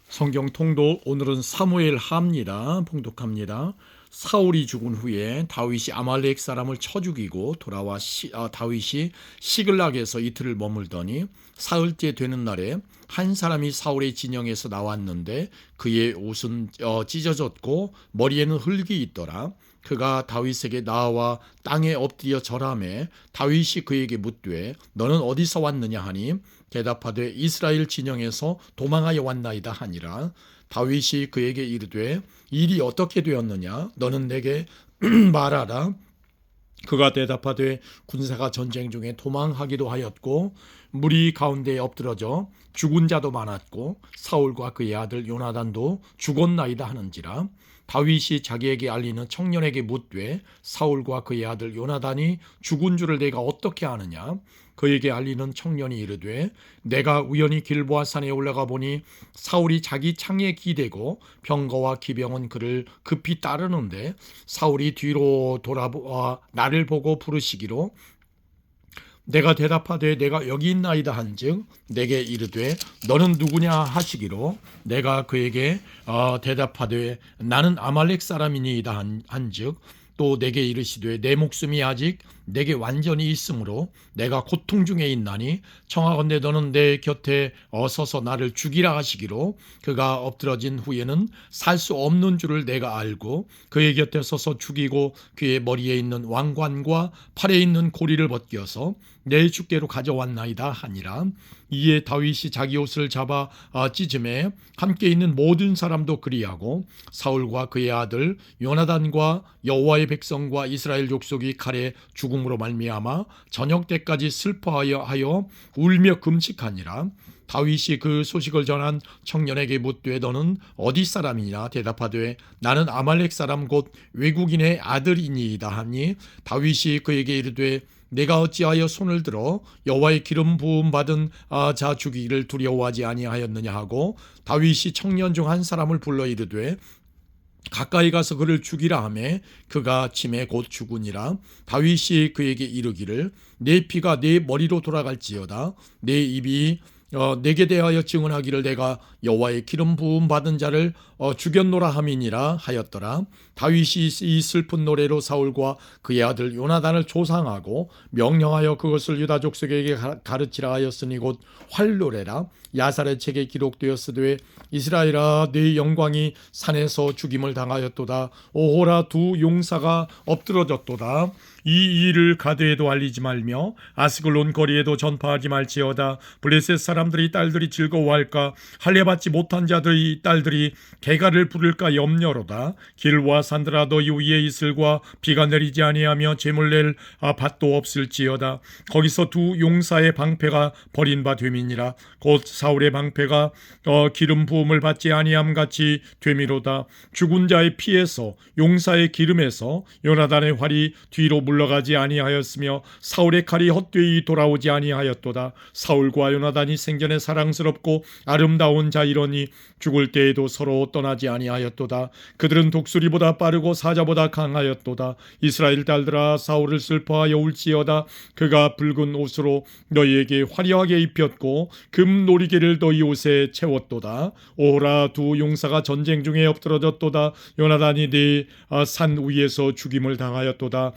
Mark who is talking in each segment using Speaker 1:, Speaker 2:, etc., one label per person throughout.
Speaker 1: 성경 통독 오늘은 사무엘 하입니다. 봉독합니다. 사울이 죽은 후에 다윗이 아말렉 사람을 쳐 죽이고 돌아와 다윗이 시글락에서 이틀을 머물더니 사흘째 되는 날에 한 사람이 사울의 진영에서 나왔는데 그의 옷은 찢어졌고 머리에는 흙이 있더라. 그가 다윗에게 나와 땅에 엎드려 절하매 다윗이 그에게 묻되 너는 어디서 왔느냐 하니 대답하되 이스라엘 진영에서 도망하여 왔나이다 하니라. 다윗이 그에게 이르되 일이 어떻게 되었느냐 너는 내게 말하라. 그가 대답하되 군사가 전쟁 중에 도망하기도 하였고 무리 가운데에 엎드러져 죽은 자도 많았고 사울과 그의 아들 요나단도 죽었나이다 하는지라. 다윗이 자기에게 알리는 청년에게 묻되 사울과 그의 아들 요나단이 죽은 줄을 내가 어떻게 아느냐. 그에게 알리는 청년이 이르되 내가 우연히 길보아 산에 올라가 보니 사울이 자기 창에 기대고 병거와 기병은 그를 급히 따르는데 사울이 뒤로 돌아보아 나를 보고 부르시기로 내가 대답하되 내가 여기 있나이다 한즉 내게 이르되 너는 누구냐 하시기로 내가 그에게 대답하되 나는 아말렉 사람이니이다 한즉 또 내게 이르시되 내 목숨이 아직 내게 완전히 있으므로 내가 고통 중에 있나니 청하건대 너는 내 곁에 서서 나를 죽이라 하시기로 그가 엎드러진 후에는 살 수 없는 줄을 내가 알고 그의 곁에 서서 죽이고 그의 머리에 있는 왕관과 팔에 있는 고리를 벗겨서 내 주께로 가져왔나이다 하니라. 이에 다윗이 자기 옷을 잡아 찢음에 함께 있는 모든 사람도 그리하고 사울과 그의 아들 요나단과 여호와의 백성과 이스라엘 족속이 칼에 죽음으로 말미암아 저녁 때까지 슬퍼하여 울며 금식하니라. 다윗이 그 소식을 전한 청년에게 묻되 너는 어디 사람이냐 대답하되 나는 아말렉 사람 곧 외국인의 아들이니이다 하니 다윗이 그에게 이르되 내가 어찌하여 손을 들어 여호와의 기름 부음 받은 자 죽이기를 두려워하지 아니하였느냐 하고 다윗이 청년 중 한 사람을 불러 이르되 가까이 가서 그를 죽이라 하매 그가 침에 곧 죽으니라. 다윗이 그에게 이르기를 내 피가 내 머리로 돌아갈지어다 내 입이 내게 대하여 증언하기를 내가 여호와의 기름 부음 받은 자를 죽였노라 함이니라 하였더라. 다윗이 이 슬픈 노래로 사울과 그의 아들 요나단을 조상하고 명령하여 그것을 유다 족속에게 가르치라 하였으니 곧 활노래라. 야살의 책에 기록되었으되 이스라엘아 네 영광이 산에서 죽임을 당하였도다. 오호라 두 용사가 엎드러졌도다. 이 일을 가드에도 알리지 말며 아스글론 거리에도 전파하지 말지어다. 블레셋 사람들이 딸들이 즐거워할까 할례받지 못한 자들의 딸들이 개가를 부를까 염려로다. 길과 산들아 너희 위에 이슬과 비가 내리지 아니하며 재물 낼 밭도 없을지어다. 거기서 두 용사의 방패가 버린 바 됨이니라. 곧 사울의 방패가 기름 부음을 받지 아니함 같이 됨이로다. 죽은 자의 피에서 용사의 기름에서 요나단의 활이 뒤로 물러가지 아니하였으며 사울의 칼이 헛되이 돌아오지 아니하였도다. 사울과 요나단이 생전에 사랑스럽고 아름다운 자이러니 죽을 때에도 서로 떠나지 아니하였도다. 그들은 독수리보다 빠르고 사자보다 강하였도다. 이스라엘 딸들아 사울을 슬퍼하여 울지어다. 그가 붉은 옷으로 너희에게 화려하게 입혔고 금 놀이개를 너희 옷에 채웠도다. 오호라 두 용사가 전쟁 중에 엎드러졌도다. 요나단이 네 산 위에서 죽임을 당하였도다.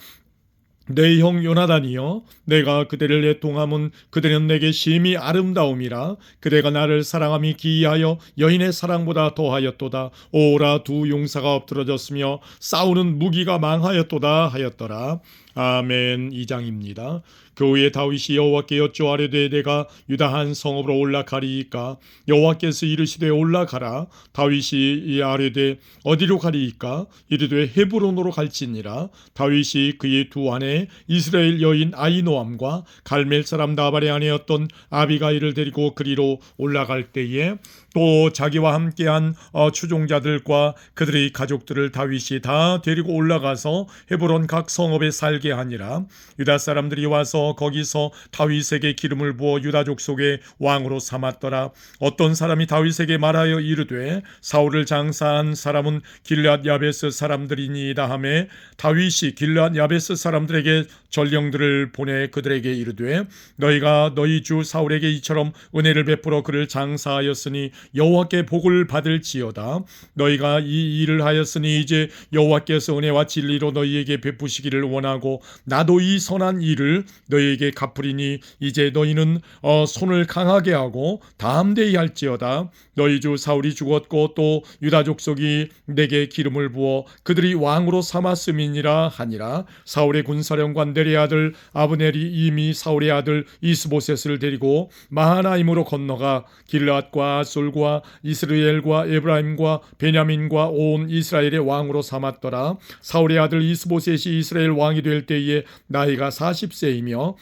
Speaker 1: 내 형 요나단이여 내가 그대를 애통함은 그대는 내게 심히 아름다움이라. 그대가 나를 사랑함이 기이하여 여인의 사랑보다 더하였도다. 오라 두 용사가 엎드러졌으며 싸우는 무기가 망하였도다 하였더라. 아멘. 2장입니다. 그 후에 다윗이 여호와께 여쭈아뢰되 내가 유다 한 성읍으로 올라가리이까. 여호와께서 이르시되 올라가라. 다윗이 아뢰되 어디로 가리이까. 이르되 헤브론으로 갈지니라. 다윗이 그의 두 아내 이스라엘 여인 아히노암과 갈멜 사람 나발의 아내였던 아비가일을 데리고 그리로 올라갈 때에 또 자기와 함께한 추종자들과 그들의 가족들을 다윗이 다 데리고 올라가서 헤브론 각 성읍에 살게 살게 하니라. 유다 사람들이 와서 거기서 다윗에게 기름을 부어 유다 족속의 왕으로 삼았더라. 어떤 사람이 다윗에게 말하여 이르되 사울을 장사한 사람은 길앗 야베스 사람들이니이다 하매 다윗이 길앗 야베스 사람들에게 전령들을 보내 그들에게 이르되 너희가 너희 주 사울에게 이처럼 은혜를 베풀어 그를 장사하였으니 여호와께 복을 받을지어다. 너희가 이 일을 하였으니 이제 여호와께서 은혜와 진리로 너희에게 베푸시기를 원하고 나도 이 선한 일을 너희에게 갚으리니 이제 너희는 손을 강하게 하고 담대히 할지어다. 너희 주 사울이 죽었고 또 유다 족속이 내게 기름을 부어 그들이 왕으로 삼았음이니라 하니라. 사울의 군사령관 넬의 아들 아브넬이 이미 사울의 아들 이스보셋을 데리고 마하나임으로 건너가 길앗과 솔과 이스라엘과 에브라임과 베냐민과 온 이스라엘의 왕으로 삼았더라. 사울의 아들 이스보셋이 이스라엘 왕이 될 때에 나이가 40세이며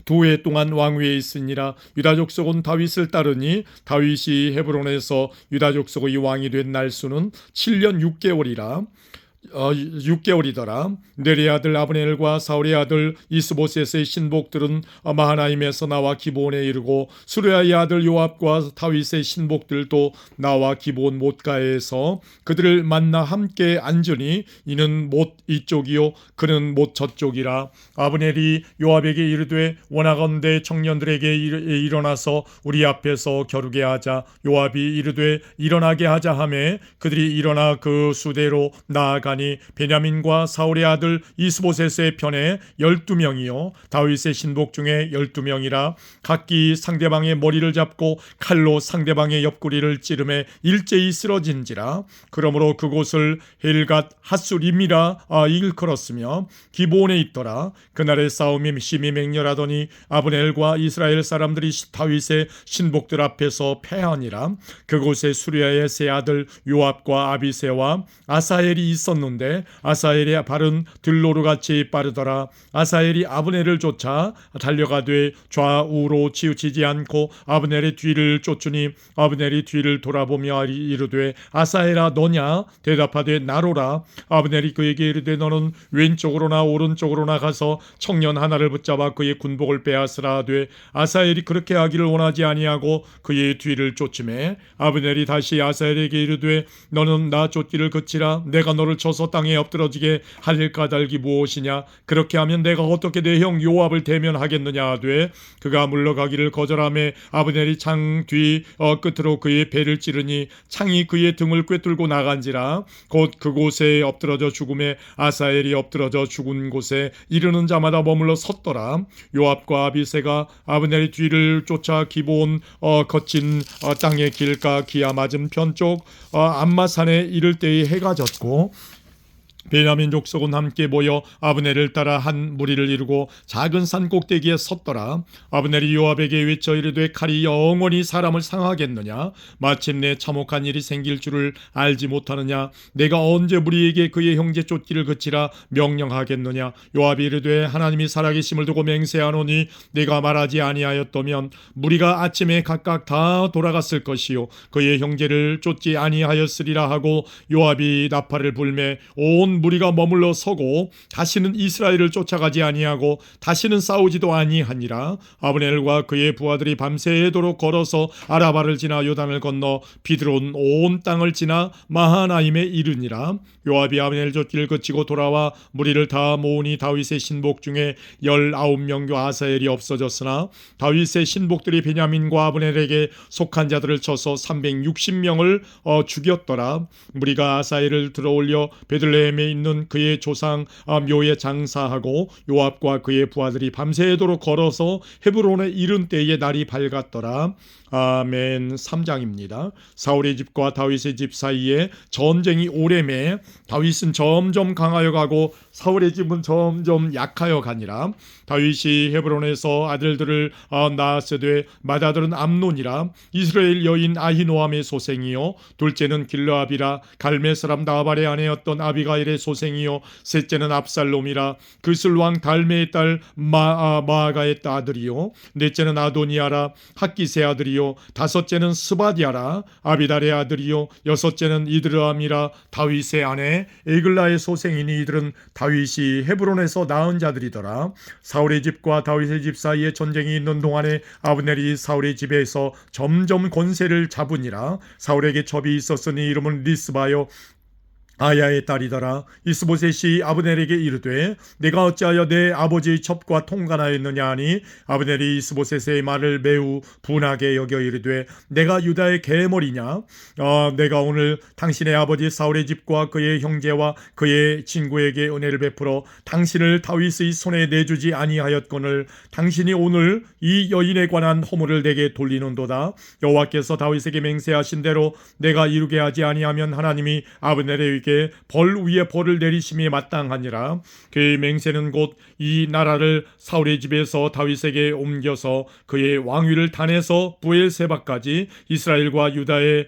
Speaker 1: 2해 동안 왕위에 있으니라. 유다 족속은 다윗을 따르니 다윗이 헤브론에서 유다 족속의 왕이 된 날수는 7년 6개월이라. 6개월이더라. 넬의 아들 아브넬과 사울의 아들 이스보셋의 신복들은 마하나임에서 나와 기브온에 이르고 수르야의 아들 요압과 다윗의 신복들도 나와 기브온 못가에서 그들을 만나 함께 앉으니 이는 못 이쪽이요 그는 못 저쪽이라. 아브넬이 요압에게 이르되 원하건대 청년들에게 일어나서 우리 앞에서 겨루게 하자. 요압이 이르되 일어나게 하자 하매 그들이 일어나 그 수대로 나아가니 베냐민과 사울의 아들 이스보셋의 편에 12명이요 다윗의 신복 중에 12명이라. 각기 상대방의 머리를 잡고 칼로 상대방의 옆구리를 찌르매 일제히 쓰러진지라. 그러므로 그곳을 헬갓 핫수림이라 일컬었으며 기브온에 있더라. 그날의 싸움이 심히 맹렬하더니 아브넬과 이스라엘 사람들이 다윗의 신복들 앞에서 패하니라. 그곳에 수리아의 세 아들 요압과 아비새와 아사엘이 있었는데 아사엘의 발은 들노루같이 빠르더라. 아사엘이 아브넬을 쫓아 달려가되 좌우로 치우치지 않고 아브넬의 뒤를 쫓으니 아브넬이 뒤를 돌아보며 이르되 아사엘아 너냐? 대답하되 나로라. 아브넬이 그에게 이르되 너는 왼쪽으로나 오른쪽으로나 가서 청년 하나를 붙잡아 그의 군복을 빼앗으라 하되 아사엘이 그렇게 하기를 원하지 아니하고 그의 뒤를 쫓으매 아브넬이 다시 아사엘에게 이르되 너는 나 쫓기를 그치라. 내가 너를 쳐서 땅에 엎드러지게 할 까닭이 무엇이냐? 그렇게 하면 내가 어떻게 내 형 요압을 대면하겠느냐 하되 그가 물러가기를 거절하며 아브넬이 창 뒤 끝으로 그의 배를 찌르니 창이 그의 등을 꿰뚫고 나간지라. 곧 그곳에 엎드러져 죽음에 아사엘이 엎드러져 죽은 곳에 이르는 자마다 머물러 섰더라. 요압과 아비새가 아브넬의 뒤를 쫓아 기브온 거친 땅의 길가 기아 맞은 편쪽 암마산에 이를 때에 해가 졌고 베냐민 족속은 함께 모여 아브넬을 따라 한 무리를 이루고 작은 산 꼭대기에 섰더라. 아브넬이 요압에게 외쳐 이르되 칼이 영원히 사람을 상하겠느냐? 마침내 참혹한 일이 생길 줄을 알지 못하느냐? 내가 언제 무리에게 그의 형제 쫓기를 그치라 명령하겠느냐? 요압이 이르되 하나님이 살아계심을 두고 맹세하노니 내가 말하지 아니하였다면 무리가 아침에 각각 다 돌아갔을 것이요 그의 형제를 쫓지 아니하였으리라 하고 요압이 나팔을 불매 온 무리가 머물러 서고 다시는 이스라엘을 쫓아가지 아니하고 다시는 싸우지도 아니하니라. 아브넬과 그의 부하들이 밤새도록 걸어서 아라바를 지나 요단을 건너 비드론 온 땅을 지나 마하나임에 이르니라. 요압이 아브넬 쫓기를 그치고 돌아와 무리를 다 모으니 다윗의 신복 중에 19명과 아사엘이 없어졌으나 다윗의 신복들이 베냐민과 아브넬에게 속한 자들을 쳐서 360명을 죽였더라. 무리가 아사엘을 들어올려 베들레헴에 있는 그의 조상 묘에 장사하고 요압과 그의 부하들이 밤새도록 걸어서 헤브론에 이른 때에 날이 밝았더라. 아멘. 3장입니다. 사울의 집과 다윗의 집 사이에 전쟁이 오래매 다윗은 점점 강하여 가고 사울의 집은 점점 약하여 가니라. 다윗이 헤브론에서 아들들을 낳았으되 맏아들은 암논이라. 이스라엘 여인 아히노함의 소생이요 둘째는 길르압이라. 갈메 사람 나발의 아내였던 아비가일의 아비셀의 소생이요 셋째는 압살롬이라. 그슬왕 달메의 딸 마아가의 아들이요 넷째는 아도니아라. 학기세 아들이요 다섯째는 스바디아라. 아비달의 아들이요 여섯째는 이드르암이라. 다윗의 아내 에글라의 소생이니 이들은 다윗이 헤브론에서 낳은 자들이더라. 사울의 집과 다윗의 집 사이에 전쟁이 있는 동안에 아브넬이 사울의 집에서 점점 권세를 잡으니라. 사울에게 첩이 있었으니 이름은 리스바요 아야의 딸이더라. 이스보셋이 아브넬에게 이르되 내가 어찌하여 내 아버지의 첩과 통관하였느냐 하니 아브넬이 이스보셋의 말을 매우 분하게 여겨 이르되 내가 유다의 계머리냐? 내가 오늘 당신의 아버지 사울의 집과 그의 형제와 그의 친구에게 은혜를 베풀어 당신을 다윗의 손에 내주지 아니하였거늘 당신이 오늘 이 여인에 관한 허물을 내게 돌리는도다. 여호와께서 다윗에게 맹세하신 대로 내가 이루게 하지 아니하면 하나님이 아브넬에게 벌 위에 벌을 내리심이 마땅하니라. 그의 맹세는 곧 이 나라를 사울의 집에서 다윗에게 옮겨서 그의 왕위를 단에서 부엘세바까지 이스라엘과 유다에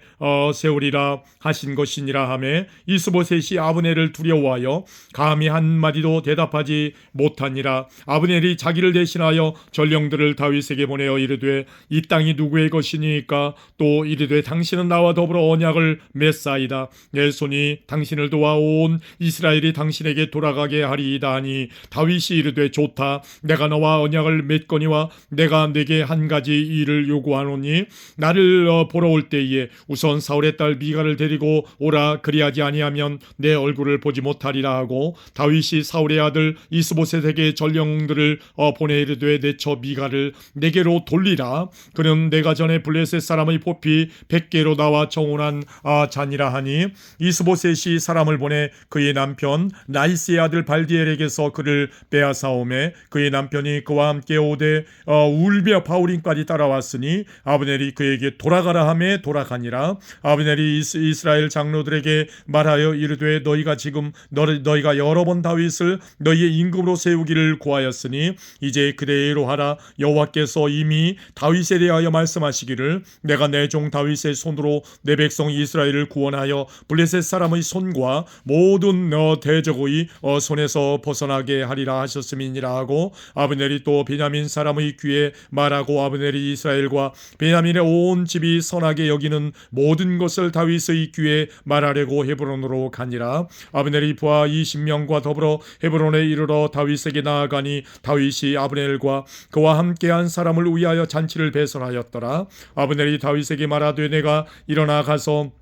Speaker 1: 세우리라 하신 것이니라 하매 이스보셋이 아브넬을 두려워하여 감히 한마디도 대답하지 못하니라. 아브넬이 자기를 대신하여 전령들을 다윗에게 보내어 이르되 이 땅이 누구의 것이니까? 또 이르되 당신은 나와 더불어 언약을 맺사이다. 내 손이 당신을 도와 온 이스라엘이 당신에게 돌아가게 하리이다 하니 다윗이 이르되 좋다. 내가 너와 언약을 맺거니와 내가 내게 한 가지 일을 요구하노니 나를 보러 올 때에 우선 사울의 딸 미가를 데리고 오라. 그리하지 아니하면 내 얼굴을 보지 못하리라 하고 다윗이 사울의 아들 이스보셋에게 전령들을 보내 이르되 내 처 미가를 내게로 돌리라. 그는 내가 전에 블레셋 사람의 포피 100개로 나와 정혼한 자니라 하니 이스보셋이 사람을 보내 그의 남편 나이스의 아들 발디엘에게서 그를 빼앗아오매 그의 남편이 그와 함께 오되 울며 바울임까지 따라왔으니 아브넬이 그에게 돌아가라 하매 돌아가니라. 아브넬이 이스라엘 장로들에게 말하여 이르되 너희가 지금 너희가 여러 번 다윗을 너희의 임금으로 세우기를 구하였으니 이제 그대로 하라. 여호와께서 이미 다윗에 대하여 말씀하시기를 내가 내 종 다윗의 손으로 내 백성 이스라엘을 구원하여 블레셋 사람의 손과 모든 대적의 손에서 벗어나게 하리라 하셨음이니라 하고 아브넬이 또 베냐민 사람의 귀에 말하고 아브넬이 이스라엘과 베냐민의 온 집이 선하게 여기는 모든 것을 다윗의 귀에 말하려고 헤브론으로 가니라. 아브넬이 부하 20명과 더불어 헤브론에 이르러 다윗에게 나아가니 다윗이 아브넬과 그와 함께한 사람을 위하여 잔치를 배설하였더라. 아브넬이 다윗에게 말하되 내가 일어나 가서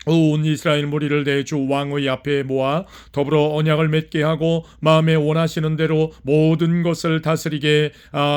Speaker 1: 온 이스라엘 무리를 내 주 왕의 앞에 모아 더불어 언약을 맺게 하고 마음에 원하시는 대로 모든 것을 다스리시게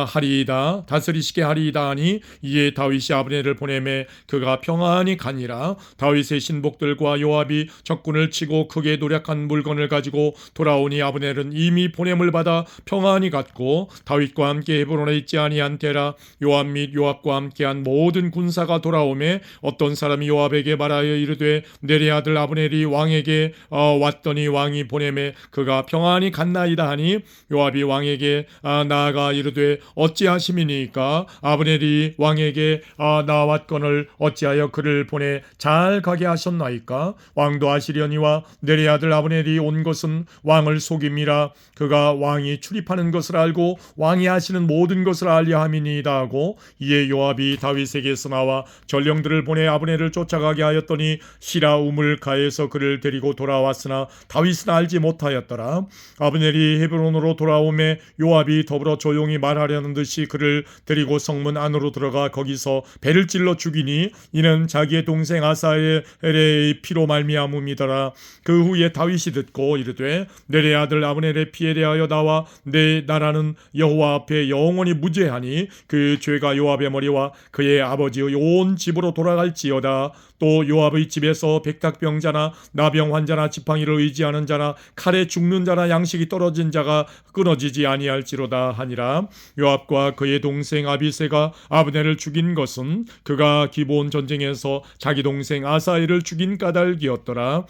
Speaker 1: 하리이다 하니 이에 다윗이 아브넬을 보내매 그가 평안히 가니라. 다윗의 신복들과 요압이 적군을 치고 크게 노력한 물건을 가지고 돌아오니 아브넬은 이미 보냄을 받아 평안히 갔고 다윗과 함께 헤브론에 있지 아니한 때라. 요압 및 요압과 함께한 모든 군사가 돌아오매 어떤 사람이 요압에게 말하여 이르되 내리 아들 아브넬이 왕에게 왔더니 왕이 보내매 그가 평안히 갔나이다 하니 요압이 왕에게 나아가 이르되 어찌하심이니까? 아브넬이 왕에게 나왔거늘 어찌하여 그를 보내 잘 가게 하셨나이까? 왕도 아시려니와 내리 아들 아브넬이 온 것은 왕을 속임이라. 그가 왕이 출입하는 것을 알고 왕이 하시는 모든 것을 알려 함이니이다 하고 이에 요압이 다윗에게서 나와 전령들을 보내 아브넬을 쫓아가게 하였더니 시라 우물가에서 그를 데리고 돌아왔으나 다윗은 알지 못하였더라. 아브넬이 헤브론으로 돌아오매 요압이 더불어 조용히 말하려는 듯이 그를 데리고 성문 안으로 들어가 거기서 배를 찔러 죽이니 이는 자기의 동생 아사엘의 피로 말미암음이더라. 그 후에 다윗이 듣고 이르되 내의 아들 아브넬의 피에 대하여 나와 내 나라는 여호와 앞에 영원히 무죄하니 그 죄가 요압의 머리와 그의 아버지의 온 집으로 돌아갈지어다. 또 요압의 집에서 백탁병자나 나병 환자나 지팡이를 의지하는 자나 칼에 죽는 자나 양식이 떨어진 자가 끊어지지 아니할지로다 하니라. 요압과 그의 동생 아비새가 아브넬을 죽인 것은 그가 기브온 전쟁에서 자기 동생 아사엘을 죽인 까닭이었더라.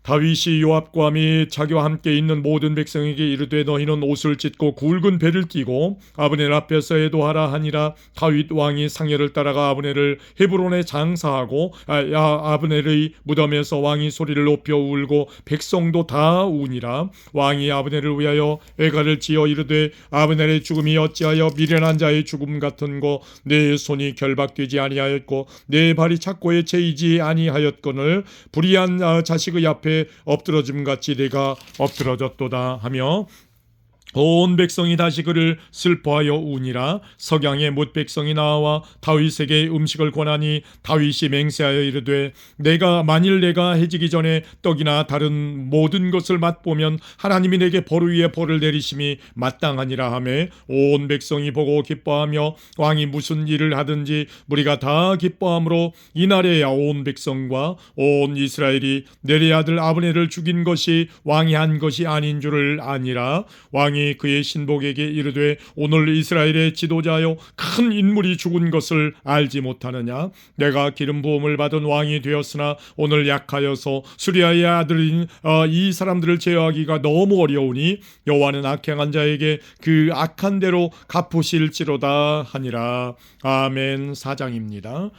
Speaker 1: 다윗이 요압과 및 자기와 함께 있는 모든 백성에게 이르되 너희는 옷을 찢고 굵은 배를 띠고 아브넬 앞에서 애도하라 하니라. 다윗 왕이 상여를 따라가 아브넬을 헤브론에 장사하고 아브넬의 무덤에서 왕이 소리를 높여 울고 백성도 다 우니라. 왕이 아브넬을 위하여 애가를 지어 이르되 아브넬의 죽음이 어찌하여 미련한 자의 죽음 같은고 내 손이 결박되지 아니하였고 내 발이 착고에 채이지 아니하였거늘 불의한 자식의 앞에 엎드러짐 같이 내가 엎드러졌도다 하며 온 백성이 다시 그를 슬퍼하여 우니라. 석양에 못 백성이 나와 다윗에게 음식을 권하니 다윗이 맹세하여 이르되 만일 내가 해지기 전에 떡이나 다른 모든 것을 맛보면 하나님이 내게 벌 위에 벌을 내리심이 마땅하니라 하매 온 백성이 보고 기뻐하며 왕이 무슨 일을 하든지 무리가 다 기뻐하므로 이날에야 온 백성과 온 이스라엘이 내리 아들 아브넬을 죽인 것이 왕이 한 것이 아닌 줄을 아니라. 왕이 그의 신복에게 이르되 오늘 이스라엘의 지도자여 큰 인물이 죽은 것을 알지 못하느냐. 내가 기름 부음을 받은 왕이 되었으나 오늘 약하여서 수리아의 아들인 이 사람들을 제어하기가 너무 어려우니 여호와는 악행한 자에게 그 악한 대로 갚으실지로다 하니라. 아멘. 4장입니다.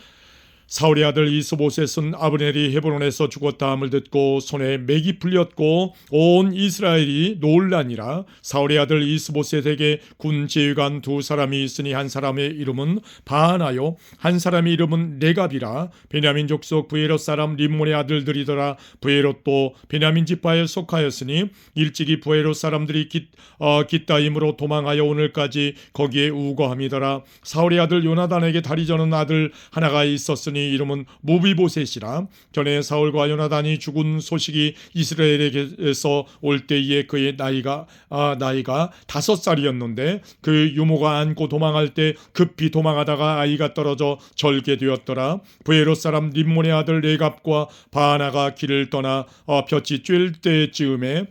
Speaker 1: 사울의 아들 이스보셋은 아브넬이 헤브론에서 죽었다 함을 듣고 손에 맥이 풀렸고 온 이스라엘이 놀라니라. 사울의 아들 이스보셋에게 군 지휘관 두 사람이 있으니 한 사람의 이름은 바하나요 한 사람의 이름은 레갑이라. 베냐민 족속 브에롯 사람 림몬의 아들들이더라. 브에롯도 베냐민 지파에 속하였으니 일찍이 브에롯 사람들이 깃다임으로 도망하여 오늘까지 거기에 우거함이더라. 사울의 아들 요나단에게 다리 저는 아들 하나가 있었으니 이름은 무비보셋이라. 전에 사울과 요나단이 죽은 소식이 이스라엘에게서 올 때에 그의 나이가 5살이었는데 그 유모가 안고 도망할 때 급히 도망하다가 아이가 떨어져 절게 되었더라. 브에롯 사람 림몬의 아들 레갑과 바하나가 길을 떠나 볕이 쬐을 때쯤에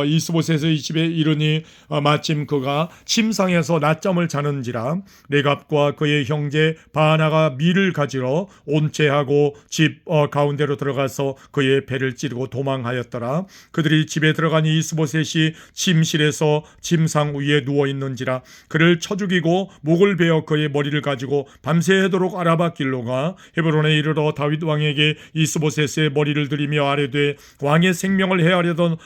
Speaker 1: 이스보셋의 집에 이르니 마침 그가 침상에서 낮잠을 자는지라. 레갑과 그의 형제 바하나가 밀을 가지러 온채하고 집 가운데로 들어가서 그의 배를 찌르고 도망하였더라. 그들이 집에 들어가니 이스보셋이 침실에서 침상 위에 누워있는지라. 그를 쳐 죽이고 목을 베어 그의 머리를 가지고 밤새도록 알아봤길로 가 헤브론에 이르러 다윗 왕에게 이스보셋의 머리를 들이며 아뢰되 왕의 생명을 해하려던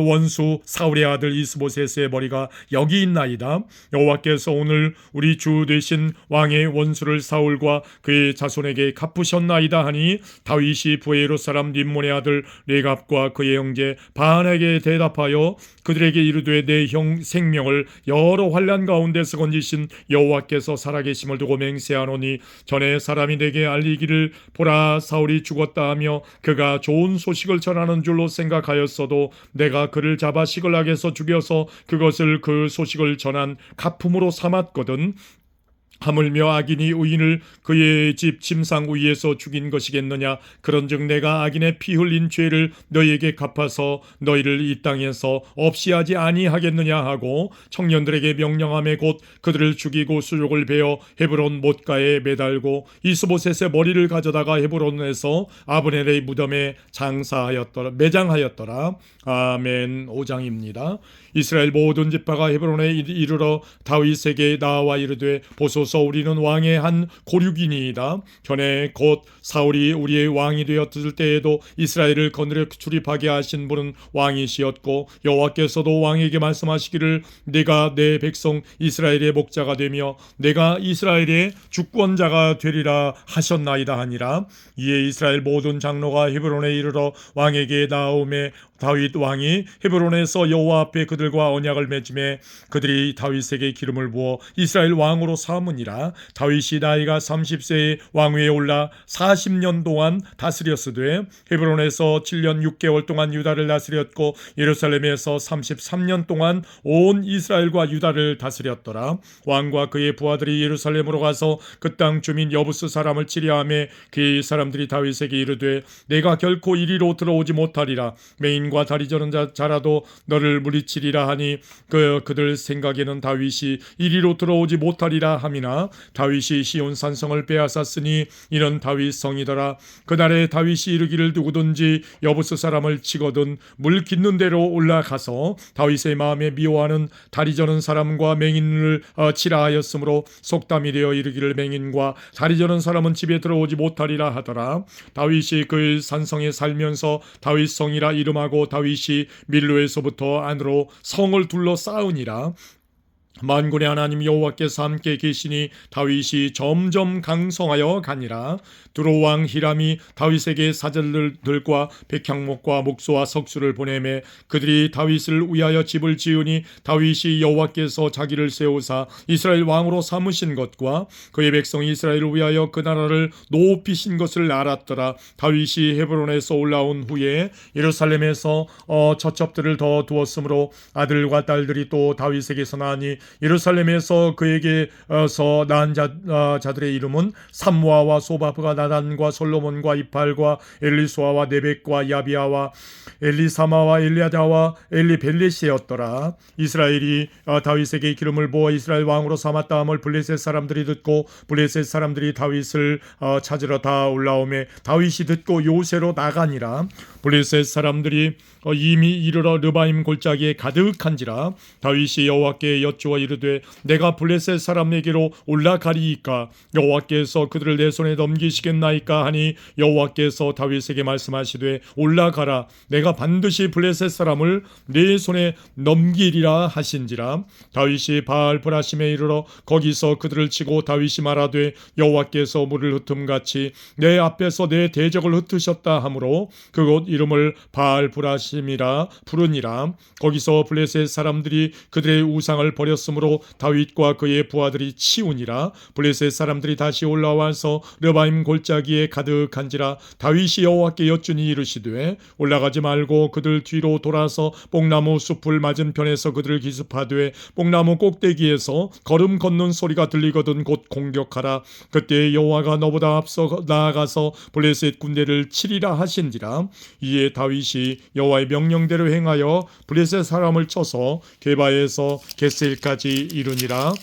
Speaker 1: 원수 사울의 아들 이스보셋의 머리가 여기 있나이다. 여호와께서 오늘 우리 주 되신 왕의 원수를 사울과 그의 자손에게 갚으셨나이다 하니 다윗이 브에롯 사람 림몬의 아들 레갑과 그의 형제 바하나에게 대답하여 그들에게 이르되 내 형 생명을 여러 환난 가운데서 건지신 여호와께서 살아계심을 두고 맹세하노니 전에 사람이 내게 알리기를 보라 사울이 죽었다 하며 그가 좋은 소식을 전하는 줄로 생각하였어도 내가 그를 잡아 시글락에서 죽여서 그것을 그 소식을 전한 가품으로 삼았거든. 하물며 악인이 의인을 그의 집 침상 위에서 죽인 것이겠느냐. 그런즉 내가 악인의 피 흘린 죄를 너희에게 갚아서 너희를 이 땅에서 없이 하지 아니하겠느냐 하고 청년들에게 명령하며 곧 그들을 죽이고 수족을 베어 헤브론 못가에 매달고 이스보셋의 머리를 가져다가 헤브론에서 아브넬의 무덤에 매장하였더라. 아멘. 5장입니다. 이스라엘 모든 지파가 헤브론에 이르러 다윗에게 나와 이르되 보소서 우리는 왕의 한 고륙이니이다. 전에 곧 사울이 우리의 왕이 되었을 때에도 이스라엘을 거느려 출입하게 하신 분은 왕이시었고 여호와께서도 왕에게 말씀하시기를 내가 내 백성 이스라엘의 목자가 되며 내가 이스라엘의 주권자가 되리라 하셨나이다 하니라. 이에 이스라엘 모든 장로가 헤브론에 이르러 왕에게 나오매 다윗 왕이 헤브론에서 여호와 앞에 그들과 언약을 맺음에 그들이 다윗에게 기름을 부어 이스라엘 왕으로 삼으니라. 다윗이 나이가 30세에 왕위에 올라 40년 동안 다스렸으되 헤브론에서 7년 6개월 동안 유다를 다스렸고 예루살렘에서 33년 동안 온 이스라엘과 유다를 다스렸더라. 왕과 그의 부하들이 예루살렘으로 가서 그 땅 주민 여부스 사람을 치려하며 그 사람들이 다윗에게 이르되 내가 결코 이리로 들어오지 못하리라. 메인과 다리 저는 자라도 너를 물리치리라 하니 그들 생각에는 다윗이 이리로 들어오지 못하리라 함이니라. 성이나 다윗이 시온 산성을 빼앗았으니 이는 다윗 성이더라. 그날에 다윗이 이르기를 누구든지 여부스 사람을 치거든 물 깃는 대로 올라가서 다윗의 마음에 미워하는 다리 저는 사람과 맹인을 치라 하였으므로 속담이 되어 이르기를 맹인과 다리 저는 사람은 집에 들어오지 못하리라 하더라. 다윗이 그 산성에 살면서 다윗 성이라 이름하고 다윗이 밀로에서부터 안으로 성을 둘러 쌓으니라. 만군의 하나님 여호와께서 함께 계시니 다윗이 점점 강성하여 가니라. 두로 왕 히람이 다윗에게 사절들과 백향목과 목수와 석수를 보내매 그들이 다윗을 위하여 집을 지으니 다윗이 여호와께서 자기를 세우사 이스라엘 왕으로 삼으신 것과 그의 백성 이스라엘을 위하여 그 나라를 높이신 것을 알았더라. 다윗이 헤브론에서 올라온 후에 예루살렘에서 처첩들을 더 두었으므로 아들과 딸들이 또 다윗에게서 나니 예루살렘에서 그에게서 낳은 자들의 이름은 삼무아와 소바브가 나단과 솔로몬과 이팔과 엘리수아와 네벡과 야비아와 엘리사마와 엘리아다와 엘리벨렛이었더라. 이스라엘이 다윗에게 기름을 부어 이스라엘 왕으로 삼았다 함을 블레셋 사람들이 듣고 블레셋 사람들이 다윗을 찾으러 다 올라오매 다윗이 듣고 요새로 나가니라. 블레셋 사람들이 이미 이르러 르바임 골짜기에 가득한지라. 다윗이 여호와께 여쭈어 이르되 내가 블레셋 사람에게로 올라가리이까 여호와께서 그들을 내 손에 넘기시겠나이까 하니 여호와께서 다윗에게 말씀하시되 올라가라 내가 반드시 블레셋 사람을 내 손에 넘기리라 하신지라. 다윗이 바알 브라심에 이르러 거기서 그들을 치고 다윗이 말하되 여호와께서 물을 흩음같이 내 앞에서 내 대적을 흩으셨다 하므로 그곳 이름을 바알 브라심이라 부르니라. 거기서 블레셋 사람들이 그들의 우상을 버렸으므로 다윗과 그의 부하들이 치우니라. 블레셋 사람들이 다시 올라와서 르바임 골짜기에 가득한지라. 다윗이 여호와께 여쭈니 이르시되 올라가지 말고 그들 뒤로 돌아서 뽕나무 숲을 맞은편에서 그들을 기습하되 뽕나무 꼭대기에서 걸음 걷는 소리가 들리거든 곧 공격하라. 그때 여호와가 너보다 앞서 나아가서 블레셋 군대를 치리라 하신지라. 이에 다윗이 여호와의 명령대로 행하여 블레셋 사람을 쳐서 게바에서 겟셀까지 이르니라.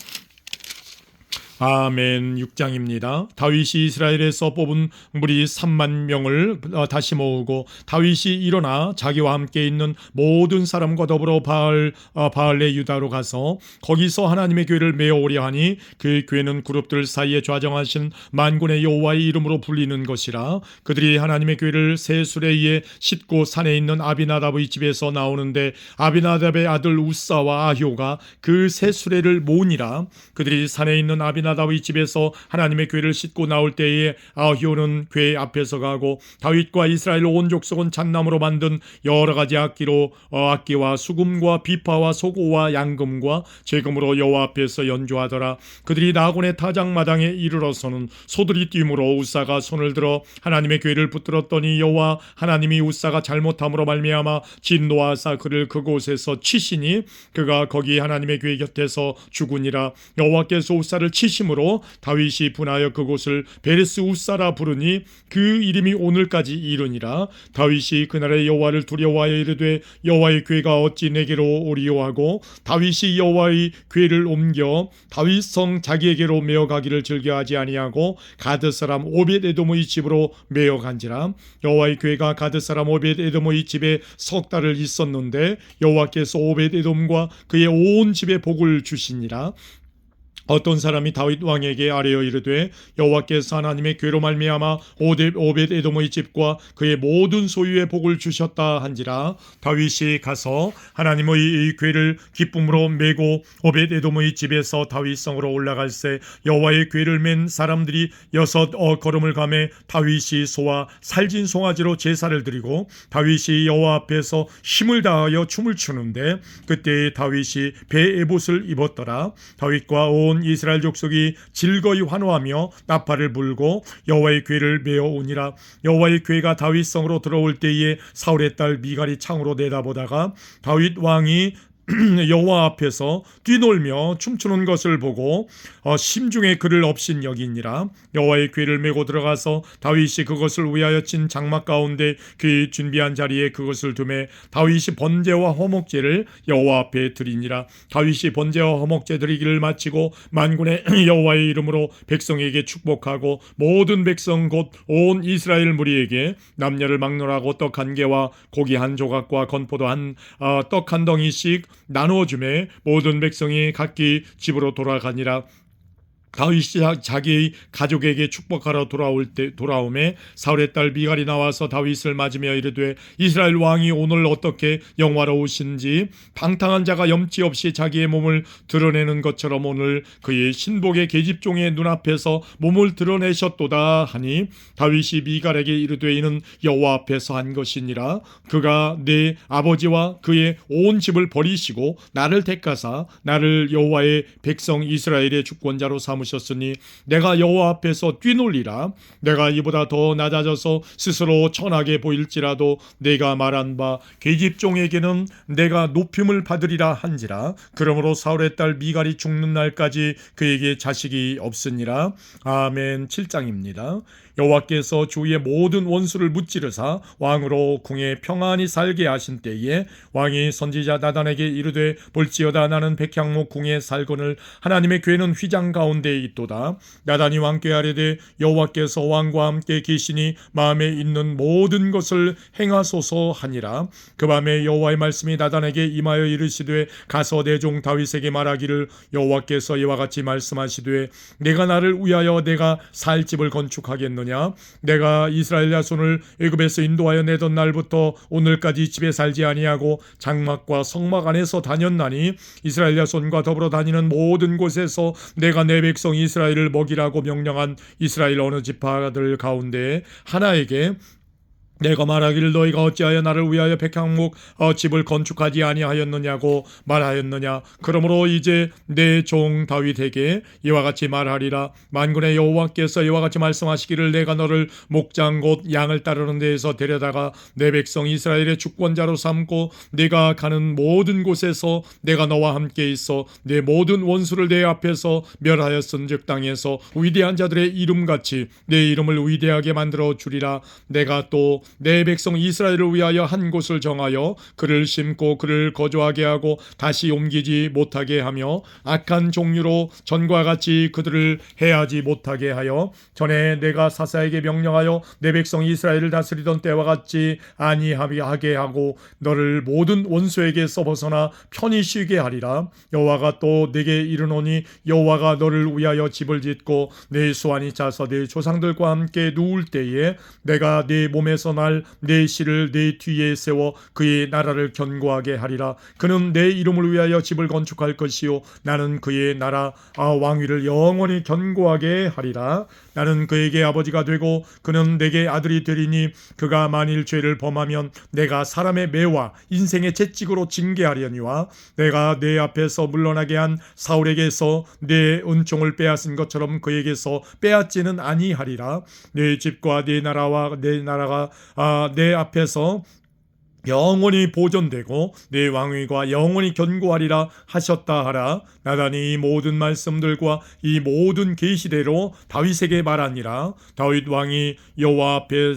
Speaker 1: 아멘. 6장입니다. 다윗이 이스라엘에서 뽑은 무리 3만 명을 다시 모으고 다윗이 일어나 자기와 함께 있는 모든 사람과 더불어 바알레 유다로 가서 거기서 하나님의 교회를 메어오려 하니 그 교회는 그룹들 사이에 좌정하신 만군의 여호와의 이름으로 불리는 것이라. 그들이 하나님의 교회를 새 수레에 싣고 산에 있는 아비나답의 집에서 나오는데 아비나답의 아들 우사와 아효가 그 새 수레를 모으니라. 그들이 산에 있는 아비나답의 집에서 하나님의 교회를 싣고 나올 때에 아효는 교회 앞에서 가고 다윗과 이스라엘 온 족속은 잣나무로 만든 여러 가지 악기와 수금과 비파와 소고와 양금과 제금으로 여호와 앞에서 연주하더라. 그들이 나곤의 타작마당에 이르러서는 소들이 뛰므로 우사가 손을 들어 하나님의 교회를 붙들었더니 여호와 하나님이 우사가 잘못함으로 말미암아 진노하사 그를 그곳에서 치시니 그가 거기 하나님의 교회 곁에서 죽으니라. 여호와께서 우사를 치심으로 다윗이 분하여 그곳을 베레스 우사라 부르니 그 이름이 오늘까지 이르니라. 다윗이 그날에 여호와를 두려워하여 이르되 여호와의 교회가 어찌 내게로 오리요 하고 다윗이 여호와의 교회를 옮겨 다윗 성 자기에게로 메어가기를 즐겨하지 아니하고 가드 사람 오벳에돔의 집으로 메어간지라. 여호와의 교회가 가드 사람 오벳에돔의 집에 석 달을 있었는데 여호와께서 오벳에돔과 그의 온 집에 복을 주시니라. 어떤 사람이 다윗 왕에게 아뢰어 이르되 여호와께서 하나님의 교회로 말미암아 오벳에돔의 집과 그의 모든 소유의 복을 주셨다 한지라. 다윗이 가서 하나님의 교회를 기쁨으로 메고 오벳에돔의 집에서 다윗성으로 올라갈새 여호와의 교회를 맨 사람들이 6 걸음을 가매 다윗이 소와 살진 송아지로 제사를 드리고 다윗이 여호와 앞에서 힘을 다하여 춤을 추는데 그때 다윗이 베에봇을 입었더라. 다윗과 온 이스라엘 족속이 즐거이 환호하며 나팔을 불고 여호와의 교회를 메어오니라. 여호와의 교회가 다윗성으로 들어올 때에 사울의 딸 미갈이 창으로 내다보다가 다윗 왕이 여호와 앞에서 뛰놀며 춤추는 것을 보고 심중에 그를 없인 여기니라. 여호와의 궤를 메고 들어가서 다윗이 그것을 위하여 친 장막 가운데 그의 준비한 자리에 그것을 두매 다윗이 번제와 허목제를 여호와 앞에 드리니라. 다윗이 번제와 허목제 드리기를 마치고 만군의 여호와의 이름으로 백성에게 축복하고 모든 백성 곧 온 이스라엘 무리에게 남녀를 막론하고 떡 한 개와 고기 한 조각과 건포도 떡 한 덩이씩 나누어 주매 모든 백성이 각기 집으로 돌아가니라. 다윗이 자기의 가족에게 축복하러 돌아오매 사울의 딸 미갈이 나와서 다윗을 맞으며 이르되 이스라엘 왕이 오늘 어떻게 영화로우신지 방탕한 자가 염치 없이 자기의 몸을 드러내는 것처럼 오늘 그의 신복의 계집종의 눈앞에서 몸을 드러내셨도다 하니 다윗이 미갈에게 이르되 이는 여호와 앞에서 한 것이니라. 그가 내 아버지와 그의 온 집을 버리시고 나를 택하사 나를 여호와의 백성 이스라엘의 주권자로 삼으셨으니 내가 여호와 앞에서 뛰놀리라. 내가 이보다 더 낮아져서 스스로 천하게 보일지라도 내가 말한 바 계집종에게는 내가 높임을 받으리라 한지라. 그러므로 사울의 딸 미갈이 죽는 날까지 그에게 자식이 없으니라. 아멘. 7장입니다. 여호와께서 주의 모든 원수를 무찌르사 왕으로 궁에 평안히 살게 하신 때에 왕이 선지자 나단에게 이르되 볼지어다 나는 백향목 궁에 살거늘 하나님의 궤는 휘장 가운데 있도다. 나단이 왕께 아뢰되 여호와께서 왕과 함께 계시니 마음에 있는 모든 것을 행하소서 하니라. 그 밤에 여호와의 말씀이 나단에게 임하여 이르시되 가서 내 종 다윗에게 말하기를 여호와께서 이와 같이 말씀하시되 내가 나를 위하여 내가 살 집을 건축하겠느냐. 내가 이스라엘 자손을 애굽에서 인도하여 내던 날부터 오늘까지 집에 살지 아니하고 장막과 성막 안에서 다녔나니 이스라엘 자손과 더불어 다니는 모든 곳에서 내가 내 백성 이스라엘을 먹이라고 명령한 이스라엘 어느 지파들 가운데 하나에게 내가 말하기를 너희가 어찌하여 나를 위하여 백향목 집을 건축하지 아니하였느냐고 말하였느냐. 그러므로 이제 내 종 다윗에게 이와 같이 말하리라. 만군의 여호와께서 이와 같이 말씀하시기를 내가 너를 목장 곧 양을 따르는 데에서 데려다가 내 백성 이스라엘의 주권자로 삼고 네가 가는 모든 곳에서 내가 너와 함께 있어 내 모든 원수를 내 앞에서 멸하였은즉 땅에서 위대한 자들의 이름같이 내 이름을 위대하게 만들어 주리라. 내가 또 내 백성 이스라엘을 위하여 한 곳을 정하여 그를 심고 그를 거주하게 하고 다시 옮기지 못하게 하며 악한 종류로 전과 같이 그들을 해하지 못하게 하여 전에 내가 사사에게 명령하여 내 백성 이스라엘을 다스리던 때와 같이 아니하게 하고 너를 모든 원수에게서 벗어나 편히 쉬게 하리라. 여호와가 또 내게 이르노니 여호와가 너를 위하여 집을 짓고 내 수완이 차서 내 조상들과 함께 누울 때에 내가 내 몸에서 내 씨를 내 뒤에 세워 그의 나라를 견고하게 하리라. 그는 내 이름을 위하여 집을 건축할 것이요 나는 그의 나라 왕위를 영원히 견고하게 하리라. 나는 그에게 아버지가 되고 그는 내게 아들이 되리니 그가 만일 죄를 범하면 내가 사람의 매와 인생의 채찍으로 징계하려니와 내가 내 앞에서 물러나게 한 사울에게서 내 은총을 빼앗은 것처럼 그에게서 빼앗지는 아니하리라. 내 집과 내 나라와 내 나라가 내 앞에서 영원히 보존되고 내 왕위가 영원히 견고하리라 하셨다 하라. 나단이 이 모든 말씀들과 이 모든 계시대로 다윗에게 말하니라. 다윗 왕이 여호와 앞에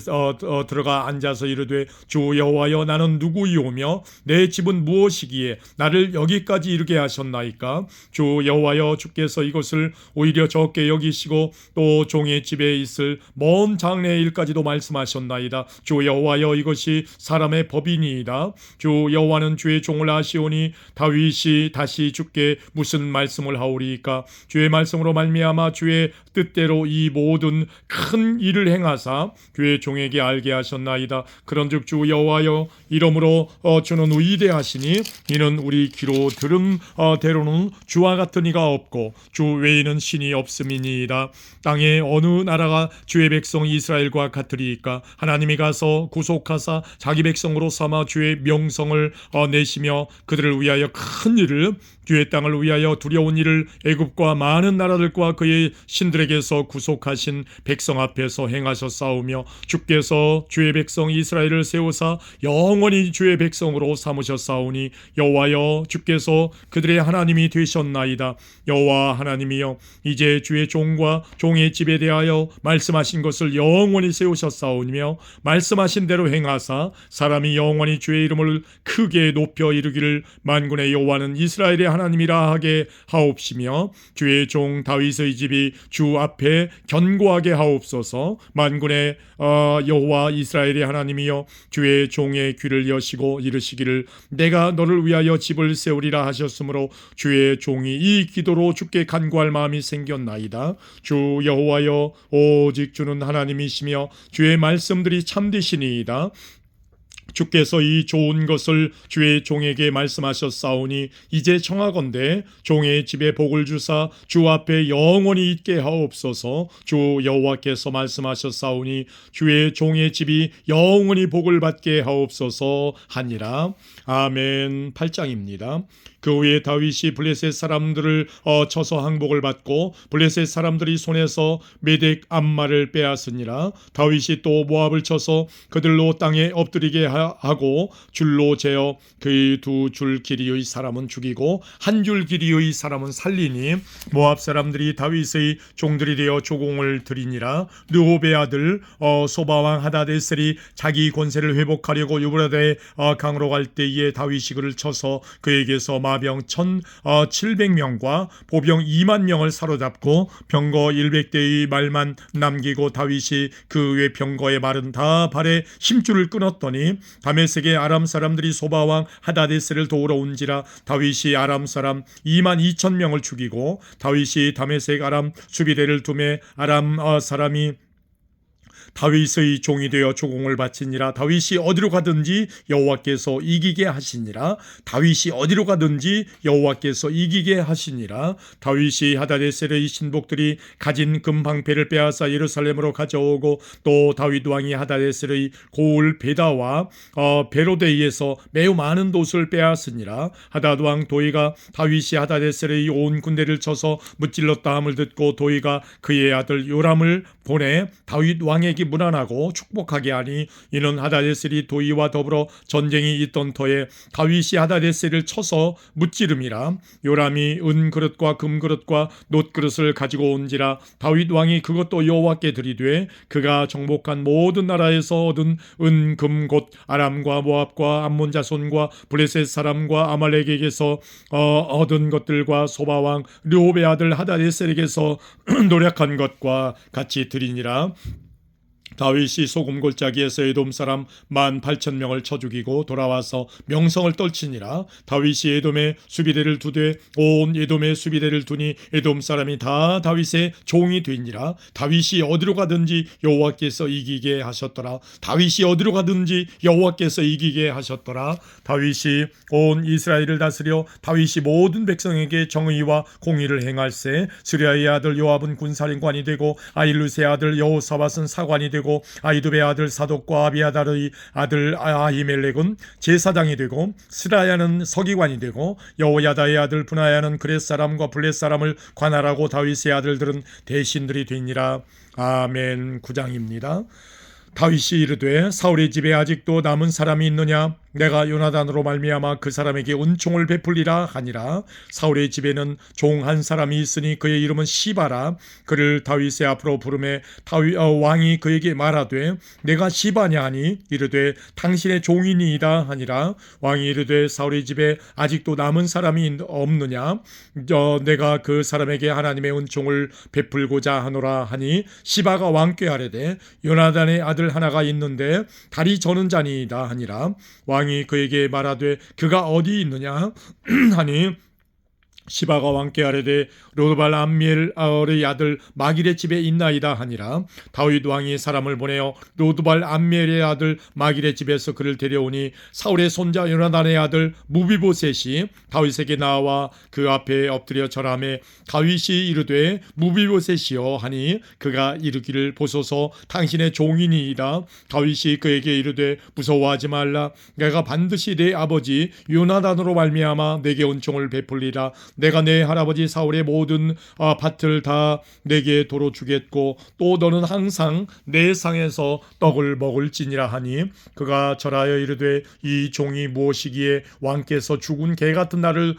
Speaker 1: 들어가 앉아서 이르되 주 여호와여 나는 누구이오며 내 집은 무엇이기에 나를 여기까지 이르게 하셨나이까. 주 여호와여 주께서 이것을 오히려 적게 여기시고 또 종의 집에 있을 먼 장래의 일까지도 말씀하셨나이다. 주 여호와여 이것이 사람의 법이니이다. 주 여호와는 주의 종을 아시오니 다윗이 다시 주께 무슨 말씀을 하오리이까. 주의 말씀으로 말미암아 주의 뜻대로 이 모든 큰 일을 행하사 주의 종에게 알게 하셨나이다. 그런즉 주 여호와여 이러므로 주는 위대하시니 이는 우리 귀로 들은 대로는 주와 같은 이가 없고 주 외에는 신이 없음이니이다. 땅에 어느 나라가 주의 백성 이스라엘과 같으리이까. 하나님이 가서 구속하사 자기 백성으로 삼아 주의 명성을 내시며 그들을 위하여 큰 일을, 주의 땅을 위하여 두려운 일을 애굽과 많은 나라들과 그의 신들에게서 구속하신 백성 앞에서 행하셨사오며, 주께서 주의 백성 이스라엘을 세우사 영원히 주의 백성으로 삼으셨사오니 여호와여, 주께서 그들의 하나님이 되셨나이다. 여호와 하나님이여, 이제 주의 종과 종의 집에 대하여 말씀하신 것을 영원히 세우셨사오며, 말씀하신 대로 행하사 사람이 영원히 주의 이름을 크게 높여 이르기를 만군의 여호와는 이스라엘의 하나님이라 하게 하옵시며, 주의 종 다윗의 집이 주 앞에 견고하게 하옵소서. 만군의 여호와 이스라엘의 하나님이여, 주의 종의 귀를 여시고 이르시기를 내가 너를 위하여 집을 세우리라 하셨으므로 주의 종이 이 기도로 주께 간구할 마음이 생겼나이다. 주 여호와여, 오직 주는 하나님이시며 주의 말씀들이 참되시니이다. 주께서 이 좋은 것을 주의 종에게 말씀하셨사오니 이제 청하건대 종의 집에 복을 주사 주 앞에 영원히 있게 하옵소서. 주 여호와께서 말씀하셨사오니 주의 종의 집이 영원히 복을 받게 하옵소서 하니라. 아멘. 8장입니다. 그 후에 다윗이 블레셋 사람들을 쳐서 항복을 받고 블레셋 사람들이 손에서 메덱 암마를 빼앗으니라. 다윗이 또 모압을 쳐서 그들로 땅에 엎드리게 하고 줄로 재어 그 두 줄 길이의 사람은 죽이고 한 줄 길이의 사람은 살리니 모압 사람들이 다윗의 종들이 되어 조공을 드리니라. 르홉의 아들 소바왕 하다데셀이 자기 권세를 회복하려고 유브라데 강으로 갈 때에 다윗이 그를 쳐서 그에게서 마병 1,700명과 보병 2만 명을 사로잡고 병거 100대의 말만 남기고 다윗이 그 외 병거의 말은 다 발에 힘줄을 끊었더니 다메섹의 아람 사람들이 소바왕 하다데스를 도우러 온지라. 다윗이 아람 사람 2만 2천 명을 죽이고 다윗이 다메섹 아람 수비대를 두매 아람 사람이 다윗의 종이 되어 조공을 바치니라. 다윗이 어디로 가든지 여호와께서 이기게 하시니라. 다윗이 어디로 가든지 여호와께서 이기게 하시니라. 다윗이 하다데셀의 신복들이 가진 금방패를 빼앗아 예루살렘으로 가져오고 또 다윗 왕이 하다데셀의 고을 베다와 베로데이에서 매우 많은 돛을 빼앗으니라. 하닷 왕 도이가 다윗이 하다데셀의 온 군대를 쳐서 무찔렀다 함을 듣고 도이가 그의 아들 요람을 보내 다윗 왕에게 문안하고 축복하게 하니, 이는 하다데셀이 도이와 더불어 전쟁이 있던 터에 다윗이 하다데셀을 쳐서 무찌름이라. 요람이 은그릇과 금그릇과 놋그릇을 가지고 온지라. 다윗 왕이 그것도 여호와께 드리되 그가 정복한 모든 나라에서 얻은 은, 금, 곧 아람과 모압과 암몬 자손과 블레셋 사람과 아말렉에게서 얻은 것들과 소바왕 르홉의 아들 하다데셀에게서 노력한 것과 같이 드리니라. 다윗이 소금 골짜기에서 에돔 사람 18,000명을 쳐 죽이고 돌아와서 명성을 떨치니라. 다윗이 에돔의 수비대를 두되 온 에돔의 수비대를 두니 에돔 사람이 다 다윗의 종이 되니라. 다윗이 어디로 가든지 여호와께서 이기게 하셨더라. 다윗이 어디로 가든지 여호와께서 이기게 하셨더라. 다윗이 온 이스라엘을 다스려 다윗이 모든 백성에게 정의와 공의를 행할세. 스리야의 아들 요압은 군사령관이 되고 아힐루스의 아들 여호사밧은 사관이 되고 아히두베의 아들 사독과 아비아달의 아들 아히멜렉은 제사장이 되고 스라야는 서기관이 되고 여호야다의 아들 브나야는 그렛 사람과 블렛 사람을 관할하고 다윗의 아들들은 대신들이 되니라. 아멘. 9장입니다. 다윗이 이르되 사울의 집에 아직도 남은 사람이 있느냐? 내가 요나단으로 말미암아 그 사람에게 은총을 베풀리라 하니라. 사울의 집에는 종 한 사람이 있으니 그의 이름은 시바라. 그를 다윗의 앞으로 부르매 왕이 그에게 말하되 내가 시바냐 하니 이르되 당신의 종이니이다 하니라. 왕이 이르되 사울의 집에 아직도 남은 사람이 없느냐? 내가 그 사람에게 하나님의 은총을 베풀고자 하노라 하니 시바가 왕께 아뢰되 요나단의 아들 하나가 있는데 다리 저는 자니이다 하니라. 왕이 그에게 말하되 그가 어디 있느냐 하니 시바가 왕께 아뢰되 로드발 암미엘의 아들 마길의 집에 있나이다 하니라. 다윗 왕이 사람을 보내어 로드발 암미엘의 아들 마길의 집에서 그를 데려오니 사울의 손자 요나단의 아들 무비보셋이 다윗에게 나와 그 앞에 엎드려 절하매 다윗이 이르되 무비보셋이여 하니 그가 이르기를 보소서 당신의 종이니이다. 다윗이 그에게 이르되 무서워하지 말라. 내가 반드시 내 아버지 요나단으로 말미암아 내게 은총을 베풀리라. 내가 내 할아버지 사울의 모든 밭을 다 내게 도로 주겠고 또 너는 항상 내 상에서 떡을 먹을지니라 하니 그가 절하여 이르되 이 종이 무엇이기에 왕께서 죽은 개 같은 나를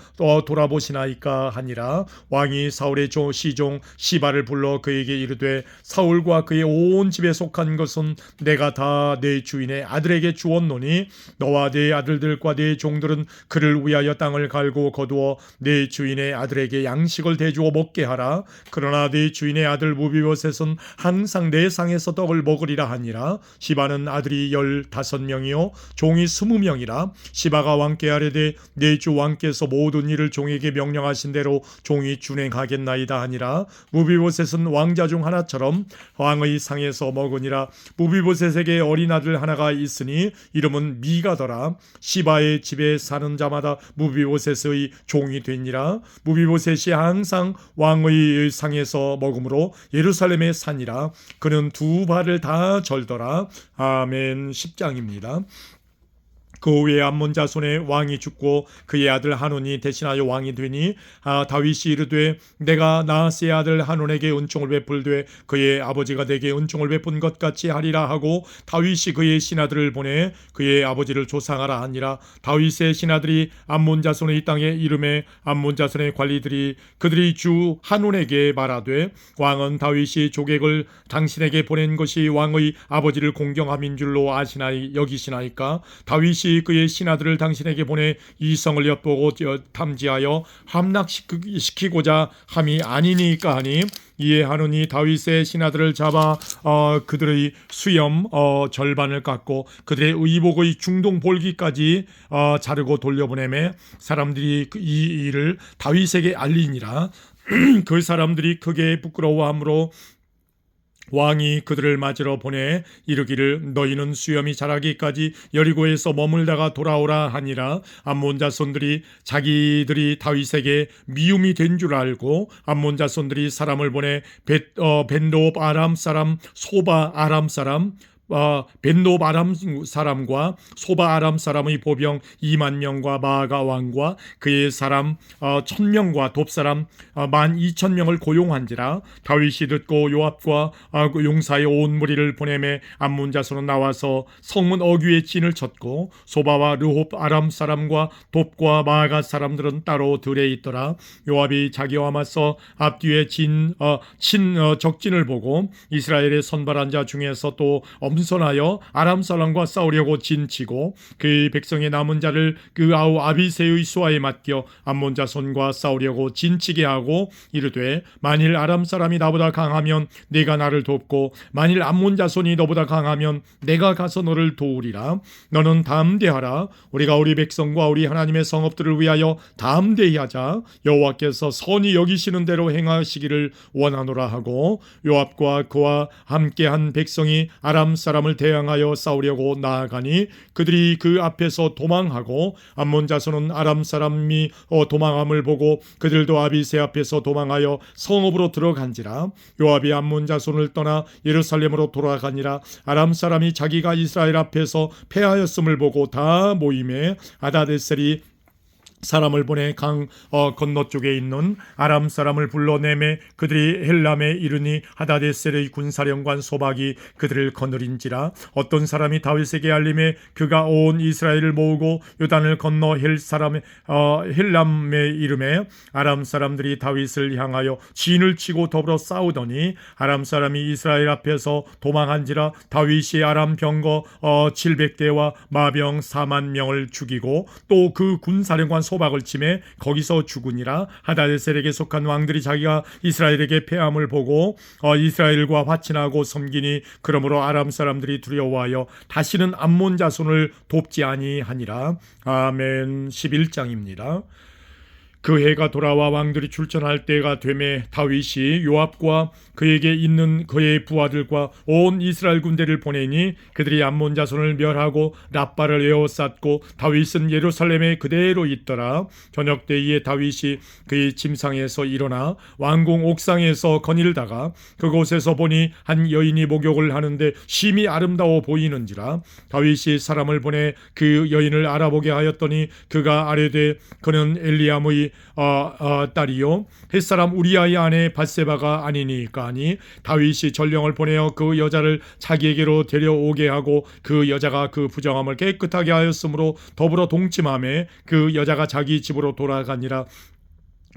Speaker 1: 돌아보시나이까 하니라. 왕이 사울의 시종 시바를 불러 그에게 이르되 사울과 그의 온 집에 속한 것은 내가 다 내 주인의 아들에게 주었노니 너와 네 아들들과 네 종들은 그를 위하여 땅을 갈고 거두어 네 주인의 아들에게 양식을 대주어 먹게 하라. 그러나 네 주인의 아들 무비보셋은 항상 내 상에서 떡을 먹으리라 하니라. 시바는 아들이 15명이요 종이 20명이라. 시바가 왕께 아뢰되 내 주 왕께서 모든 일을 종에게 명령하신 대로 종이 준행하겠나이다 하니라. 무비보셋은 왕자 중 하나처럼 왕의 상에서 먹으니라. 무비보셋에게 어린 아들 하나가 있으니 이름은 미가더라. 시바의 집에 사는 자마다 무비보셋의 종이 되니라. 무비보셋이 항상 왕의 상에서 먹으므로 예루살렘에 사니라. 그는 두 발을 다 절더라. 아멘. 10장입니다. 그 후에 암몬 자손의 왕이 죽고 그의 아들 하논이 대신하여 왕이 되니 다윗이 이르되 내가 나하스의 아들 하논에게 은총을 베풀되 그의 아버지가 내게 은총을 베푼 것 같이 하리라 하고 다윗이 그의 신하들을 보내 그의 아버지를 조상하라 하니라. 다윗의 신하들이 암몬 자손의 이 땅에 이름에 암몬 자손의 관리들이 그들이 주 하논에게 말하되 왕은 다윗이 조객을 당신에게 보낸 것이 왕의 아버지를 공경함인 줄로 여기시나이까. 다윗이 그의 신하들을 당신에게 보내 이 성을 엿보고 탐지하여 함락시키고자 함이 아니니까 하니 이에 하노니 다윗의 신하들을 잡아 그들의 수염 절반을 깎고 그들의 의복의 중동 볼기까지 자르고 돌려보내매 사람들이 이 일을 다윗에게 알리니라. 그 사람들이 크게 부끄러워함으로 왕이 그들을 맞으러 보내 이르기를 너희는 수염이 자라기까지 여리고에서 머물다가 돌아오라 하니라. 암몬 자손들이 자기들이 다윗에게 미움이 된 줄 알고 암몬 자손들이 사람을 보내 벤노업 아람 사람 소바 아람 사람 벤노업 아람 사람과 소바 아람 사람의 보병 2만 명과 마아가 왕과 그의 사람 1000명과 돕 사람 12,000명을 고용한지라. 다윗이 듣고 요압과 그 용사의 온 무리를 보내매 암몬 자손은 나와서 성문 어귀에 진을 쳤고 소바와 르홉 아람 사람과 돕과 마아가 사람들은 따로 들에 있더라. 요압이 자기와 맞서 앞뒤에 적진을 보고 이스라엘의 선발한 자 중에서 또 엄선하여 아람 사람과 싸우려고 진치고 그 백성의 남은 자를 그 아우 아비새의 수하에 맡겨 암몬 자손과 싸우려고 진치게 하고 이르되 만일 아람 사람이 나보다 강하면 네가 나를 돕고 만일 암몬 자손이 너보다 강하면 내가 가서 너를 도우리라. 너는 담대하라. 우리가 우리 백성과 우리 하나님의 성읍들을 위하여 담대히 하자. 여호와께서 선히 여기시는 대로 행하시기를 원하노라 하고 요압과 그와 함께한 백성이 아람 사람을 대항하여 싸우려고 나아가니 그들이 그 앞에서 도망하고 암몬 자손은 아람 사람이 도망함을 보고 그들도 아비새 앞에서 도망하여 성읍으로 들어간지라. 요압이 암몬 자손을 떠나 예루살렘으로 돌아가니라. 아람 사람이 자기가 이스라엘 앞에서 패하였음을 보고 다 모임에 아다데셀이 사람을 보내 강 건너쪽에 있는 아람 사람을 불러내매 그들이 헬람에 이르니 하다데셀의 군사령관 소박이 그들을 거느린지라. 어떤 사람이 다윗에게 알림에 그가 온 이스라엘을 모으고 요단을 건너 헬람에 이르매 아람 사람들이 다윗을 향하여 진을 치고 더불어 싸우더니 아람 사람이 이스라엘 앞에서 도망한지라. 다윗이 아람 병거 700대와 마병 4만 명을 죽이고 또 그 군사령관 소박을 치매 거기서 죽으니라. 하다데셀에게 속한 왕들이 자기가 이스라엘에게 패함을 보고 이스라엘과 화친하고 섬기니 그러므로 아람 사람들이 두려워하여 다시는 암몬 자손을 돕지 아니하니라. 아멘. 11장입니다. 그 해가 돌아와 왕들이 출전할 때가 되매 다윗이 요압과 그에게 있는 그의 부하들과 온 이스라엘 군대를 보내니 그들이 암몬 자손을 멸하고 라빠를 에워쌌고 다윗은 예루살렘에 그대로 있더라. 저녁 때에 다윗이 그의 침상에서 일어나 왕궁 옥상에서 거닐다가 그곳에서 보니 한 여인이 목욕을 하는데 심히 아름다워 보이는지라. 다윗이 사람을 보내 그 여인을 알아보게 하였더니 그가 아뢰되 그는 엘리암의 딸이요 햇사람 우리아의 아내 밧세바가 아니니까 하니 다윗이 전령을 보내어 그 여자를 자기에게로 데려오게 하고 그 여자가 그 부정함을 깨끗하게 하였으므로 더불어 동침하며 그 여자가 자기 집으로 돌아가니라.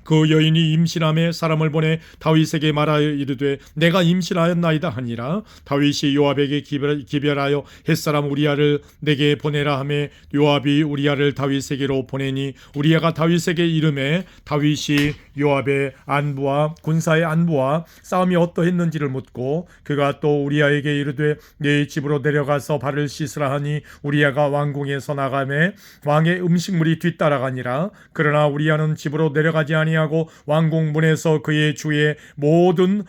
Speaker 1: 그 여인이 임신함에 사람을 보내 다윗에게 말하여 이르되 내가 임신하였나이다 하니라. 다윗이 요압에게 기별하여 햇사람 우리아를 내게 보내라 하매 요압이 우리아를 다윗에게로 보내니 우리아가 다윗에게 이르매 다윗이 요압의 안부와 군사의 안부와 싸움이 어떠했는지를 묻고 그가 또 우리아에게 이르되 네 집으로 내려가서 발을 씻으라 하니 우리아가 왕궁에서 나가매 왕의 음식물이 뒤따라가니라. 그러나 우리아는 집으로 내려가지 아니하고 왕궁 문에서 그의 주의 모든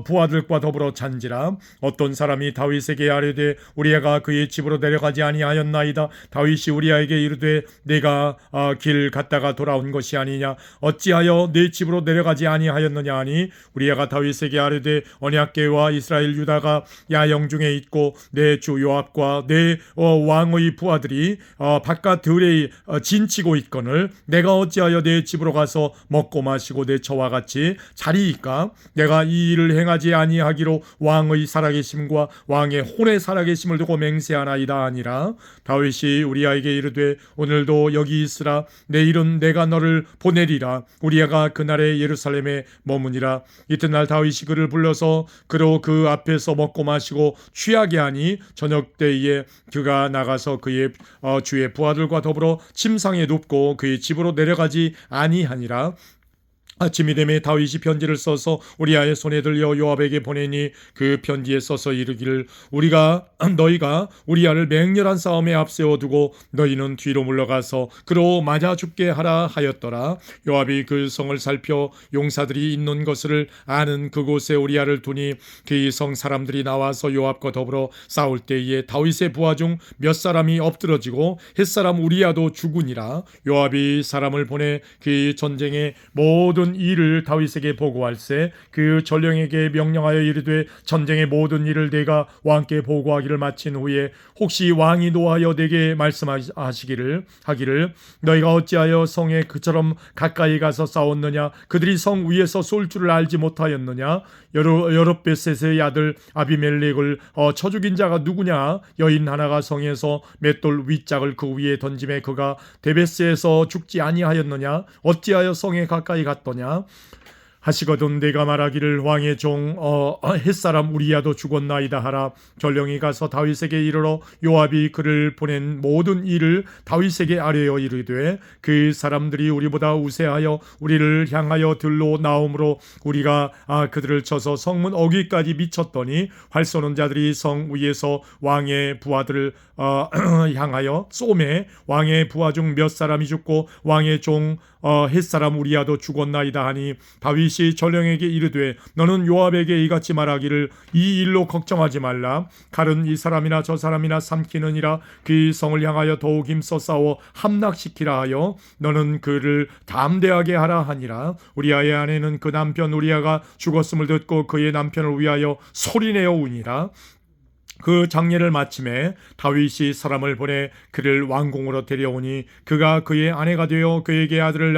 Speaker 1: 부하들과 더불어 잔지라. 어떤 사람이 다윗에게 아뢰되 우리아가 그의 집으로 내려가지 아니하였나이다. 다윗이 우리아에게 이르되 내가 길 갔다가 돌아온 것이 아니냐 어찌하여 내 집으로 내려가지 아니하였느냐 하니 우리아가 다윗에게 아뢰되 언약궤와 이스라엘 유다가 야영 중에 있고 내 주 요압과 내 왕의 부하들이 바깥 들에 진치고 있거늘 내가 어찌하여 내 집으로 가서 먹고 마시고 내 처와 같이 자리이까. 내가 이 일을 행하지 아니하기로 왕의 살아계심과 왕의 혼의 살아계심을 두고 맹세하나이다 하니라. 다윗이 우리아에게 이르되 오늘도 여기 있으라. 내일은 내가 너를 보내리라. 우리아가 그날에 예루살렘에 머무니라. 이튿날 다윗이 그를 불러서 그로 그 앞에서 먹고 마시고 취하게 하니 저녁 때에 그가 나가서 그의 주의 부하들과 더불어 침상에 눕고 그의 집으로 내려가지 아니하니라. 아침이 되매 다윗이 편지를 써서 우리아의 손에 들려 요압에게 보내니 그 편지에 써서 이르기를 너희가 우리아를 맹렬한 싸움에 앞세워 두고 너희는 뒤로 물러가서 그로 맞아 죽게 하라 하였더라. 요압이 그 성을 살펴 용사들이 있는 것을 아는 그곳에 우리아를 두니 그 성 사람들이 나와서 요압과 더불어 싸울 때에 다윗의 부하 중 몇 사람이 엎드러지고 햇사람 우리아도 죽으니라. 요압이 사람을 보내 그 전쟁의 모든 일을 다윗에게 보고할세 그 전령에게 명령하여 이르되 전쟁의 모든 일을 내가 왕께 보고하기를 마친 후에 혹시 왕이 노하여 내게 말씀하시기를 너희가 어찌하여 성에 그처럼 가까이 가서 싸웠느냐 그들이 성 위에서 쏠 줄을 알지 못하였느냐 여룹베셋의 아들 아비멜렉을 쳐 죽인 자가 누구냐 여인 하나가 성에서 맷돌 윗짝을 그 위에 던짐에 그가 데베스에서 죽지 아니하였느냐 어찌하여 성에 가까이 갔더냐 하시거든 내가 말하기를 왕의 종 햇사람 우리아도 죽었나이다 하라. 전령이 가서 다윗에게 이르러 요압이 그를 보낸 모든 일을 다윗에게 아뢰어 이르되 그 사람들이 우리보다 우세하여 우리를 향하여 들로 나오므로 우리가 그들을 쳐서 성문 어귀까지 미쳤더니 활 쏘는 자들이 성 위에서 왕의 부하들을 향하여 쏘매 왕의 부하 중 몇 사람이 죽고 왕의 종 햇사람 우리아도 죽었나이다 하니 다윗이 전령에게 이르되 너는 요압에게 이같이 말하기를 이 일로 걱정하지 말라. 칼은 이 사람이나 저 사람이나 삼키느니라. 그 성을 향하여 더욱 힘써 싸워 함락시키라 하여 너는 그를 담대하게 하라 하니라. 우리아의 아내는 그 남편 우리아가 죽었음을 듣고 그의 남편을 위하여 소리내어 우니라. 그 장례를 마침에 다윗이 사람을 보내 그를 왕궁으로 데려오니 그가 그의 아내가 되어 그에게 아들을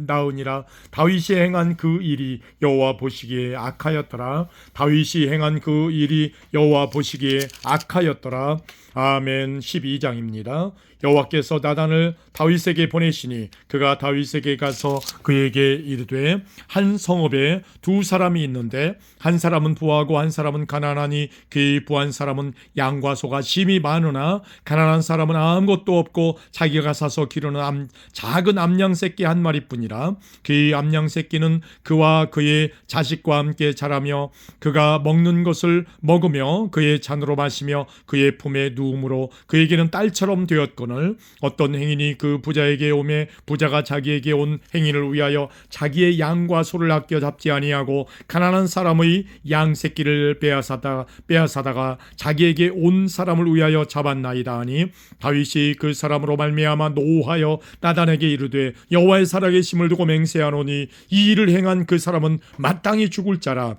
Speaker 1: 낳으니라. 다윗이 행한 그 일이 여호와 보시기에 악하였더라. 다윗이 행한 그 일이 여호와 보시기에 악하였더라. 아멘. 12장입니다. 여호와께서 나단을 다윗에게 보내시니 그가 다윗에게 가서 그에게 이르되 한 성읍에 두 사람이 있는데 한 사람은 부하고 한 사람은 가난하니 그 부한 사람은 양과 소가 심히 많으나 가난한 사람은 아무것도 없고 자기가 사서 기르는 작은 암양 새끼 한 마리뿐이라. 그 암양 새끼는 그와 그의 자식과 함께 자라며 그가 먹는 것을 먹으며 그의 잔으로 마시며 그의 품에 주음으로 그에게는 딸처럼 되었거늘 어떤 행인이 그 부자에게 오매 부자가 자기에게 온 행인을 위하여 자기의 양과 소를 아껴 잡지 아니하고 가난한 사람의 양 새끼를 빼앗아다가 자기에게 온 사람을 위하여 잡았나이다 하니 다윗이 그 사람으로 말미암아 노하여 나단에게 이르되 여호와의 살아계심을 두고 맹세하노니 이 일을 행한 그 사람은 마땅히 죽을 자라.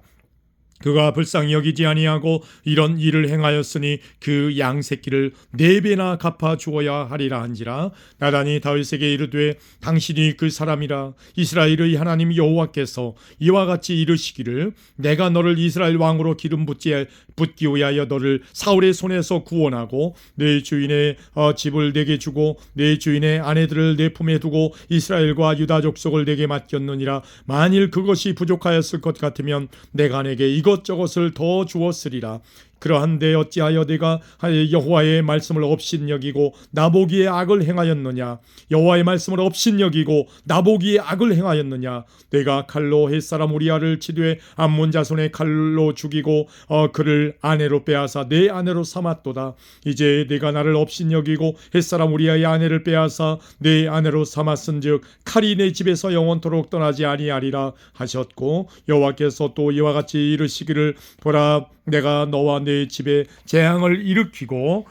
Speaker 1: 그가 불쌍히 여기지 아니하고 이런 일을 행하였으니 그 양 새끼를 4배나 갚아 주어야 하리라 한지라. 나단이 다윗에게 이르되 당신이 그 사람이라. 이스라엘의 하나님 여호와께서 이와 같이 이르시기를 내가 너를 이스라엘 왕으로 기름 붓기 위하여 너를 사울의 손에서 구원하고 내 주인의 집을 내게 주고 내 주인의 아내들을 내 품에 두고 이스라엘과 유다 족속을 내게 맡겼느니라. 만일 그것이 부족하였을 것 같으면 내가 내게 이것저것을 더 주었으리라. 그러한데 어찌하여 내가 여호와의 말씀을 업신여기고 나보기에 악을 행하였느냐. 여호와의 말씀을 업신여기고 나보기에 악을 행하였느냐. 내가 칼로 햇사람 우리아를 치되 암몬 자손의 칼로 죽이고 그를 아내로 빼앗아 내 아내로 삼았도다. 이제 내가 나를 업신여기고 햇사람 우리아의 아내를 빼앗아 내 아내로 삼았은즉 칼이 내 집에서 영원토록 떠나지 아니하리라 하셨고 여호와께서 또 이와 같이 이르시기를 보라 내가 너와 내 집에 재앙을 일으키고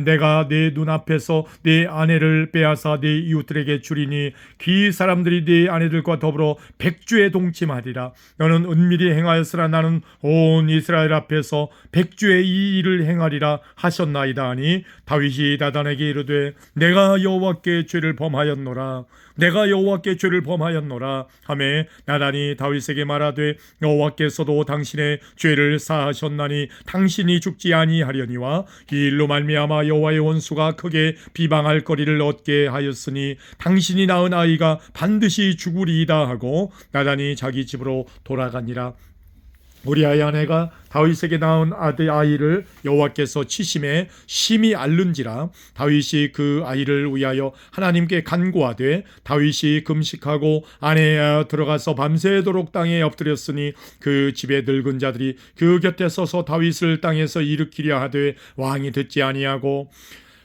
Speaker 1: 내가 내 눈앞에서 내 아내를 빼앗아 내 이웃들에게 주리니 그 사람들이 내 아내들과 더불어 백주에 동침하리라. 너는 은밀히 행하였으나 나는 온 이스라엘 앞에서 백주에 이 일을 행하리라 하셨나이다 하니 다윗이 나단에게 이르되 내가 여호와께 죄를 범하였노라. 내가 여호와께 죄를 범하였노라 하매 나단이 다윗에게 말하되 여호와께서도 당신의 죄를 사하셨나니 당신이 죽지 아니하려니와 이 일로 말미암아 여호와의 원수가 크게 비방할 거리를 얻게 하였으니 당신이 낳은 아이가 반드시 죽으리이다 하고 나단이 자기 집으로 돌아가니라. 우리아의 아내가 다윗에게 낳은 아이를 여호와께서 치심에 심히 앓는지라. 다윗이 그 아이를 위하여 하나님께 간구하되 다윗이 금식하고 안에 들어가서 밤새도록 땅에 엎드렸으니 그 집에 늙은 자들이 그 곁에 서서 다윗을 땅에서 일으키려 하되 왕이 듣지 아니하고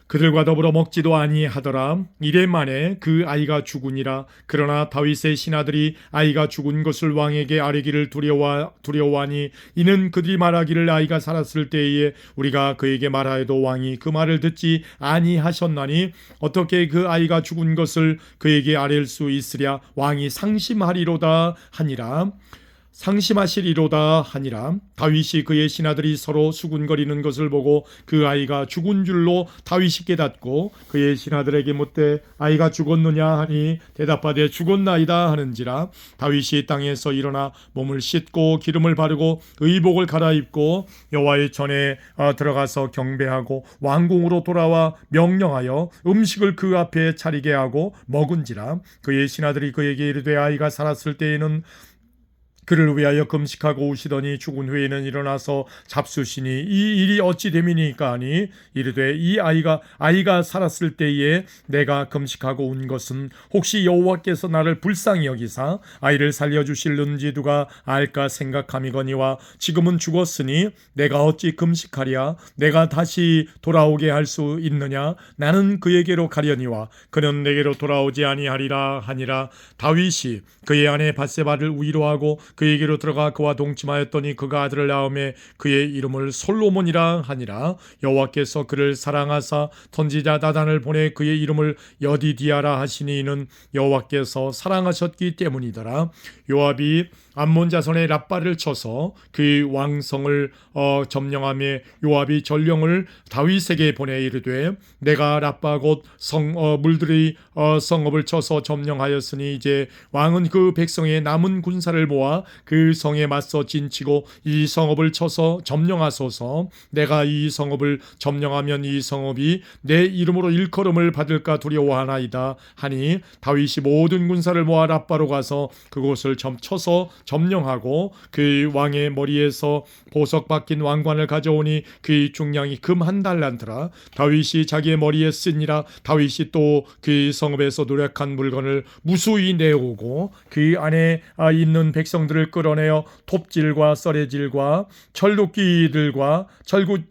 Speaker 1: 그들과 더불어 먹지도 아니하더라. 이래 만에 그 아이가 죽으니라. 그러나 다윗의 신하들이 아이가 죽은 것을 왕에게 아뢰기를 두려워하니 이는 그들이 말하기를 아이가 살았을 때에 우리가 그에게 말하여도 왕이 그 말을 듣지 아니하셨나니 어떻게 그 아이가 죽은 것을 그에게 아뢰일 수 있으랴. 왕이 상심하리로다 하니라. 상심하시리로다 하니라. 다윗이 그의 신하들이 서로 수군거리는 것을 보고 그 아이가 죽은 줄로 다윗이 깨닫고 그의 신하들에게 묻되 아이가 죽었느냐 하니 대답하되 죽었나이다 하는지라. 다윗이 땅에서 일어나 몸을 씻고 기름을 바르고 의복을 갈아입고 여호와의 전에 들어가서 경배하고 왕궁으로 돌아와 명령하여 음식을 그 앞에 차리게 하고 먹은지라. 그의 신하들이 그에게 이르되 아이가 살았을 때에는 그를 위하여 금식하고 우시더니 죽은 후에는 일어나서 잡수시니 이 일이 어찌 됨이니까 하니 이르되 이 아이가 살았을 때에 내가 금식하고 운 것은 혹시 여호와께서 나를 불쌍히 여기사 아이를 살려주실는지 누가 알까 생각함이거니와 지금은 죽었으니 내가 어찌 금식하랴. 내가 다시 돌아오게 할 수 있느냐. 나는 그에게로 가려니와 그는 내게로 돌아오지 아니하리라 하니라. 다윗이 그의 아내 밧세바를 위로하고 그에게로 들어가 그와 동침하였더니 그가 아들을 낳음에 그의 이름을 솔로몬이라 하니라. 여호와께서 그를 사랑하사 선지자 나단을 보내 그의 이름을 여디디아라 하시니 이는 여호와께서 사랑하셨기 때문이더라. 요압이 암몬 자손의 랍바를 쳐서 그 왕성을 점령하며 요압이 전령을 다윗에게 보내 이르되 내가 랍바 곧 물들이 성읍을 쳐서 점령하였으니 이제 왕은 그 백성의 남은 군사를 모아 그 성에 맞서 진치고 이 성읍을 쳐서 점령하소서. 내가 이 성읍을 점령하면 이 성읍이 내 이름으로 일컬음을 받을까 두려워하나이다 하니 다윗이 모든 군사를 모아 랍바로 가서 그곳을 쳐서 점령하고 그 왕의 머리에서 보석 박힌 왕관을 가져오니 그 중량이 금 한 달란트라. 다윗이 자기의 머리에 쓰니라. 다윗이 또 그 성읍에서 노력한 물건을 무수히 내오고 그 안에 있는 백성들을 끌어내어 톱질과 썰해질과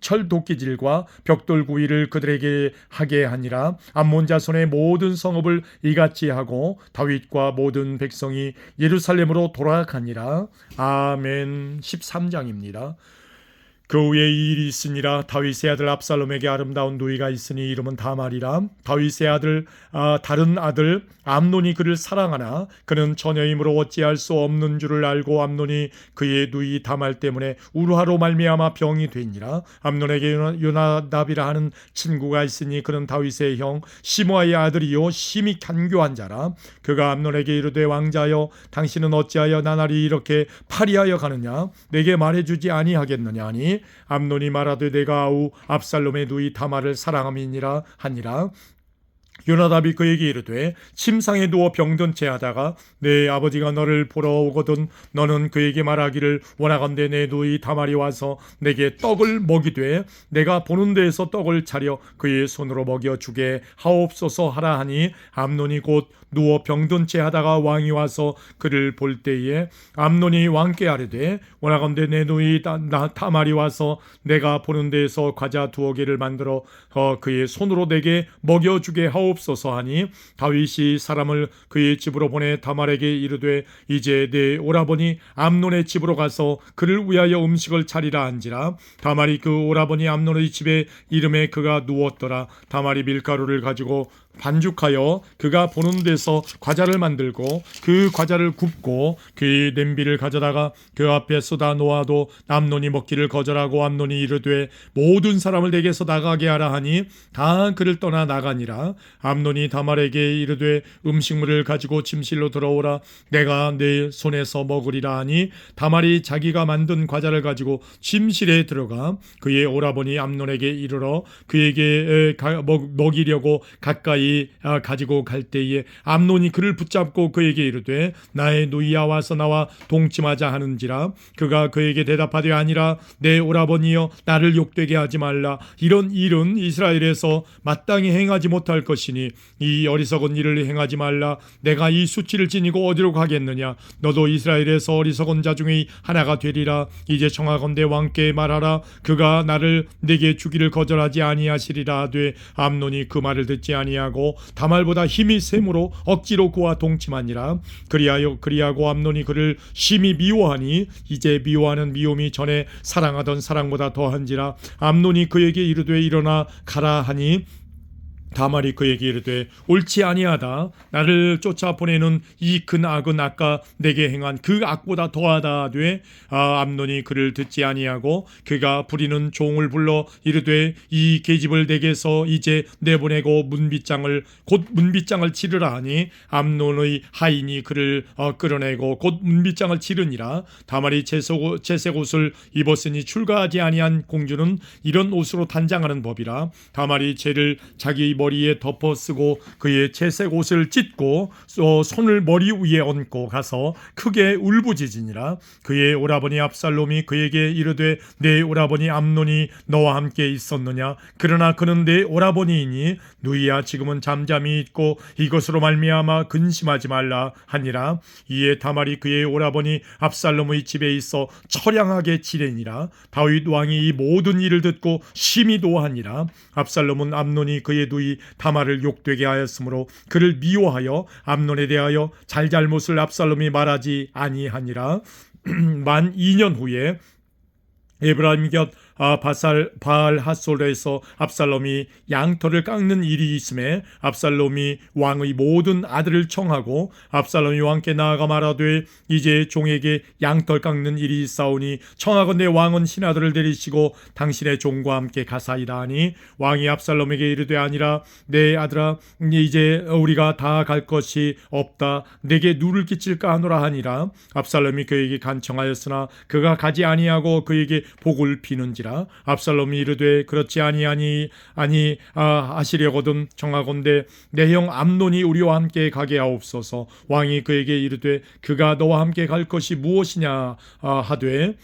Speaker 1: 철도끼질과 벽돌구이를 그들에게 하게 하니라. 암몬 자손의 모든 성읍을 이같이 하고 다윗과 모든 백성이 예루살렘으로 돌아가니라. 아멘. 13장입니다. 그 후에 이 일이 있으니라. 다윗의 아들 압살롬에게 아름다운 누이가 있으니 이름은 다말이라. 다윗의 아들 다른 아들 암논이 그를 사랑하나 그는 처녀이므로 어찌할 수 없는 줄을 알고 암논이 그의 누이 다말 때문에 우루하로 말미암아 병이 되니라. 암논에게 요나답이라 하는 친구가 있으니 그는 다윗의 형 시므아의 아들이요 심히 간교한 자라. 그가 암논에게 이르되 왕자여 당신은 어찌하여 나날이 이렇게 파리하여 가느냐. 내게 말해주지 아니하겠느냐 하니 암논이 말하되 내가 아우 압살롬의 누이 다말을 사랑함이니라 하니라. 요나답이 그에게 이르되 침상에 누워 병든 채 하다가 내 아버지가 너를 보러 오거든 너는 그에게 말하기를 원하건대 내 누이 다말이 와서 내게 떡을 먹이되 내가 보는 데에서 떡을 차려 그의 손으로 먹여 주게 하옵소서 하라 하니 암논이 곧 누워 병든 채 하다가 왕이 와서 그를 볼 때에 암논이 왕께 아뢰되 원하건대 내 누이 다말이 와서 내가 보는 데에서 과자 2개를 만들어 그의 손으로 내게 먹여주게 하옵소서 하니 다윗이 사람을 그의 집으로 보내 다말에게 이르되 이제 내 오라버니 암논의 집으로 가서 그를 위하여 음식을 차리라 한지라. 다말이 그 오라버니 암논의 집에 이름에 그가 누웠더라. 다말이 밀가루를 가지고 반죽하여 그가 보는 데서 과자를 만들고 그 과자를 굽고 그의 냄비를 가져다가 그 앞에 쏟아 놓아도 암논이 먹기를 거절하고 암논이 이르되 모든 사람을 내게서 나가게 하라 하니 다 그를 떠나 나가니라. 암논이 다말에게 이르되 음식물을 가지고 침실로 들어오라. 내가 내 손에서 먹으리라 하니 다말이 자기가 만든 과자를 가지고 침실에 들어가 그의 오라버니 암논에게 이르러 그에게 먹이려고 가까이 가지고 갈 때에 암논이 그를 붙잡고 그에게 이르되 나의 누이야 와서 나와 동침하자 하는지라. 그가 그에게 대답하되 아니라 내 오라버니여 나를 욕되게 하지 말라. 이런 일은 이스라엘에서 마땅히 행하지 못할 것이니 이 어리석은 일을 행하지 말라. 내가 이 수치를 지니고 어디로 가겠느냐. 너도 이스라엘에서 어리석은 자 중에 하나가 되리라. 이제 청하건대 왕께 말하라. 그가 나를 내게 주기를 거절하지 아니하시리라 하되 암논이 그 말을 듣지 아니하고 다말보다 힘이 셈으로 억지로 그와 동침하니라. 그리하고 암논이 그를 심히 미워하니 이제 미워하는 미움이 전에 사랑하던 사랑보다 더한지라. 암논이 그에게 이르되 일어나 가라 하니 다말이 그에게 이르되 옳지 아니하다. 나를 쫓아 보내는 이 큰 악은 아까 내게 행한 그 악보다 더하다 하되 암논이 그를 듣지 아니하고 그가 부리는 종을 불러 이르되 이 계집을 내게서 이제 내보내고 문빗장을 치르라 하니 암논의 하인이 그를 끌어내고 곧 문빗장을 치르니라. 다말이 채색 옷을 입었으니 출가하지 아니한 공주는 이런 옷으로 단장하는 법이라. 다말이 죄를 자기 머리에 덮어 쓰고 그의 채색 옷을 찢고 손을 머리 위에 얹고 가서 크게 울부짖으니라. 그의 오라버니 압살롬이 그에게 이르되 내 오라버니 암논이 너와 함께 있었느냐. 그러나 그는 내 오라버니이니 누이야 지금은 잠잠히 있고 이것으로 말미암아 근심하지 말라 하니라. 이에 다말이 그의 오라버니 압살롬의 집에 있어 처량하게 지내니라. 다윗 왕이 이 모든 일을 듣고 심히 노하니라. 압살롬은 암논이 그의 누이 다말을 욕되게 하였으므로 그를 미워하여 암논에 대하여 잘잘못을 압살롬이 말하지 아니하니라. 만 2년 후에 에브라임 곁 바알 핫솔에서 압살롬이 양털을 깎는 일이 있음에 압살롬이 왕의 모든 아들을 청하고 압살롬이 왕께 나아가 말하되 이제 종에게 양털 깎는 일이 있사오니 청하건대 왕은 신하들을 데리시고 당신의 종과 함께 가사이다 하니 왕이 압살롬에게 이르되 아니라 내 아들아 이제 우리가 다 갈 것이 없다. 내게 누를 끼칠까 하노라 하니라. 압살롬이 그에게 간청하였으나 그가 가지 아니하고 그에게 복을 비는지라. 한지라 압살롬이 이르되 그렇지 아니 하시려거든 청하건대 내 형 암논이 우리와 함께 가게 하옵소서. 왕이 그에게 이르되 그가 너와 함께 갈 것이 무엇이냐 하되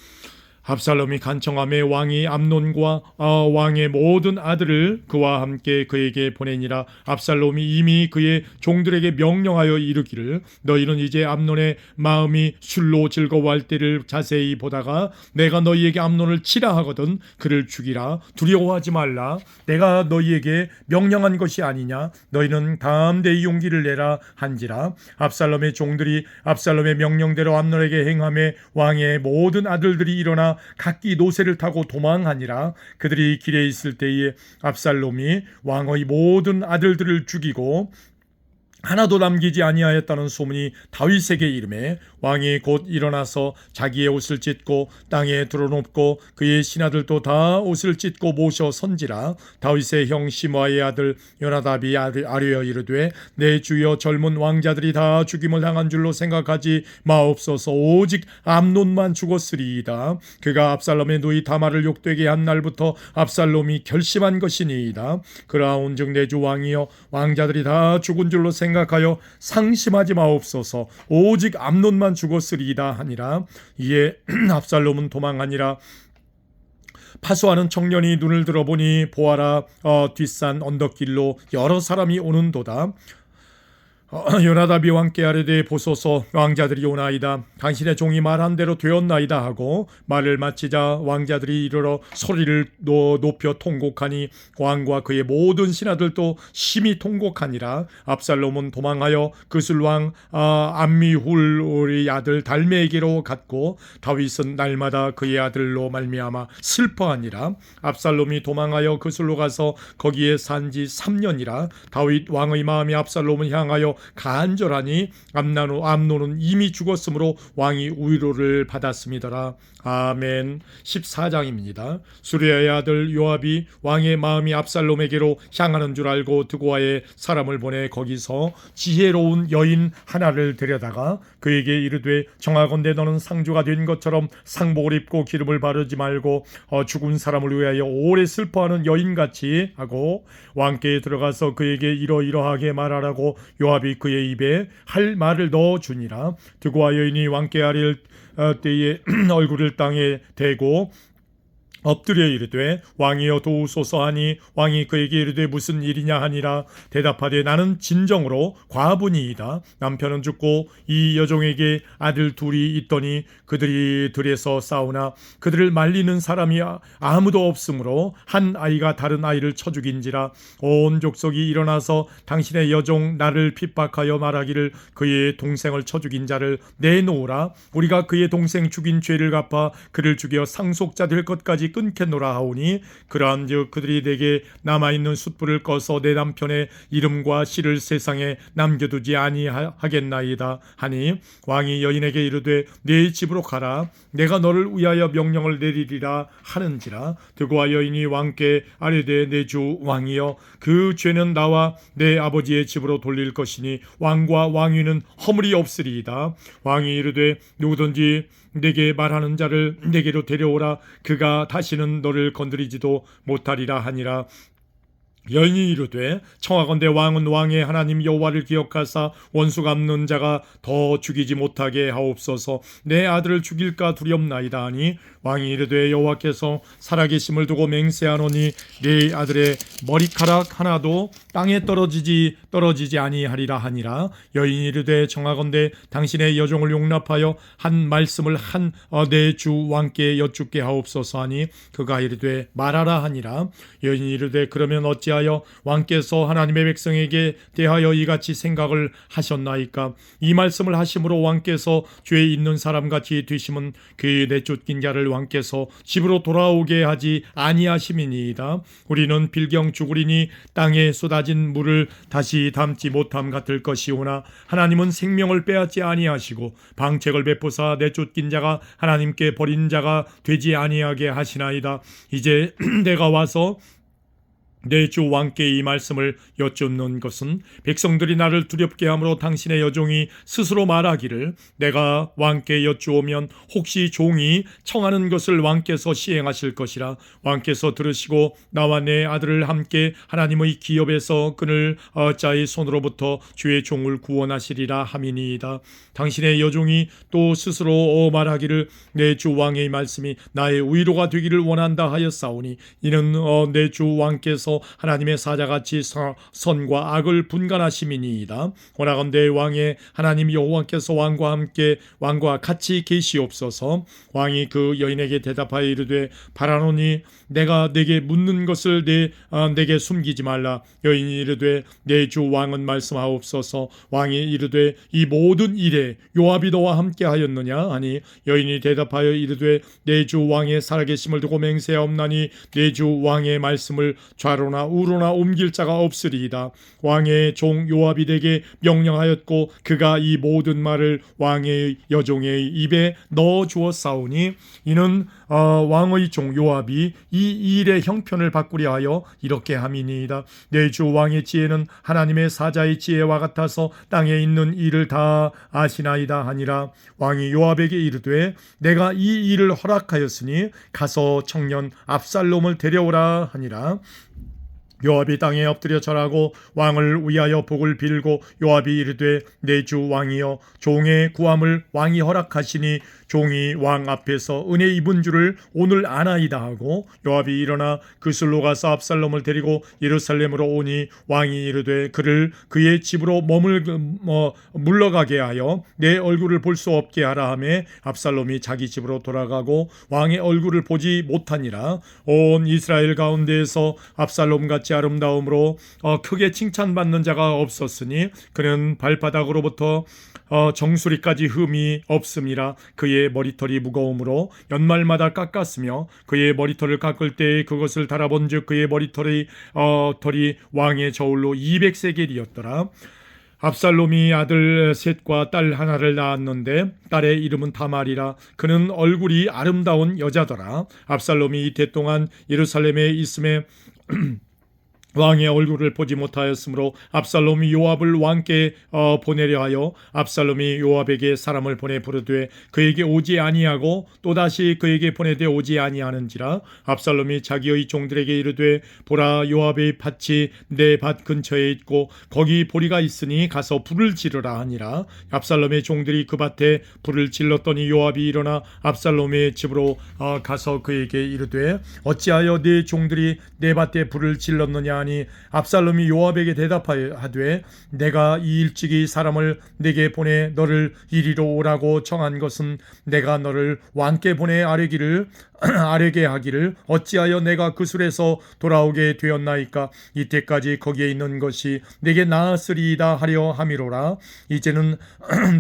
Speaker 1: 압살롬이 간청하매 왕이 암논과 왕의 모든 아들을 그와 함께 그에게 보내니라. 압살롬이 이미 그의 종들에게 명령하여 이르기를 너희는 이제 암논의 마음이 술로 즐거워할 때를 자세히 보다가 내가 너희에게 암논을 치라 하거든 그를 죽이라. 두려워하지 말라. 내가 너희에게 명령한 것이 아니냐. 너희는 담대히 용기를 내라 한지라. 압살롬의 종들이 압살롬의 명령대로 암논에게 행하매 왕의 모든 아들들이 일어나 각기 노새를 타고 도망하니라. 그들이 길에 있을 때에 압살롬이 왕의 모든 아들들을 죽이고 하나도 남기지 아니하였다는 소문이 다윗에게 이르매 왕이 곧 일어나서 자기의 옷을 찢고 땅에 드러눕고 그의 신하들도 다 옷을 찢고 모셔 선지라. 다윗의 형 시므아의 아들 요나답이 아뢰어 이르되 내 주여 젊은 왕자들이 다 죽임을 당한 줄로 생각하지 마옵소서. 오직 암논만 죽었으리이다. 그가 압살롬의 누이 다말을 욕되게 한 날부터 압살롬이 결심한 것이니이다. 그라온즉 내 주 왕이여 왕자들이 다 죽은 줄로 생각하여 상심하지 마옵소서. 오직 암논만 죽었으리이다 하니라. 이에 압살롬은 도망하니라. 파수하는 청년이 눈을 들어보니 보아라 뒷산 언덕길로 여러 사람이 오는도다. 요나답이 왕께 아뢰되 보소서 왕자들이 오나이다. 당신의 종이 말한 대로 되었나이다 하고 말을 마치자 왕자들이 이르러 소리를 높여 통곡하니 왕과 그의 모든 신하들도 심히 통곡하니라. 압살롬은 도망하여 그술왕 암미훌의 아들 달메에게로 갔고 다윗은 날마다 그의 아들로 말미암아 슬퍼하니라. 압살롬이 도망하여 그술로 가서 거기에 산지 3년이라. 다윗 왕의 마음이 압살롬을 향하여 간절하니 암논은 이미 죽었으므로 왕이 위로를 받았음이더라. 아멘. 14장입니다. 수리아의 아들 요압이 왕의 마음이 압살롬에게로 향하는 줄 알고 드고아에 사람을 보내 거기서 지혜로운 여인 하나를 데려다가 그에게 이르되 청하건대 너는 상주가 된 것처럼 상복을 입고 기름을 바르지 말고 죽은 사람을 위하여 오래 슬퍼하는 여인같이 하고 왕께 들어가서 그에게 이러이러하게 말하라고 요압이 그의 입에 할 말을 넣어주니라. 드고아 여인이 왕께 아뢰 때에 얼굴을 땅에 대고 엎드려 이르되 왕이여 도우소서 하니 왕이 그에게 이르되 무슨 일이냐 하니라. 대답하되 나는 진정으로 과부니이다. 남편은 죽고 이 여종에게 아들 둘이 있더니 그들이 들에서 싸우나 그들을 말리는 사람이 아무도 없으므로 한 아이가 다른 아이를 쳐 죽인지라. 온 족속이 일어나서 당신의 여종 나를 핍박하여 말하기를 그의 동생을 쳐 죽인 자를 내놓으라. 우리가 그의 동생 죽인 죄를 갚아 그를 죽여 상속자 될 것까지 끊겠노라 하오니 그러한즉 그들이 내게 남아있는 숯불을 꺼서 내 남편의 이름과 씨를 세상에 남겨두지 아니하겠나이다 하니 왕이 여인에게 이르되 네 집으로 가라. 내가 너를 위하여 명령을 내리리라 하는지라. 드고아 여인이 왕께 아뢰되 내 주 왕이여 그 죄는 나와 내 아버지의 집으로 돌릴 것이니 왕과 왕위는 허물이 없으리이다. 왕이 이르되 누구든지 내게 말하는 자를 내게로 데려오라. 그가 다시는 너를 건드리지도 못하리라 하니라. 여인이 이르되 청하건대 왕은 왕의 하나님 여호와를 기억하사 원수 갚는 자가 더 죽이지 못하게 하옵소서. 내 아들을 죽일까 두렵나이다 하니 왕이 이르되 여호와께서 살아계심을 두고 맹세하노니 네 아들의 머리카락 하나도 땅에 떨어지지 아니하리라 하니라. 여인이 이르되 청하건대 당신의 여종을 용납하여 한 말씀을 내 주 왕께 여쭙게 하옵소서 하니 그가 이르되 말하라 하니라. 여인이 이르되 그러면 어찌하여 왕께서 하나님의 백성에게 대하여 이같이 생각을 하셨나이까. 이 말씀을 하심으로 왕께서 죄 있는 사람같이 되심은 그 내쫓긴 자를 왕께서 집으로 돌아오게 하지 아니하심이니이다. 우리는 빌경 죽으리니 땅에 쏟아진 물을 다시 담지 못함 같을 것이오나 하나님은 생명을 빼앗지 아니하시고 방책을 베푸사 내쫓긴 자가 하나님께 버린 자가 되지 아니하게 하시나이다. 이제 내가 와서 내 주 왕께 이 말씀을 여쭙는 것은 백성들이 나를 두렵게 함으로 당신의 여종이 스스로 말하기를 내가 왕께 여쭈오면 혹시 종이 청하는 것을 왕께서 시행하실 것이라 왕께서 들으시고 나와 내 아들을 함께 하나님의 기업에서 그늘 자의 손으로부터 주의 종을 구원하시리라 함이니이다. 당신의 여종이 또 스스로 말하기를 내 주 왕의 말씀이 나의 위로가 되기를 원한다 하였사오니 이는 내 주 왕께서 하나님의 사자같이 선과 악을 분간하심이니이다. 원하건대 왕의 하나님 여호와께서 왕과 같이 계시옵소서. 왕이 그 여인에게 대답하여 이르되 바라노니 내가 내게 묻는 것을 내게 숨기지 말라. 여인이 이르되 내 주 왕은 말씀하옵소서. 왕이 이르되 이 모든 일에 요압이 너와 함께 하였느냐 하니 여인이 대답하여 이르되 내 주 왕의 살아계심을 두고 맹세하옵나니 내 주 왕의 말씀을 좌로나 우로나 옮길 자가 없으리이다. 왕의 종 요압이 내게 명령하였고 그가 이 모든 말을 왕의 여종의 입에 넣어 주었사오니 이는 왕의 종 요압이 이 일의 형편을 바꾸려 하여 이렇게 함이니이다. 내 주 왕의 지혜는 하나님의 사자의 지혜와 같아서 땅에 있는 일을 다 아시나이다 하니라. 왕이 요압에게 이르되 내가 이 일을 허락하였으니 가서 청년 압살롬을 데려오라 하니라. 요압이 땅에 엎드려 절하고 왕을 위하여 복을 빌고 요압이 이르되 내 주 왕이여 종의 구함을 왕이 허락하시니 종이 왕 앞에서 은혜 입은 줄을 오늘 아나이다 하고 요압이 일어나 그슬로 가서 압살롬을 데리고 예루살렘으로 오니 왕이 이르되 그를 그의 집으로 물러가게 하여 내 얼굴을 볼 수 없게 하라 하매 압살롬이 자기 집으로 돌아가고 왕의 얼굴을 보지 못하니라. 온 이스라엘 가운데에서 압살롬같이 아름다움으로 크게 칭찬받는 자가 없었으니 그는 발바닥으로부터 정수리까지 흠이 없음이라. 그의 머리털이 무거우므로 연말마다 깎았으며 그의 머리털을 깎을 때에 그것을 달아본즉 그의 머리털이 털이 왕의 저울로 200세겔이었더라. 압살롬이 아들 셋과 딸 하나를 낳았는데 딸의 이름은 다말이라. 그는 얼굴이 아름다운 여자더라. 압살롬이 이태 동안 예루살렘에 있음에 왕의 얼굴을 보지 못하였으므로 압살롬이 요압을 왕께 보내려 하여 압살롬이 요압에게 사람을 보내 부르되 그에게 오지 아니하고 또다시 그에게 보내되 오지 아니하는지라. 압살롬이 자기의 종들에게 이르되 보라 요압의 밭이 내 밭 근처에 있고 거기 보리가 있으니 가서 불을 지르라 하니라. 압살롬의 종들이 그 밭에 불을 질렀더니 요압이 일어나 압살롬의 집으로 가서 그에게 이르되 어찌하여 네 종들이 내 밭에 불을 질렀느냐 하니 압살롬이 요압에게 대답하되 내가 이 일찍이 사람을 내게 보내 너를 이리로 오라고 청한 것은 내가 너를 왕께 보내 아뢰게 하기를 어찌하여 내가 그술에서 돌아오게 되었나이까. 이때까지 거기에 있는 것이 내게 나았으리이다 하려 함이로라. 이제는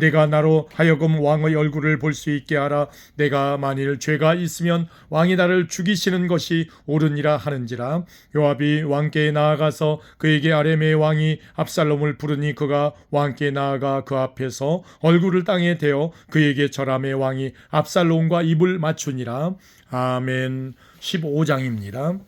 Speaker 1: 내가 나로 하여금 왕의 얼굴을 볼 수 있게 하라. 내가 만일 죄가 있으면 왕이 나를 죽이시는 것이 옳으니라 하는지라. 요압이 왕께 나아가서 그에게 아뢰매 왕이 압살롬을 부르니 그가 왕께 나아가 그 앞에서 얼굴을 땅에 대어 그에게 절하매 왕이 압살롬과 입을 맞추니라. 아멘. 15장입니다.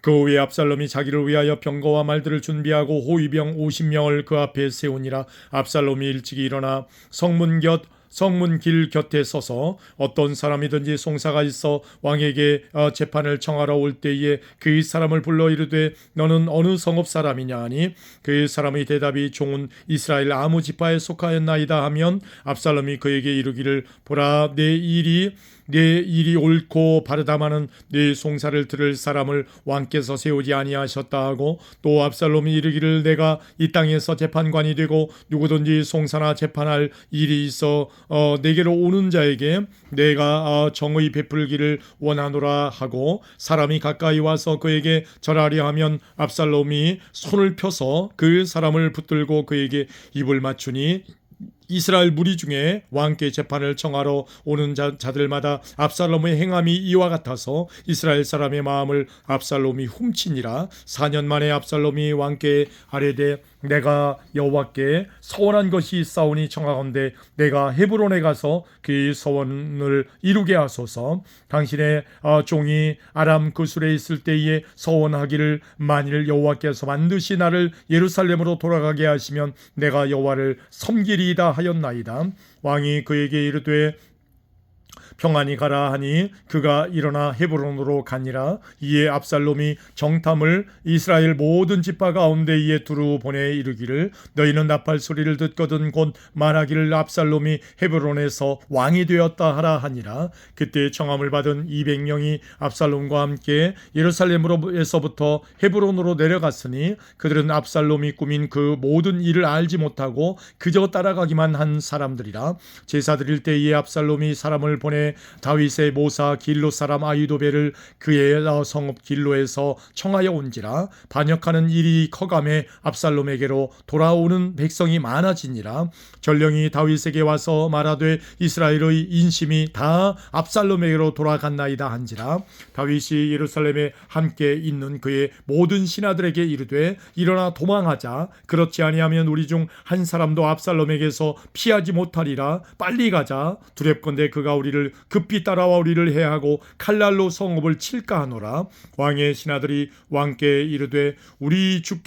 Speaker 1: 그 후에 압살롬이 자기를 위하여 병거와 말들을 준비하고 호위병 50명을 그 앞에 세우니라. 압살롬이 일찍이 일어나 성문 길 곁에 서서 어떤 사람이든지 송사가 있어 왕에게 재판을 청하러 올 때에 그 사람을 불러 이르되 너는 어느 성읍 사람이냐 하니 그 사람의 대답이 종은 이스라엘 아무 지파에 속하였나이다 하면 압살롬이 그에게 이르기를 보라 내 일이 옳고 바르다마는 네 송사를 들을 사람을 왕께서 세우지 아니하셨다 하고 또 압살롬이 이르기를 내가 이 땅에서 재판관이 되고 누구든지 송사나 재판할 일이 있어 내게로 오는 자에게 내가 정의 베풀기를 원하노라 하고 사람이 가까이 와서 그에게 절하려 하면 압살롬이 손을 펴서 그 사람을 붙들고 그에게 입을 맞추니 이스라엘 무리 중에 왕께 재판을 청하러 오는 자들마다 압살롬의 행함이 이와 같아서 이스라엘 사람의 마음을 압살롬이 훔치니라. 4년 만에 압살롬이 왕께 아뢰되 내가 여호와께 서원한 것이 있사오니 청하건대 내가 헤브론에 가서 그 서원을 이루게 하소서. 당신의 종이 아람 그술에 있을 때에 서원하기를 만일 여호와께서 반드시 나를 예루살렘으로 돌아가게 하시면 내가 여호와를 섬기리이다 하였나이다. 왕이 그에게 이르되 평안히 가라 하니 그가 일어나 헤브론으로 가니라. 이에 압살롬이 정탐을 이스라엘 모든 지파 가운데에 두루 보내 이르기를 너희는 나팔 소리를 듣거든 곧 말하기를 압살롬이 헤브론에서 왕이 되었다 하라 하니라. 그때 청함을 받은 200명이 압살롬과 함께 예루살렘으로에서부터 헤브론으로 내려갔으니 그들은 압살롬이 꾸민 그 모든 일을 알지 못하고 그저 따라가기만 한 사람들이라. 제사 드릴 때에 압살롬이 사람을 보내 다윗의 모사 길로 사람 아히도벨을 그의 성읍 길로에서 청하여 온지라. 반역하는 일이 커감해 압살롬에게로 돌아오는 백성이 많아지니라. 전령이 다윗에게 와서 말하되 이스라엘의 인심이 다 압살롬에게로 돌아갔나이다 한지라. 다윗이 예루살렘에 함께 있는 그의 모든 신하들에게 이르되 일어나 도망하자. 그렇지 아니하면 우리 중 한 사람도 압살롬에게서 피하지 못하리라. 빨리 가자. 두렵건대 그가 우리를 급히 따라와 우리를 해하고 칼날로 성읍을 칠까 하노라. 왕의 신하들이 왕께 이르되 우리 주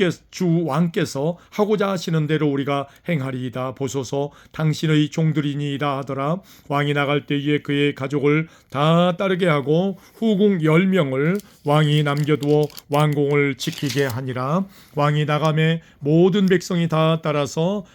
Speaker 1: 왕께서 하고자 하시는 대로 우리가 행하리이다. 보소서 당신의 종들이니이다 하더라. 왕이 나갈 때에 그의 가족을 다 따르게 하고 후궁 10명을 왕이 남겨두어 왕궁을 지키게 하니라. 왕이 나가매 모든 백성이 다 따라서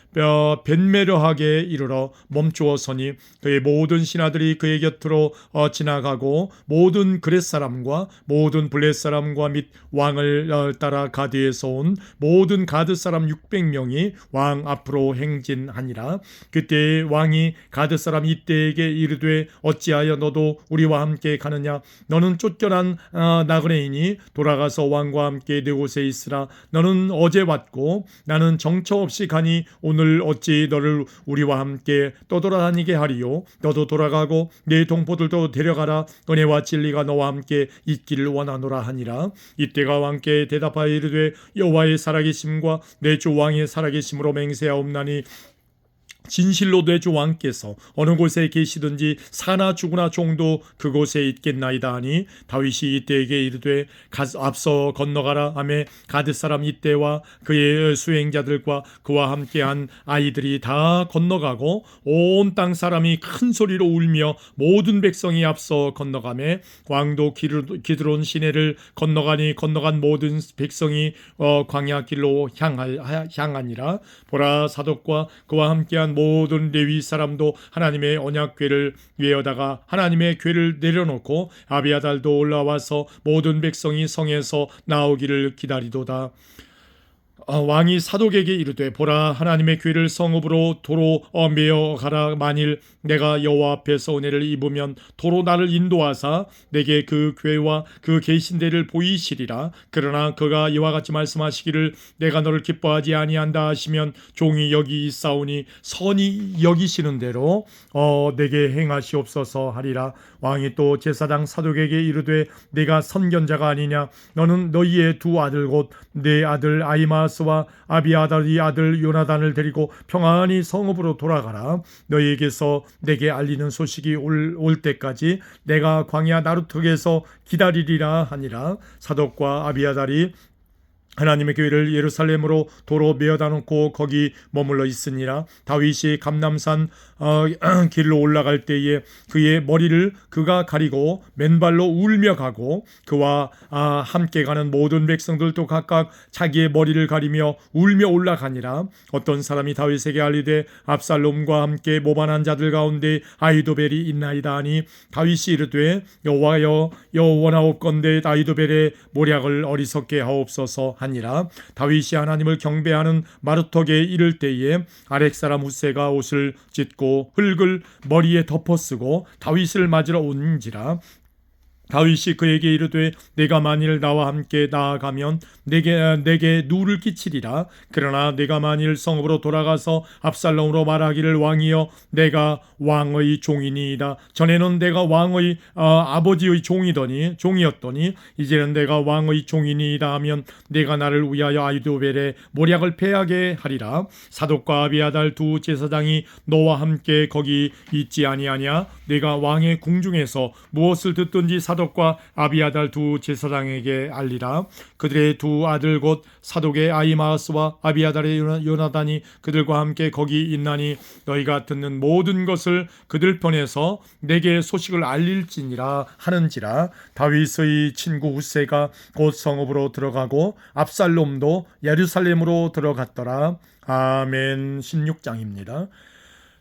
Speaker 1: 벤메르하게 이르러 멈추어 서니 그의 모든 신하들이 그의 곁으로 지나가고 모든 그렛 사람과 모든 블렛 사람과 및 왕을 따라 가드에서 온 모든 가드 사람 600명이 왕 앞으로 행진하니라. 그때 왕이 가드 사람 이때에게 이르되 어찌하여 너도 우리와 함께 가느냐. 너는 쫓겨난 나그네이니 돌아가서 왕과 함께 내 곳에 있으라. 너는 어제 왔고 나는 정처 없이 가니 오늘 어찌 너를 우리와 함께 떠돌아다니게 하리요. 너도 돌아가고 내 동포들도 데려가라. 은혜와 진리가 너와 함께 있기를 원하노라 하니라. 이때가 왕께 대답하여 이르되 여호와의 살아계심과 내 주 왕의 살아계심으로 맹세하옵나니 진실로 내 주 왕께서 어느 곳에 계시든지 사나 죽으나 종도 그곳에 있겠나이다 하니 다윗이 이때에게 이르되 앞서 건너가라 하매 가드 사람 이때와 그의 수행자들과 그와 함께한 아이들이 다 건너가고 온 땅 사람이 큰 소리로 울며 모든 백성이 앞서 건너가매 왕도 기드론 시내를 건너가니 건너간 모든 백성이 광야 길로 향하니라. 보라 사독과 그와 함께한 모든 레위 사람도 하나님의 언약궤를 위에다가 하나님의 궤를 내려놓고 아비아달도 올라와서 모든 백성이 성에서 나오기를 기다리도다. 왕이 사독에게 이르되 보라 하나님의 궤를 성읍으로 도로 메어 가라. 만일 내가 여호와 앞에서 은혜를 입으면 도로 나를 인도하사 내게 그 궤와 그 계신대를 보이시리라. 그러나 그가 이와 같이 말씀하시기를 내가 너를 기뻐하지 아니한다 하시면 종이 여기 있사오니 선이 여기시는 대로 내게 행하시옵소서 하리라. 왕이 또 제사장 사독에게 이르되 내가 선견자가 아니냐. 너는 너희의 두 아들 곧 내 아들 아히마스와 아비아달의 아들 요나단을 데리고 평안히 성읍으로 돌아가라. 너희에게서 내게 알리는 소식이 올 때까지 내가 광야 나루턱에서 기다리리라 하니라. 사독과 아비아달이 하나님의 교회를 예루살렘으로 도로 메어다 놓고 거기 머물러 있으니라. 다윗이 감람산 길로 올라갈 때에 그의 머리를 그가 가리고 맨발로 울며 가고 그와 함께 가는 모든 백성들도 각각 자기의 머리를 가리며 울며 올라가니라. 어떤 사람이 다윗에게 알리되 압살롬과 함께 모반한 자들 가운데 아히도벨이 있나이다 하니 다윗이 이르되 여호와여 원하옵건대 아히도벨의 모략을 어리석게 하옵소서 하니라. 다윗이 하나님을 경배하는 마루턱에 이를 때에 아렉 사람 후세가 옷을 찢고 흙을 머리에 덮어쓰고 다윗을 맞으러 온지라. 다윗이 그에게 이르되 내가 만일 나와 함께 나아가면 내게 누를 끼치리라. 그러나 내가 만일 성읍으로 돌아가서 압살롬으로 말하기를 왕이여 내가 왕의 종이니이다. 전에는 내가 왕의 아버지의 종이었더니 이제는 내가 왕의 종이니이다 하면 내가 나를 위하여 아히도벨의 모략을 패하게 하리라. 사독과 아비아달 두 제사장이 너와 함께 거기 있지 아니하냐? 내가 왕의 궁중에서 무엇을 듣든지 사독과 아비아달 두 제사장에게 알리라. 그들의 두 아들 곧 사독의 아히마아스와 아비아달의 요나단이 그들과 함께 거기 있나니 너희가 듣는 모든 것을 그들 편에서 내게 소식을 알릴지니라 하는지라. 다윗의 친구 후세가 곧 성읍으로 들어가고 압살롬도 예루살렘으로 들어갔더라. 아멘. 16장입니다.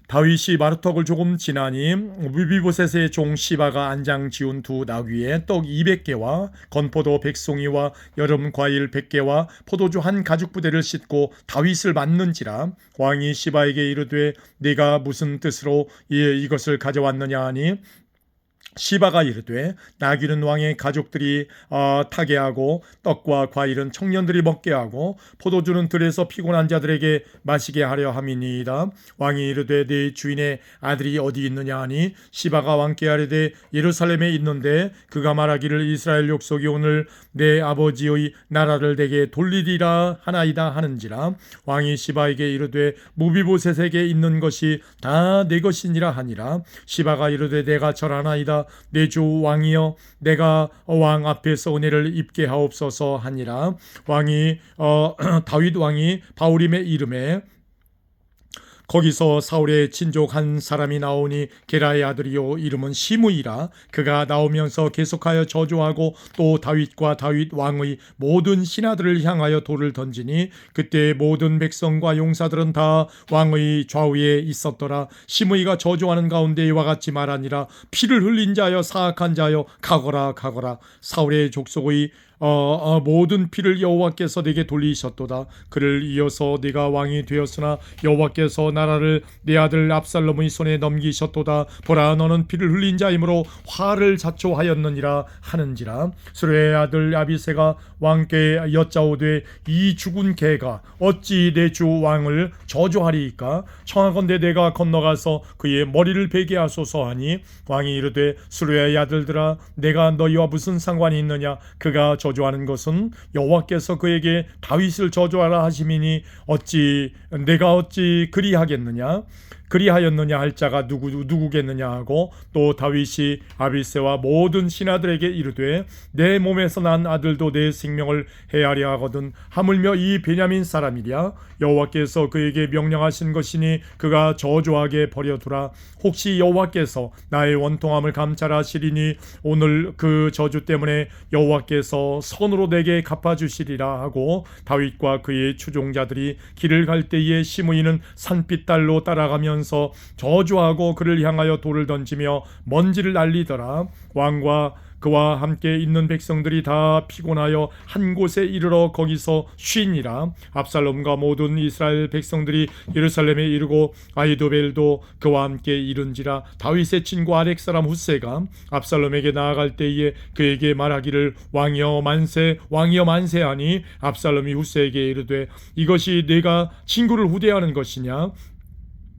Speaker 1: 다윗이 마루턱을 조금 지나니 무비보셋의 종 시바가 안장 지운 두 나귀에 떡 200개와 건포도 100송이와 여름 과일 100개와 포도주 한 가죽 부대를 싣고 다윗을 맞는지라. 왕이 시바에게 이르되 네가 무슨 뜻으로 이것을 가져왔느냐 하니 시바가 이르되 나귀는 왕의 가족들이 타게 하고 떡과 과일은 청년들이 먹게 하고 포도주는 들에서 피곤한 자들에게 마시게 하려 함이니이다. 왕이 이르되 네 주인의 아들이 어디 있느냐 하니 시바가 왕께 아뢰되 예루살렘에 있는데 그가 말하기를 이스라엘 족속이 오늘 내 아버지의 나라를 내게 돌리리라 하나이다 하는지라. 왕이 시바에게 이르되 무비보셋에게 있는 것이 다 내 것이니라 하니라. 시바가 이르되 내가 절하나이다. 내 주 왕이여 내가 왕 앞에서 은혜를 입게 하옵소서 하니라. 왕이 다윗 왕이 바울임의 이름에 거기서 사울의 친족 한 사람이 나오니 게라의 아들이요 이름은 시므이라. 그가 나오면서 계속하여 저주하고 또 다윗과 다윗 왕의 모든 신하들을 향하여 돌을 던지니 그때 모든 백성과 용사들은 다 왕의 좌우에 있었더라. 시므이가 저주하는 가운데 이와 같이 말하니라. 피를 흘린 자여 사악한 자여 가거라 가거라. 사울의 족속의 모든 피를 여호와께서 내게 돌리셨도다. 그를 이어서 네가 왕이 되었으나 여호와께서 나라를 내 아들 압살롬의 손에 넘기셨도다. 보라 너는 피를 흘린 자이므로 화를 자초하였느니라 하는지라. 수레의 아들 아비새가 왕께 여짜오되 이 죽은 개가 어찌 내 주 왕을 저주하리이까? 청하건대 내가 건너가서 그의 머리를 베게 하소서 하니 왕이 이르되 수레의 아들들아 내가 너희와 무슨 상관이 있느냐? 그가 저주하는 것은 여호와께서 그에게 다윗을 저주하라 하심이니 내가 어찌 그리하겠느냐? 그리하였느냐 할 자가 누구겠느냐 하고 또 다윗이 아비새와 모든 신하들에게 이르되 내 몸에서 난 아들도 내 생명을 해하려 하거든 하물며 이 베냐민 사람이랴. 여호와께서 그에게 명령하신 것이니 그가 저주하게 버려두라. 혹시 여호와께서 나의 원통함을 감찰하시리니 오늘 그 저주 때문에 여호와께서 선으로 내게 갚아주시리라 하고 다윗과 그의 추종자들이 길을 갈 때에 시므이는 산빛 달로 따라가면서 저주하고 그를 향하여 돌을 던지며 먼지를 날리더라. 왕과 그와 함께 있는 백성들이 다 피곤하여 한 곳에 이르러 거기서 쉬니라. 압살롬과 모든 이스라엘 백성들이 예루살렘에 이르고 아히도벨도 그와 함께 이른지라. 다윗의 친구 아렉 사람 후세가 압살롬에게 나아갈 때에 그에게 말하기를 왕이여 만세 왕이여 만세 하니 압살롬이 후세에게 이르되 이것이 네가 친구를 후대하는 것이냐?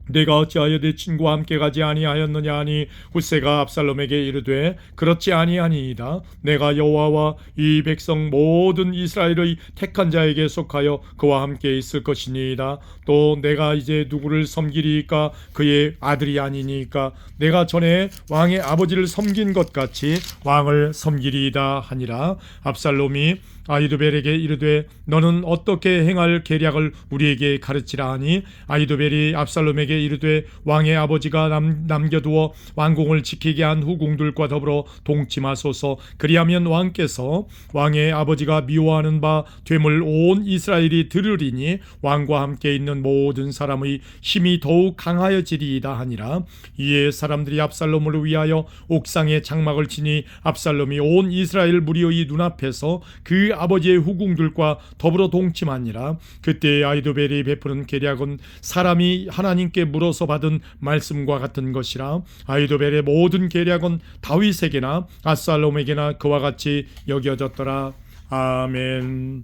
Speaker 1: 내가 어찌하여 내 친구와 함께 가지 아니하였느냐 하니 후세가 압살롬에게 이르되 그렇지 아니하니이다. 내가 여호와와 이 백성 모든 이스라엘의 택한 자에게 속하여 그와 함께 있을 것이니이다. 또 내가 이제 누구를 섬기리이까? 그의 아들이 아니니까 내가 전에 왕의 아버지를 섬긴 것 같이 왕을 섬기리이다 하니라. 압살롬이 아히도벨에게 이르되 너는 어떻게 행할 계략을 우리에게 가르치라 하니 아히도벨이 압살롬에게 이르되 왕의 아버지가 남겨두어 왕궁을 지키게 한 후궁들과 더불어 동침하소서. 그리하면 왕께서 왕의 아버지가 미워하는 바 됨을 온 이스라엘이 들으리니 왕과 함께 있는 모든 사람의 힘이 더욱 강하여지리이다 하니라. 이에 사람들이 압살롬을 위하여 옥상에 장막을 치니 압살롬이 온 이스라엘 무리의 눈앞에서 그 아버지의 후궁들과 더불어 동침하니라. 그때 아히도벨이 베푸는 계략은 사람이 하나님께 물어서 받은 말씀과 같은 것이라. 아히도벨의 모든 계략은 다윗에게나 압살롬에게나 그와 같이 여겨졌더라. 아멘.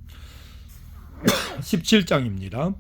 Speaker 1: 17장입니다.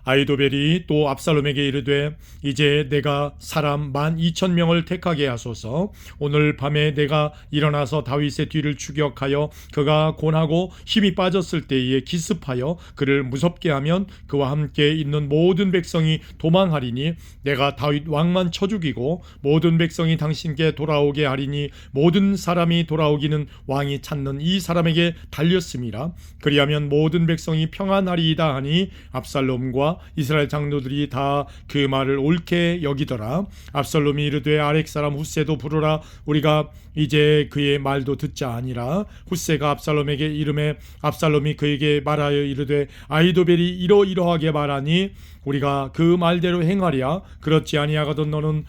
Speaker 1: 아히도벨이 또 압살롬에게 이르되 이제 내가 사람 12,000명을 택하게 하소서. 오늘 밤에 내가 일어나서 다윗의 뒤를 추격하여 그가 곤하고 힘이 빠졌을 때에 기습하여 그를 무섭게 하면 그와 함께 있는 모든 백성이 도망하리니 내가 다윗 왕만 쳐 죽이고 모든 백성이 당신께 돌아오게 하리니 모든 사람이 돌아오기는 왕이 찾는 이 사람에게 달렸음이라. 그리하면 모든 백성이 평안하리이다 하니 압살롬과 이스라엘 장로들이 다 그 말을 옳게 여기더라. 압살롬이 이르되 아렉 사람 훗세도 부르라. 우리가 이제 그의 말도 듣자 하니라. 훗세가 압살롬에게 이르매 압살롬이 그에게 말하여 이르되 아히도벨이 이러이러하게 말하니 우리가 그 말대로 행하랴. 그렇지 아니하거든 너는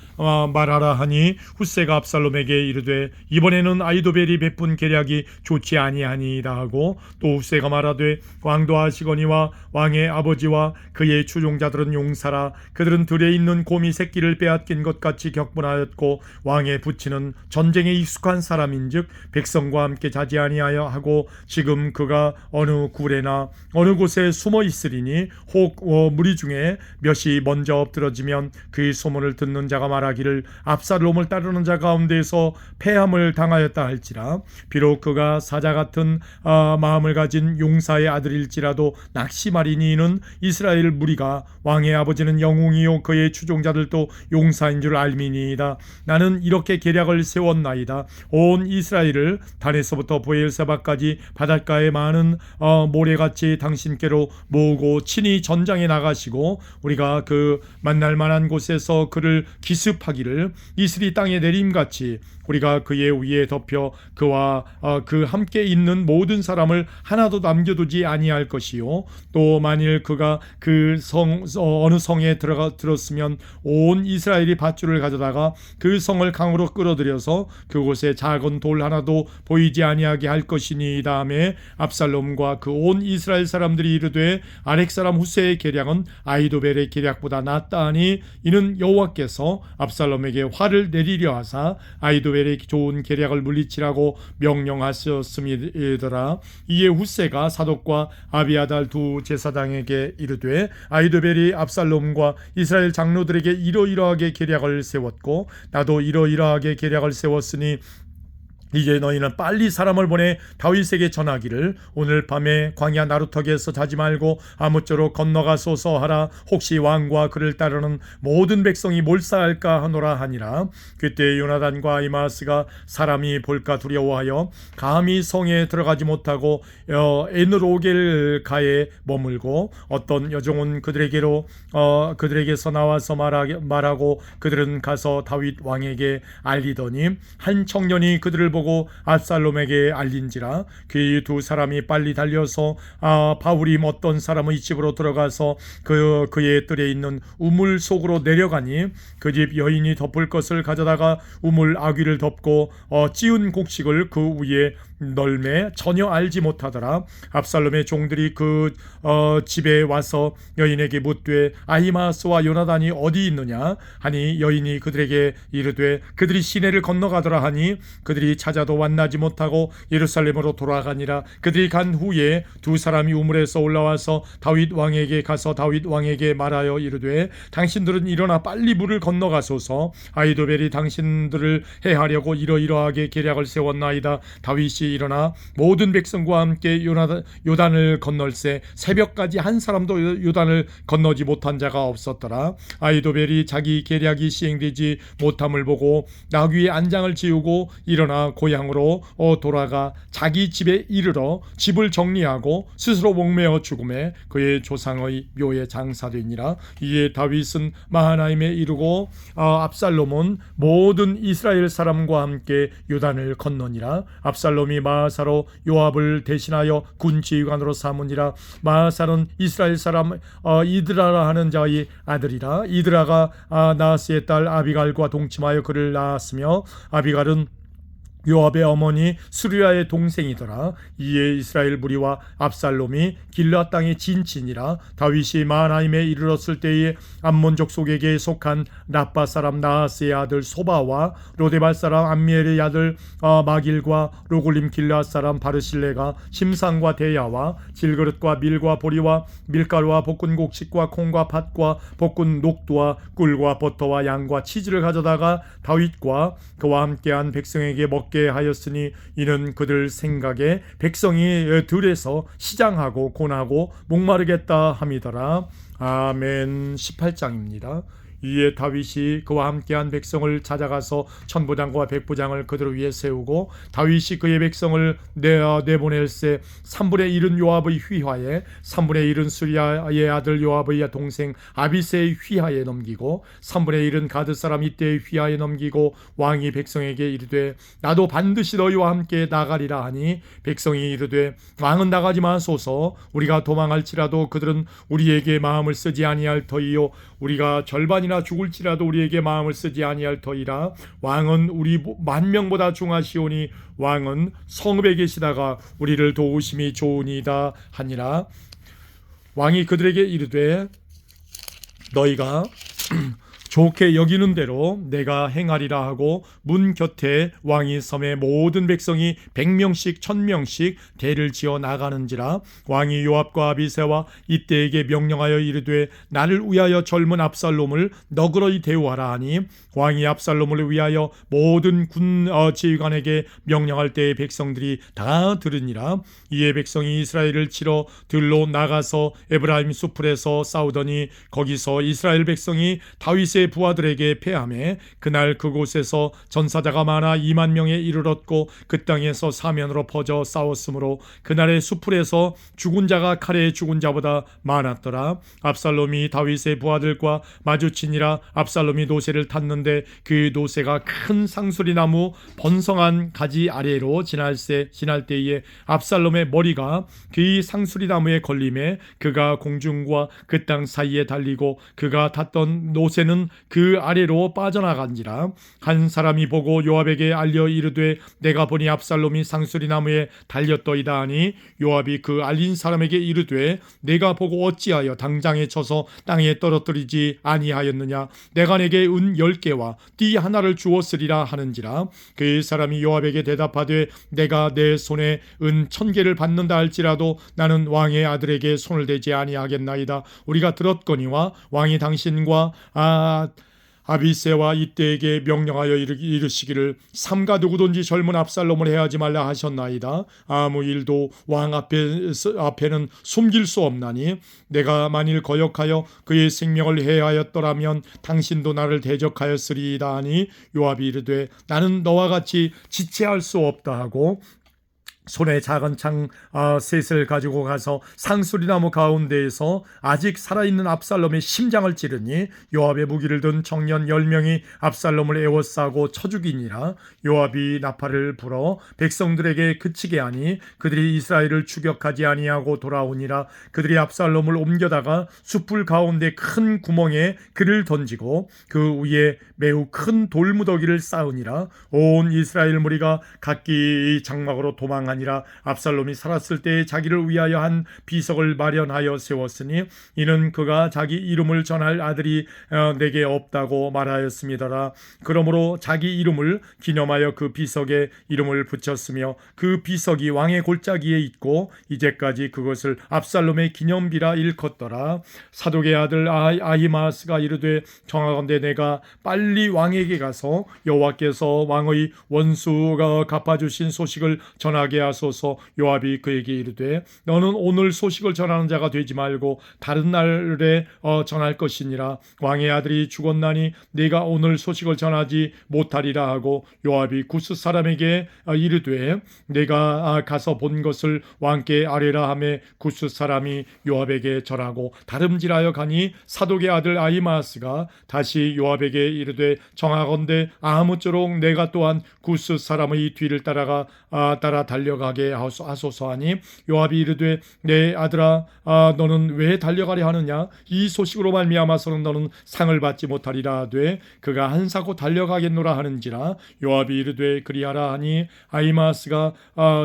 Speaker 1: 말하라 하니 훗세가 압살롬에게 이르되 이번에는 아히도벨이 베푼 계략이 좋지 아니하니이다 하고 또 훗세가 말하되 왕도 아시거니와 왕의 아버지와 그의 추종자들은 용사라. 그들은 들에 있는 곰이 새끼를 빼앗긴 것 같이 격분하였고 왕의 부친은 전쟁에 익숙한 사람인즉 백성과 함께 자지 아니하여 하고 지금 그가 어느 굴에나 어느 곳에 숨어 있으리니 혹 무리 중에 몇이 먼저 엎드러지면 그 소문을 듣는 자가 말하기를 압살롬을 따르는 자 가운데서 패함을 당하였다 할지라. 비록 그가 사자 같은 마음을 가진 용사의 아들일지라도 낙심하리니 이는 이스라엘 무리가 왕의 아버지는 영웅이요 그의 추종자들도 용사인 줄 알미니이다. 나는 이렇게 계략을 세웠나이다. 온 이스라엘을 단에서부터 보엘세바까지 바닷가에 많은 모래같이 당신께로 모으고 친히 전장에 나가시고 우리가 그 만날 만한 곳에서 그를 기습하기를 이슬이 땅에 내림같이 우리가 그의 위에 덮여 그와 그 함께 있는 모든 사람을 하나도 남겨두지 아니할 것이요. 또 만일 그가 그 어느 성에 들었으면 온 이스라엘이 밧줄을 가져다가 그 성을 강으로 끌어들여서 그곳에 작은 돌 하나도 보이지 아니하게 할 것이니. 다음에 압살롬과 그 온 이스라엘 사람들이 이르되 아렉 사람 훗세의 계략은 아히도벨의 계략보다 낫다 하니 이는 여호와께서 압살롬에게 화를 내리려 하사 아히도벨의 좋은 계략을 물리치라고 명령하셨음이더라. 이에 훗세가 사독과 아비아달 두 제사장에게 이르되 아히도벨이 압살롬과 이스라엘 장로들에게 이러이러하게 계략을 세웠고 나도 이러이러하게 계략을 세웠으니 이제 너희는 빨리 사람을 보내 다윗에게 전하기를 오늘 밤에 광야 나루터기에서 자지 말고 아무쪼록 건너가소서 하라. 혹시 왕과 그를 따르는 모든 백성이 몰사할까 하노라 하니라. 그때 요나단과 아히마스가 사람이 볼까 두려워하여 감히 성에 들어가지 못하고 에느로겔가에 머물고 어떤 여종은 그들에게서 나와서 말하고 그들은 가서 다윗 왕에게 알리더니 한 청년이 그들을 보고 압살롬에게 알린지라. 그 두 사람이 빨리 달려서 바울이 어떤 사람의 집으로 들어가서 그의 뜰에 있는 우물 속으로 내려가니 그 집 여인이 덮을 것을 가져다가 우물 아귀를 덮고 찌운 곡식을 그 위에 널매 전혀 알지 못하더라. 압살롬의 종들이 그 집에 와서 여인에게 묻되 아히마스와 요나단이 어디 있느냐 하니 여인이 그들에게 이르되 그들이 시내를 건너가더라 하니 그들이 찾아도 만나지 못하고 예루살렘으로 돌아가니라. 그들이 간 후에 두 사람이 우물에서 올라와서 다윗 왕에게 가서 다윗 왕에게 말하여 이르되 당신들은 일어나 빨리 물을 건너가소서. 아히도벨이 당신들을 해하려고 이러이러하게 계략을 세웠나이다. 다윗이 일어나 모든 백성과 함께 요단을 건널새 새벽까지 한 사람도 요단을 건너지 못한 자가 없었더라. 아히도벨이 자기 계략이 시행되지 못함을 보고 나귀의 안장을 지우고 일어나 고향으로 돌아가 자기 집에 이르러 집을 정리하고 스스로 목매어 죽음에 그의 조상의 묘에 장사되니라. 이에 다윗은 마하나임에 이르고 압살롬은 모든 이스라엘 사람과 함께 요단을 건너니라. 압살롬이 마하사로 요압을 대신하여 군지휘관으로 삼으니라. 마하사는 이스라엘 사람 이드라라 하는 자의 아들이라. 이드라가 나하스의 딸 아비갈과 동침하여 그를 낳았으며 아비갈은 요압의 어머니 수르야의 동생이더라. 이에 이스라엘 무리와 압살롬이 길앗 땅에 진친이라. 다윗이 마하나임에 이르렀을 때에 암몬 족속에게 속한 라빠 사람 나하스의 아들 소바와 로데발 사람 암미엘의 아들 마길과 로골림 길앗 사람 바르실레가 심상과 대야와 질그릇과 밀과 보리와 밀가루와 볶은 곡식과 콩과 팥과 볶은 녹두와 꿀과 버터와 양과 치즈를 가져다가 다윗과 그와 함께한 백성에게 먹게 하였으니 이는 그들 생각에 백성이 들에서 시장하고 곤하고 목마르겠다 함이더라. 아멘. 18장입니다. 이에 다윗이 그와 함께한 백성을 찾아가서 천부장과 백부장을 그들 위에 세우고 다윗이 그의 백성을 내보낼세 3분의 1은 요압의 휘하에 3분의 1은 수리아의 아들 요압의 동생 아비새의 휘하에 넘기고 3분의 1은 가드 사람 이때의 휘하에 넘기고 왕이 백성에게 이르되 나도 반드시 너희와 함께 나가리라 하니 백성이 이르되 왕은 나가지 마소서 우리가 도망할지라도 그들은 우리에게 마음을 쓰지 아니할 터이요 우리가 절반이나 죽을지라도 우리에게 마음을 쓰지 아니할 터이라. 왕은 우리 만명보다 중하시오니 왕은 성읍에 계시다가 우리를 도우심이 좋으니이다 하니라. 왕이 그들에게 이르되 너희가 좋게 여기는 대로 내가 행하리라 하고 문 곁에 왕이 섬에 모든 백성이 100명씩 1000명씩 대를 지어 나가는지라. 왕이 요압과 아비새와 이때에게 명령하여 이르되 나를 위하여 젊은 압살롬을 너그러이 대우하라 하니 왕이 압살롬을 위하여 모든 군 지휘관에게 명령할 때에 백성들이 다 들으니라. 이에 백성이 이스라엘을 치러 들로 나가서 에브라임 수풀에서 싸우더니 거기서 이스라엘 백성이 다윗의 부하들에게 패하매 그날 그곳에서 전사자가 많아 2만 명에 이르렀고 그 땅에서 사면으로 퍼져 싸웠으므로 그날의 수풀에서 죽은 자가 칼에 죽은 자보다 많았더라. 압살롬이 다윗의 부하들과 마주치니라. 압살롬이 노새를 탔는데 그 노새가 큰 상수리 나무 번성한 가지 아래로 지날 때에 압살롬의 머리가 그 상수리 나무에 걸림에 그가 공중과 그 땅 사이에 달리고 그가 탔던 노새는 그 아래로 빠져나간지라. 한 사람이 보고 요압에게 알려 이르되 내가 보니 압살롬이 상수리 나무에 달렸더이다 하니 요압이 그 알린 사람에게 이르되 내가 보고 어찌하여 당장에 쳐서 땅에 떨어뜨리지 아니하였느냐. 내가 내게 은 10개와 띠 하나를 주었으리라 하는지라. 그 사람이 요압에게 대답하되 내가 내 손에 은 1000개를 받는다 할지라도 나는 왕의 아들에게 손을 대지 아니하겠나이다. 우리가 들었거니와 왕이 당신과 아비새와 이때에게 명령하여 이르시기를 삼가 누구든지 젊은 압살롬을 해하지 말라 하셨나이다. 아무 일도 왕 앞에는 숨길 수 없나니 내가 만일 거역하여 그의 생명을 해하였더라면 당신도 나를 대적하였으리이다 하니 요압이 이르되 나는 너와 같이 지체할 수 없다 하고 손에 작은 창 셋을 가지고 가서 상수리나무 가운데에서 아직 살아있는 압살롬의 심장을 찌르니 요압의 무기를 든 청년 10명이 압살롬을 에워싸고 쳐 죽이니라. 요압이 나팔을 불어 백성들에게 그치게 하니 그들이 이스라엘을 추격하지 아니하고 돌아오니라. 그들이 압살롬을 옮겨다가 숯불 가운데 큰 구멍에 그를 던지고 그 위에 매우 큰 돌무더기를 쌓으니라. 온 이스라엘 무리가 각기 장막으로 도망하니라. 압살롬이 살았을 때 자기를 위하여 한 비석을 마련하여 세웠으니 이는 그가 자기 이름을 전할 아들이 내게 없다고 말하였습니다라. 그러므로 자기 이름을 기념하여 그 비석에 이름을 붙였으며 그 비석이 왕의 골짜기에 있고 이제까지 그것을 압살롬의 기념비라 일컫더라. 사독의 아들 아히마스가 이르되 청하건대 내가 빨리 왕에게 가서 여호와께서 왕의 원수가 갚아주신 소식을 전하게 하소서. 요압이 그에게 이르되 너는 오늘 소식을 전하는 자가 되지 말고 다른 날에 전할 것이니라. 왕의 아들이 죽었나니 네가 오늘 소식을 전하지 못하리라 하고 요압이 구스 사람에게 이르되 내가 가서 본 것을 왕께 아뢰라 하매 구스 사람이 요압에게 절하고 다름질하여 가니 사독의 아들 아히마스가 다시 요압에게 이르되 정하건대 아무쪼록 내가 또한 구스 사람의 뒤를 따라 달려 달려가게 하소서 하니 요압이 이르되 내 아들아 너는 왜 달려가려 하느냐 이 소식으로 말미암아서는 너는 상을 받지 못하리라 하되 그가 한사코 달려가겠노라 하는지라 요압이 이르되 그리하라 하니 아히마아스가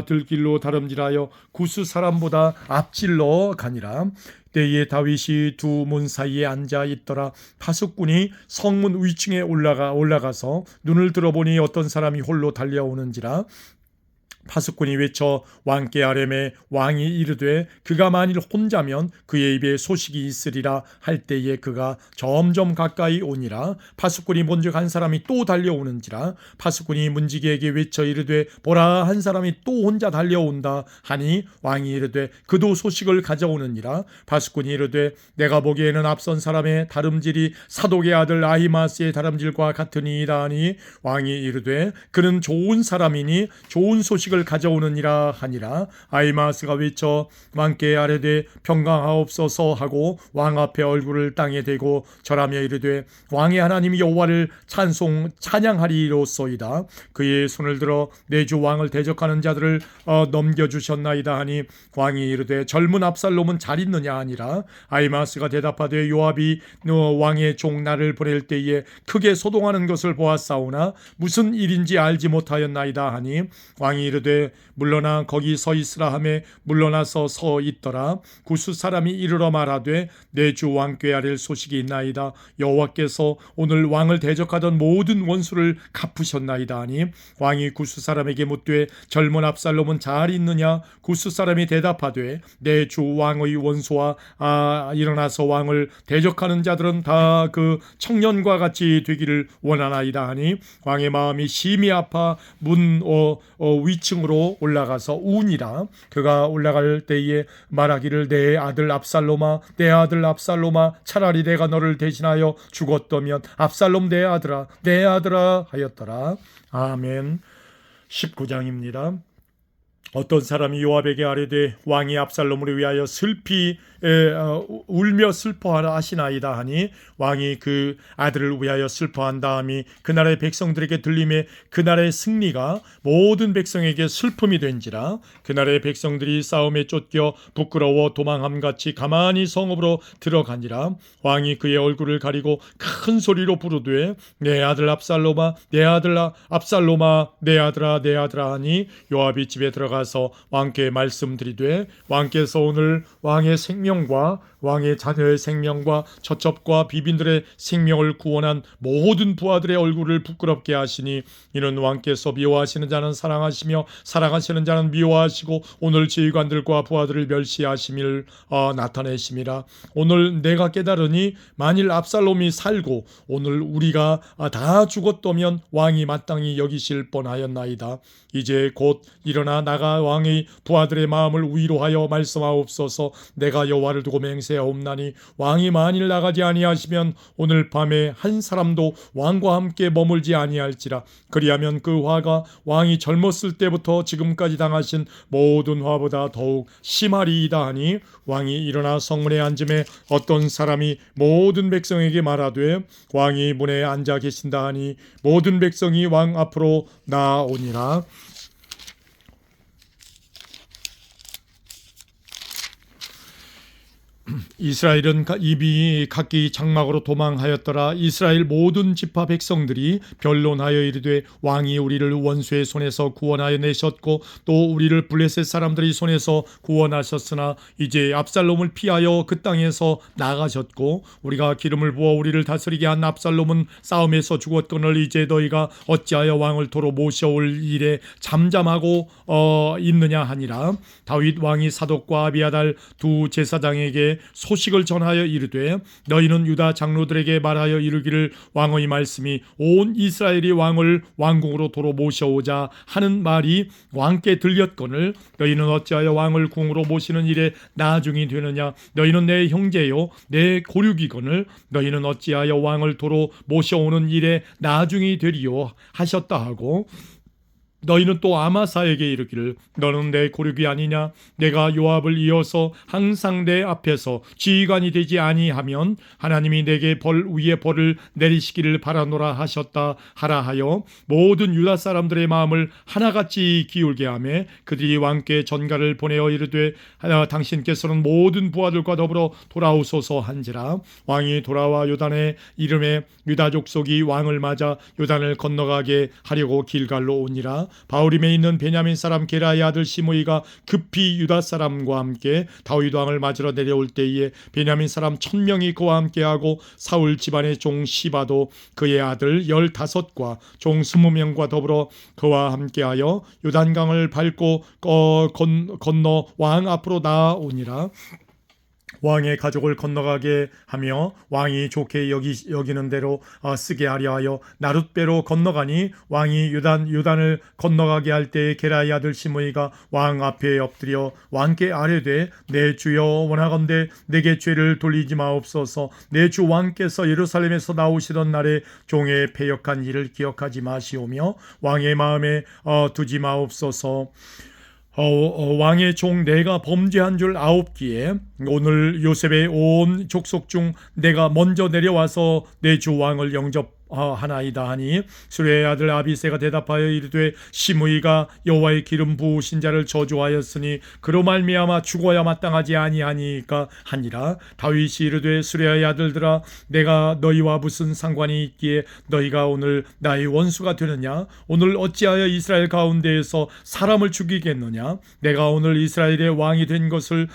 Speaker 1: 들길로 다름질하여 구스 사람보다 앞질러 가니라. 때에 다윗이 두 문 사이에 앉아 있더라. 파수꾼이 성문 위층에 올라가서 눈을 들어보니 어떤 사람이 홀로 달려오는지라. 파수꾼이 외쳐 왕께 아뢰매 왕이 이르되 그가 만일 혼자면 그의 입에 소식이 있으리라 할 때에 그가 점점 가까이 오니라. 파수꾼이 본즉 한 사람이 또 달려오는지라. 파수꾼이 문지기에게 외쳐 이르되 보라 한 사람이 또 혼자 달려온다 하니 왕이 이르되 그도 소식을 가져오느니라. 파수꾼이 이르되 내가 보기에는 앞선 사람의 다름질이 사독의 아들 아히마스의 다름질과 같으니이다 하니 왕이 이르되 그는 좋은 사람이니 좋은 소식을 가져오느니라 하니라. 아히마스가 외쳐 왕께 아뢰되 평강하옵소서 하고 왕 앞에 얼굴을 땅에 대고 절하며 이르되 왕의 하나님 여호와를 찬양하리로소이다. 그의 손을 들어 내 주 왕을 대적하는 자들을 넘겨주셨나이다 하니 왕이 이르되 젊은 압살롬은 잘 있느냐 하니라. 아히마스가 대답하되 요압이 왕의 종 나를 보낼 때에 크게 소동하는 것을 보았사오나 무슨 일인지 알지 못하였나이다 하니 왕이 이르되 물러나 거기 서 있으라 하매 물러나서 서 있더라. 구스 사람이 이르러 말하되 내 주 왕께 아랠 소식이 있나이다. 여호와께서 오늘 왕을 대적하던 모든 원수를 갚으셨나이다 하니 왕이 구스 사람에게 묻되 젊은 압살롬은 잘 있느냐. 구스 사람이 대답하되 내 주 왕의 원수와 일어나서 왕을 대적하는 자들은 다 그 청년과 같이 되기를 원하나이다 하니 왕의 마음이 심히 아파 문 위층으로 올라가서 우니라. 그가 올라갈 때에 말하기를 내 아들 압살롬아 내 아들 압살롬아 차라리 내가 너를 대신하여 죽었더면 압살롬 내 아들아 하였더라. 아멘. 19장입니다. 어떤 사람이 요압에게 아뢰되 왕이 압살롬을 위하여 슬피 울며 슬퍼하라 하시나이다 하니 왕이 그 아들을 위하여 슬퍼한 다음이 그 나라의 백성들에게 들림에 그 나라의 승리가 모든 백성에게 슬픔이 된지라. 그 나라의 백성들이 싸움에 쫓겨 부끄러워 도망함같이 가만히 성읍으로 들어가니라. 왕이 그의 얼굴을 가리고 큰 소리로 부르되 내 아들 압살롬아 내 아들 압살롬아 내 아들아 하니 요압이 집에 들어가서 왕께 말씀드리되 왕께서 오늘 왕의 생명과 왕의 자녀의 생명과 처첩과 비빈들의 생명을 구원한 모든 부하들의 얼굴을 부끄럽게 하시니 이는 왕께서 미워하시는 자는 사랑하시며 사랑하시는 자는 미워하시고 오늘 지휘관들과 부하들을 멸시하심을 나타내심이라. 오늘 내가 깨달으니 만일 압살롬이 살고 오늘 우리가 다 죽었다면 왕이 마땅히 여기실 뻔하였나이다. 이제 곧 일어나 나가 왕의 부하들의 마음을 위로하여 말씀하옵소서. 내가 여호와를 두고 맹세하옵나니 왕이 만일 나가지 아니하시면 오늘 밤에 한 사람도 왕과 함께 머물지 아니할지라. 그리하면 그 화가 왕이 젊었을 때부터 지금까지 당하신 모든 화보다 더욱 심하리이다 하니 왕이 일어나 성문에 앉음에 어떤 사람이 모든 백성에게 말하되 왕이 문에 앉아 계신다 하니 모든 백성이 왕 앞으로 나아오니라. 이스라엘은 이미 각기 장막으로 도망하였더라. 이스라엘 모든 지파 백성들이 변론하여 이르되 왕이 우리를 원수의 손에서 구원하여 내셨고 또 우리를 블레셋 사람들의 손에서 구원하셨으나 이제 압살롬을 피하여 그 땅에서 나가셨고 우리가 기름을 부어 우리를 다스리게 한 압살롬은 싸움에서 죽었거늘 이제 너희가 어찌하여 왕을 도로 모셔올 일에 잠잠하고 있느냐 하니라. 다윗 왕이 사독과 아비아달 두 제사장에게 소식을 전하여 이르되 너희는 유다 장로들에게 말하여 이르기를 왕의 말씀이 온 이스라엘이 왕을 왕궁으로 도로 모셔오자 하는 말이 왕께 들렸거늘 너희는 어찌하여 왕을 궁으로 모시는 일에 나중이 되느냐. 너희는 내 형제요 내 고륙이거늘 너희는 어찌하여 왕을 도로 모셔오는 일에 나중이 되리요 하셨다 하고 너희는 또 아마사에게 이르기를 너는 내 고륙이 아니냐 내가 요압을 이어서 항상 내 앞에서 지휘관이 되지 아니하면 하나님이 내게 벌 위에 벌을 내리시기를 바라노라 하셨다 하라 하여 모든 유다 사람들의 마음을 하나같이 기울게 하며 그들이 왕께 전가를 보내어 이르되 당신께서는 모든 부하들과 더불어 돌아오소서 한지라. 왕이 돌아와 요단의 이름에 유다 족속이 왕을 맞아 요단을 건너가게 하려고 길갈로 오니라. 바후림에 있는 베냐민 사람 게라의 아들 시므이가 급히 유다 사람과 함께 다윗 왕을 맞으러 내려올 때에 베냐민 사람 1000명이 그와 함께하고 사울 집안의 종 시바도 그의 아들 15과 종 20명과 더불어 그와 함께하여 요단강을 밟고 건너 왕 앞으로 나아오니라. 왕의 가족을 건너가게 하며 왕이 좋게 여기는 대로 쓰게 하려 하여 나룻배로 건너가니 왕이 요단을 건너가게 할 때에 게라의 아들 시므이가 왕 앞에 엎드려 왕께 아뢰되 내 주여 원하건대 내게 죄를 돌리지 마옵소서. 내 주 왕께서 예루살렘에서 나오시던 날에 종의 패역한 일을 기억하지 마시오며 왕의 마음에 두지 마옵소서. 왕의 종 내가 범죄한 줄 아옵기에 오늘 요셉의 온 족속 중 내가 먼저 내려와서 내 주 왕을 영접하나이다 하니 수레의 아들 아비새가 대답하여 이르되 시므이가 여호와의 기름 부으신 자를 저주하였으니 그로 말미암아 죽어야 마땅하지 아니하니까 하니라. 다윗이 이르되 수레의 아들들아 내가 너희와 무슨 상관이 있기에 너희가 오늘 나의 원수가 되느냐. 오늘 어찌하여 이스라엘 가운데에서 사람을 죽이겠느냐. 내가 오늘 이스라엘의 왕이 된 것을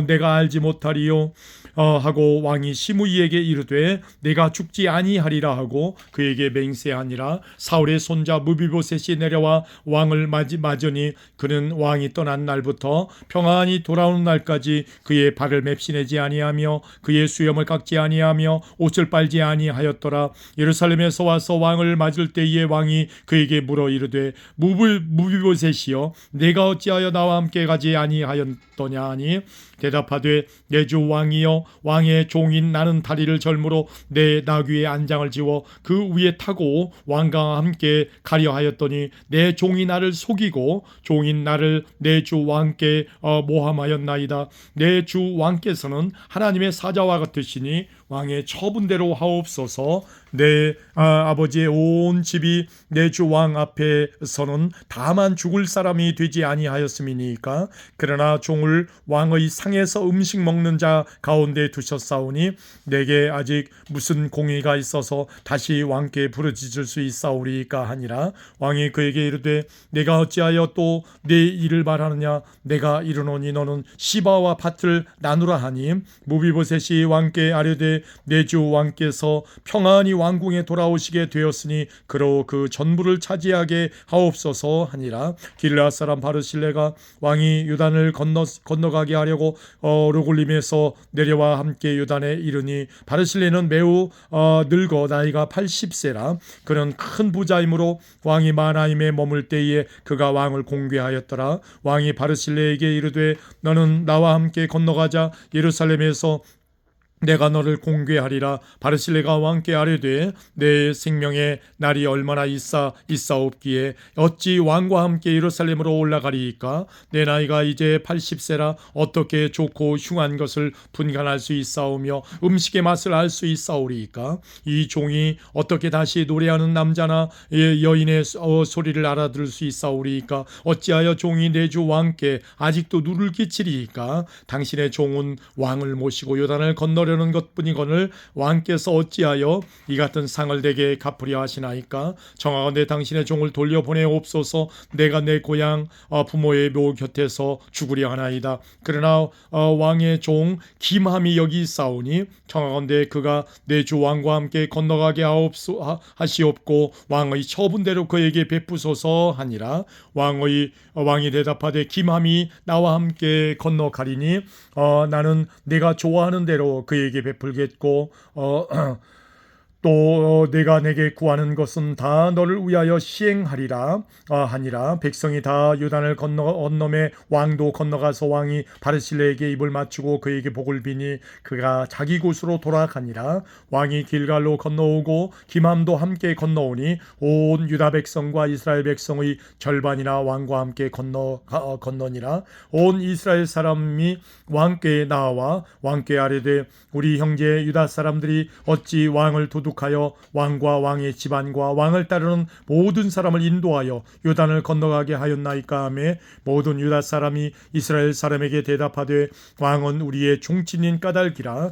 Speaker 1: 내가 알지 못하리요 하고 왕이 시므이에게 이르되 내가 죽지 아니하리라 하고 그에게 맹세하니라. 사울의 손자 무비보셋이 내려와 왕을 맞으니 그는 왕이 떠난 날부터 평안히 돌아오는 날까지 그의 발을 맵시내지 아니하며 그의 수염을 깎지 아니하며 옷을 빨지 아니하였더라. 예루살렘에서 와서 왕을 맞을 때에 왕이 그에게 물어 이르되 무비보셋이여 내가 어찌하여 나와 함께 가지 아니하였더냐 하니 대답하되 내 주 왕이여 왕의 종인 나는 다리를 절므로 내 나귀의 안장을 지워 그 위에 타고 왕과 함께 가려 하였더니 내 종이 나를 속이고 종인 나를 내 주 왕께 모함하였나이다. 내 주 왕께서는 하나님의 사자와 같으시니 왕의 처분대로 하옵소서. 내 아버지의 온 집이 내 주 왕 앞에서는 다만 죽을 사람이 되지 아니하였음이니까. 그러나 종을 왕의 상에서 음식 먹는 자 가운데 두셨사오니 내게 아직 무슨 공의가 있어서 다시 왕께 부르짖을 수 있사오리까 하니라. 왕이 그에게 이르되 내가 어찌하여 또 내 일을 말하느냐. 내가 이르노니 너는 시바와 밭을 나누라 하니 무비보셋이 왕께 아뢰되 내 주 왕께서 평안히 왕궁에 돌아오시게 되었으니 그로 그 전부를 차지하게 하옵소서 하니라. 길르앗 사람 바르실레가 왕이 요단을 건너가게 하려고 르골림에서 내려와 함께 요단에 이르니 바르실레는 매우 늙어 나이가 80세라. 그는 큰 부자이므로 왕이 마나임에 머물 때에 그가 왕을 공개하였더라. 왕이 바르실레에게 이르되 너는 나와 함께 건너가자. 예루살렘에서 내가 너를 공개하리라. 바르실레가 왕께 아뢰되 내 생명의 날이 얼마나 있사옵기에 어찌 왕과 함께 예루살렘으로 올라가리이까. 내 나이가 이제 80세라 어떻게 좋고 흉한 것을 분간할 수 있사오며 음식의 맛을 알 수 있사오리이까. 이 종이 어떻게 다시 노래하는 남자나 여인의 소리를 알아들을 수 있사오리이까. 어찌하여 종이 내 주 왕께 아직도 누를 끼치리이까. 당신의 종은 왕을 모시고 요단을 건너려는 것뿐이거늘 왕께서 어찌하여 이 같은 상을 내게 갚으려 하시나이까. 청하건대 당신의 종을 돌려보내옵소서. 내가 내 고향 부모의 묘 곁에서 죽으려 하나이다. 그러나 왕의 종 김함이 여기 있사오니 청하건대 그가 내 주 왕과 함께 건너가게 하시옵고 왕의 처분대로 그에게 베푸소서 하니라. 왕이 대답하되 김함이 나와 함께 건너가리니 나는 내가 좋아하는 대로 그에게 베풀겠고 또 내가 내게 구하는 것은 다 너를 위하여 시행하리라 하니라. 백성이 다 요단을 건너매 왕도 건너가서 왕이 바르실레에게 입을 맞추고 그에게 복을 비니 그가 자기 곳으로 돌아가니라. 왕이 길갈로 건너오고 기맘도 함께 건너오니 온 유다 백성과 이스라엘 백성의 절반이나 왕과 함께 건너니라. 온 이스라엘 사람이 왕께에 나와 왕께 아뢰되 우리 형제 유다 사람들이 어찌 왕을 도둑하여 왕과 왕의 집안과 왕을 따르는 모든 사람을 인도하여 요단을 건너가게 하였나이까 하며 모든 유다 사람이 이스라엘 사람에게 대답하되 왕은 우리의 종친인 까닭이라.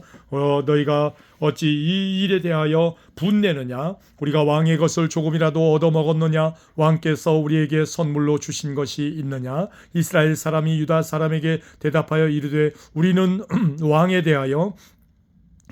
Speaker 1: 너희가 어찌 이 일에 대하여 분내느냐? 우리가 왕의 것을 조금이라도 얻어먹었느냐? 왕께서 우리에게 선물로 주신 것이 있느냐? 이스라엘 사람이 유다 사람에게 대답하여 이르되 우리는 왕에 대하여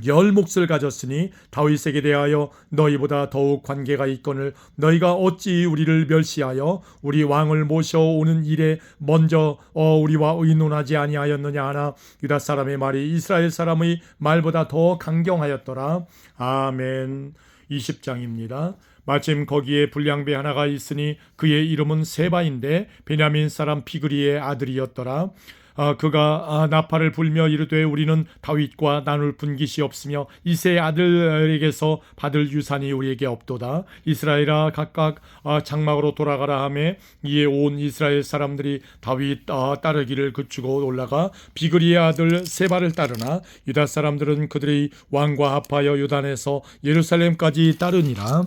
Speaker 1: 10몫을 가졌으니 다윗에게 대하여 너희보다 더욱 관계가 있거늘 너희가 어찌 우리를 멸시하여 우리 왕을 모셔오는 일에 먼저 우리와 의논하지 아니하였느냐 하나 유다 사람의 말이 이스라엘 사람의 말보다 더 강경하였더라. 아멘. 20장입니다. 마침 거기에 불량배 하나가 있으니 그의 이름은 세바인데 베냐민 사람 비그리의 아들이었더라. 그가 나팔을 불며 이르되 우리는 다윗과 나눌 분깃이 없으며 이새의 아들에게서 받을 유산이 우리에게 없도다. 이스라엘아 각각 장막으로 돌아가라 하며 이에 온 이스라엘 사람들이 다윗 따르기를 그치고 올라가 비그리의 아들 세바를 따르나 유다 사람들은 그들의 왕과 합하여 요단에서 예루살렘까지 따르니라.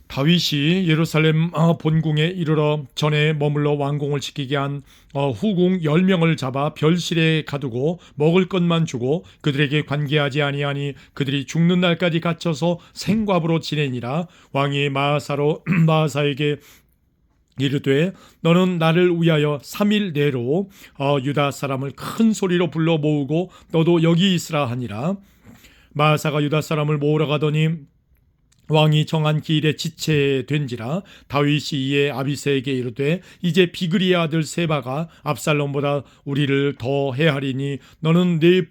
Speaker 1: 다윗이 예루살렘 본궁에 이르러 전에 머물러 왕궁을 지키게 한 후궁 10명을 잡아 별실에 가두고 먹을 것만 주고 그들에게 관계하지 아니하니 그들이 죽는 날까지 갇혀서 생과부로 지내니라. 왕이 마아사에게 이르되 너는 나를 위하여 3일 내로 유다 사람을 큰 소리로 불러 모으고 너도 여기 있으라 하니라. 마아사가 유다 사람을 모으러 가더니 왕이 정한 기일에 지체된지라. 다윗이 이에 아비새에게 이르되 이제 비그리의 아들 세바가 압살롬보다 우리를 더 해하리니 너는 네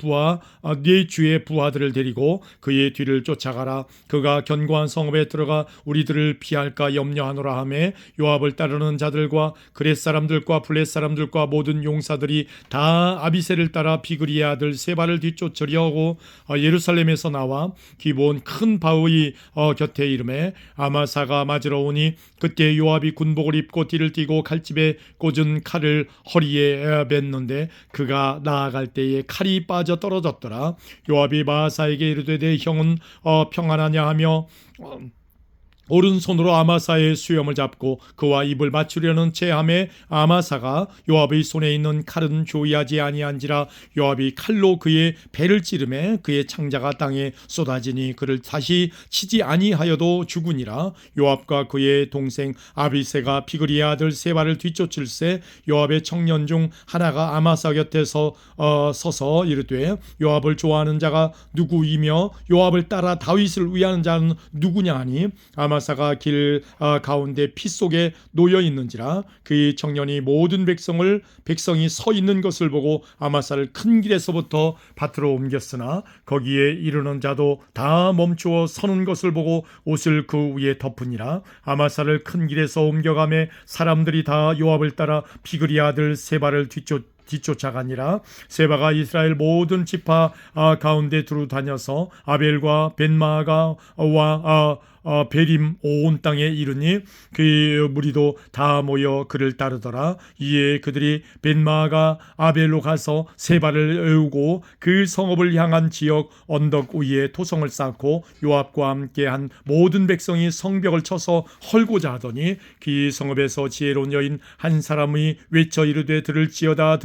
Speaker 1: 주의 부하들을 데리고 그의 뒤를 쫓아가라. 그가 견고한 성읍에 들어가 우리들을 피할까 염려하노라 하며 요압을 따르는 자들과 그렛 사람들과 블렛 사람들과 모든 용사들이 다 아비새를 따라 비그리의 아들 세바를 뒤쫓으려고 예루살렘에서 나와 기브온 큰 바위 곁에 이름에 아마사가 맞으러 오니 그때 요압이 군복을 입고 띠를 띠고 칼집에 꽂은 칼을 허리에 맸는데 그가 나아갈 때에 칼이 빠져 떨어졌더라. 요압이 마아사에게 이르되 내 형은 평안하냐 하며 오른손으로 아마사의 수염을 잡고 그와 입을 맞추려는 체함에 아마사가 요압의 손에 있는 칼은 조이하지 아니한지라. 요압이 칼로 그의 배를 찌르매 그의 창자가 땅에 쏟아지니 그를 다시 치지 아니하여도 죽으니라. 요압과 그의 동생 아비새가 비그리의 아들 세바를 뒤쫓을새 요압의 청년 중 하나가 아마사 곁에 서서 이르되 요압을 좋아하는 자가 누구이며 요압을 따라 다윗을 위하는 자는 누구냐 하니 아마사가 길 가운데 피 속에 놓여 있는지라. 그의 청년이 모든 백성이 서 있는 것을 보고 아마사를 큰 길에서부터 밭으로 옮겼으나 거기에 이르는 자도 다 멈추어 서는 것을 보고 옷을 그 위에 덮으니라. 아마사를 큰 길에서 옮겨가매 사람들이 다 요압을 따라 비그리의 아들 세바를 뒤쫓아가니라. 세바가 이스라엘 모든 지파 가운데 두루 다녀서 아벨과 벤마가와 베림 온 땅에 이르니 그 무리도 다 모여 그를 따르더라. 이에 그들이 벤마가 아벨로 가서 세바를 에우고 그 성읍을 향한 지역 언덕 위에 토성을 쌓고 요압과 함께한 모든 백성이 성벽을 쳐서 헐고자 하더니 그 성읍에서 지혜로운 여인 한 사람이 외쳐 이르되 들을지어다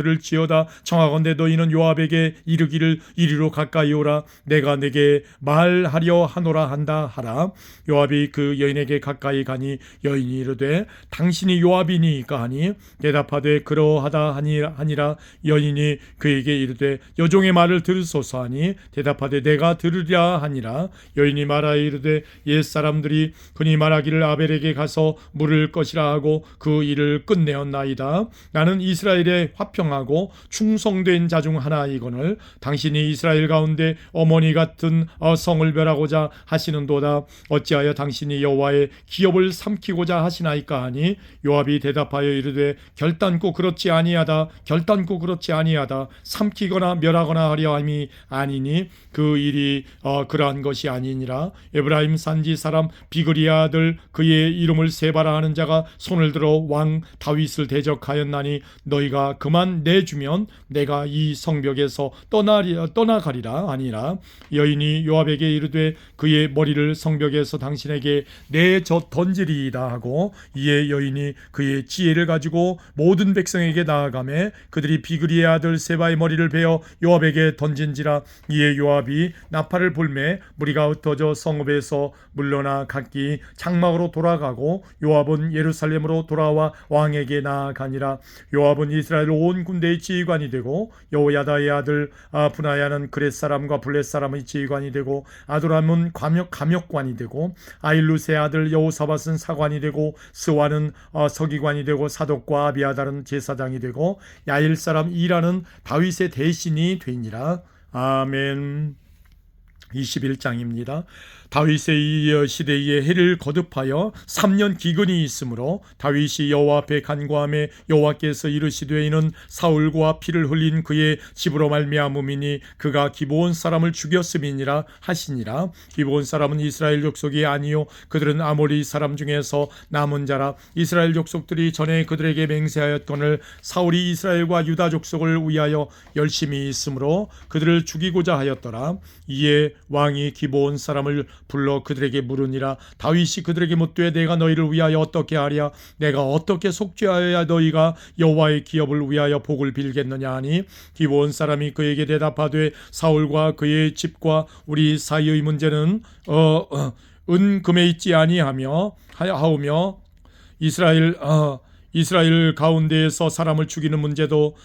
Speaker 1: 청하건대 너희는 요압에게 이르기를 이리로 가까이 오라. 내가 내게 말하려 하노라 한다 하라. 요압이 그 여인에게 가까이 가니 여인이 이르되 당신이 요압이니까 하니 대답하되 그러하다 하니라. 여인이 그에게 이르되 여종의 말을 들으소서 하니 대답하되 내가 들으랴 하니라. 여인이 말하여 이르되 옛사람들이 그니 말하기를 아벨에게 가서 물을 것이라 하고 그 일을 끝내었나이다. 나는 이스라엘에 화평하고 충성된 자 중 하나이거늘 당신이 이스라엘 가운데 어머니 같은 성을 멸하고자 하시는도다. 어찌하여 당신이 여호와의 기업을 삼키고자 하시나이까 하니 요압이 대답하여 이르되 결단코 그렇지 아니하다. 삼키거나 멸하거나 하려 함이 아니니 그 일이 그러한 것이 아니니라. 에브라임 산지 사람 비그리의 아들 그의 이름을 세바라 하는 자가 손을 들어 왕 다윗을 대적하였나니 너희가 그만 내주면 내가 이 성벽에서 떠나가리라 하니라. 여인이 요압에게 이르되 그의 머리를 성벽에서 당신에게 내저 던지리이다 하고 이에 여인이 그의 지혜를 가지고 모든 백성에게 나아가매 그들이 비그리의 아들 세바의 머리를 베어 요압에게 던진지라. 이에 요압이 나팔을 불매 무리가 흩어져 성읍에서 물러나 각기 장막으로 돌아가고 요압은 예루살렘으로 돌아와 왕에게 나아가니라. 요압은 이스라엘 온 군대의 지휘관이 되고 여호야다의 아들 분하야는 그렛 사람과 블렛 사람의 지휘관이 되고 아도람은 감역관이 되고 아일루스의 아들 여호사밧은 사관이 되고 스와는 서기관이 되고 사독과 아비아달은 제사장이 되고 야일 사람 이라는 다윗의 대신이 되니라. 아멘. 21장입니다. 다윗의 시대에 해를 거듭하여 3년 기근이 있으므로 다윗이 여호와 앞에 간구하며 여호와께서 이르시되 이는 사울과 피를 흘린 그의 집으로 말미암음이니 그가 기브온 사람을 죽였음이니라 하시니라. 기브온 사람은 이스라엘 족속이 아니요 그들은 아모리 사람 중에서 남은 자라. 이스라엘 족속들이 전에 그들에게 맹세하였거늘 사울이 이스라엘과 유다 족속을 위하여 열심히 있으므로 그들을 죽이고자 하였더라. 이에 왕이 기브온 사람을 불러 그들에게 물으니라. 다윗이 그들에게 묻되 내가 너희를 위하여 어떻게 하랴? 내가 어떻게 속죄하여야 너희가 여호와의 기업을 위하여 복을 빌겠느냐 하니 기브온 사람이 그에게 대답하되 사울과 그의 집과 우리 사이의 문제는 은금에 있지 아니하며 하오며 이스라엘 가운데에서 사람을 죽이는 문제도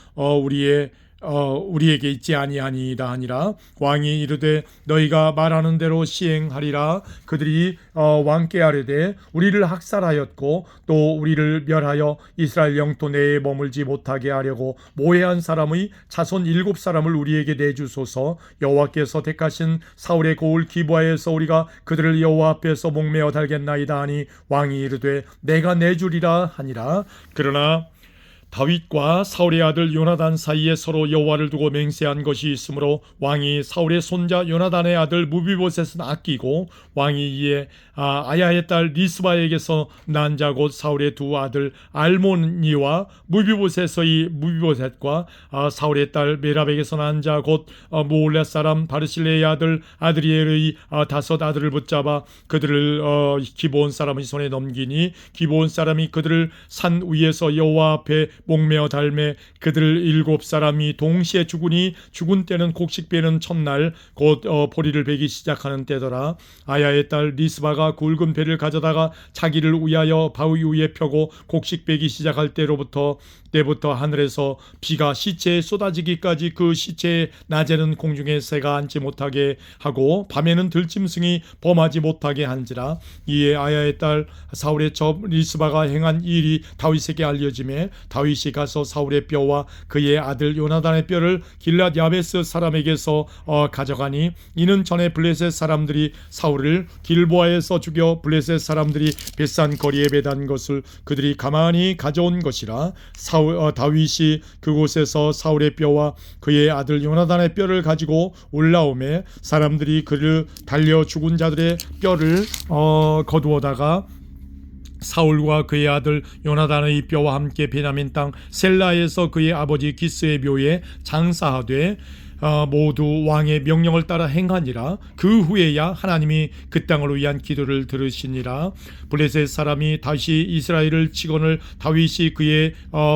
Speaker 1: 우리에게 있지 아니하니이다 하니라. 왕이 이르되 너희가 말하는 대로 시행하리라. 그들이 왕께 아뢰되 우리를 학살하였고 또 우리를 멸하여 이스라엘 영토 내에 머물지 못하게 하려고 모해한 사람의 자손 7사람을 우리에게 내주소서. 여호와께서 택하신 사울의 고을 기브아에서 우리가 그들을 여호와 앞에서 목매어 달겠나이다 하니 왕이 이르되 내가 내주리라 하니라. 그러나 다윗과 사울의 아들 요나단 사이에 서로 여호와를 두고 맹세한 것이 있으므로 왕이 사울의 손자 요나단의 아들 무비보셋은 아끼고 왕이 이에 아야의 딸 리스바에게서 난 자 곧 사울의 두 아들 알모니와 무비보셋과 사울의 딸 메랍에게서 난 자 곧 모올렛 사람 바르실레의 아들 아드리엘의 5 아들을 붙잡아 그들을 기브온 사람의 손에 넘기니 기브온 사람이 그들을 산 위에서 여호와 앞에 목매어 달매 그들 7사람이 동시에 죽으니 죽은 때는 곡식 베는 첫날 곧 보리를 베기 시작하는 때더라. 아야의 딸 리스바가 굵은 배를 가져다가 자기를 위하여 바위 위에 펴고 곡식 베기 시작할 때부터 하늘에서 비가 시체에 쏟아지기까지 그 시체의 낮에는 공중에 새가 앉지 못하게 하고 밤에는 들짐승이 범하지 못하게 한지라. 이에 아야의 딸 사울의 첩 리스바가 행한 일이 다윗에게 알려지매 다윗이 가서 사울의 뼈와 그의 아들 요나단의 뼈를 길랏 야베스 사람에게서 가져가니 이는 전에 블레셋 사람들이 사울을 길보아에서 죽여 블레셋 사람들이 벳산 거리에 배단 것을 그들이 가만히 가져온 것이라. 다윗이 그곳에서 사울의 뼈와 그의 아들 요나단의 뼈를 가지고 올라오매 사람들이 그를 달려 죽은 자들의 뼈를 거두어다가 사울과 그의 아들 요나단의 뼈와 함께 베냐민 땅 셀라에서 그의 아버지 기스의 묘에 장사하되 모두 왕의 명령을 따라 행하니라. 그 후에야 하나님이 그 땅을 위한 기도를 들으시니라. 블레셋 사람이 다시 이스라엘을 치거늘 다윗이 그의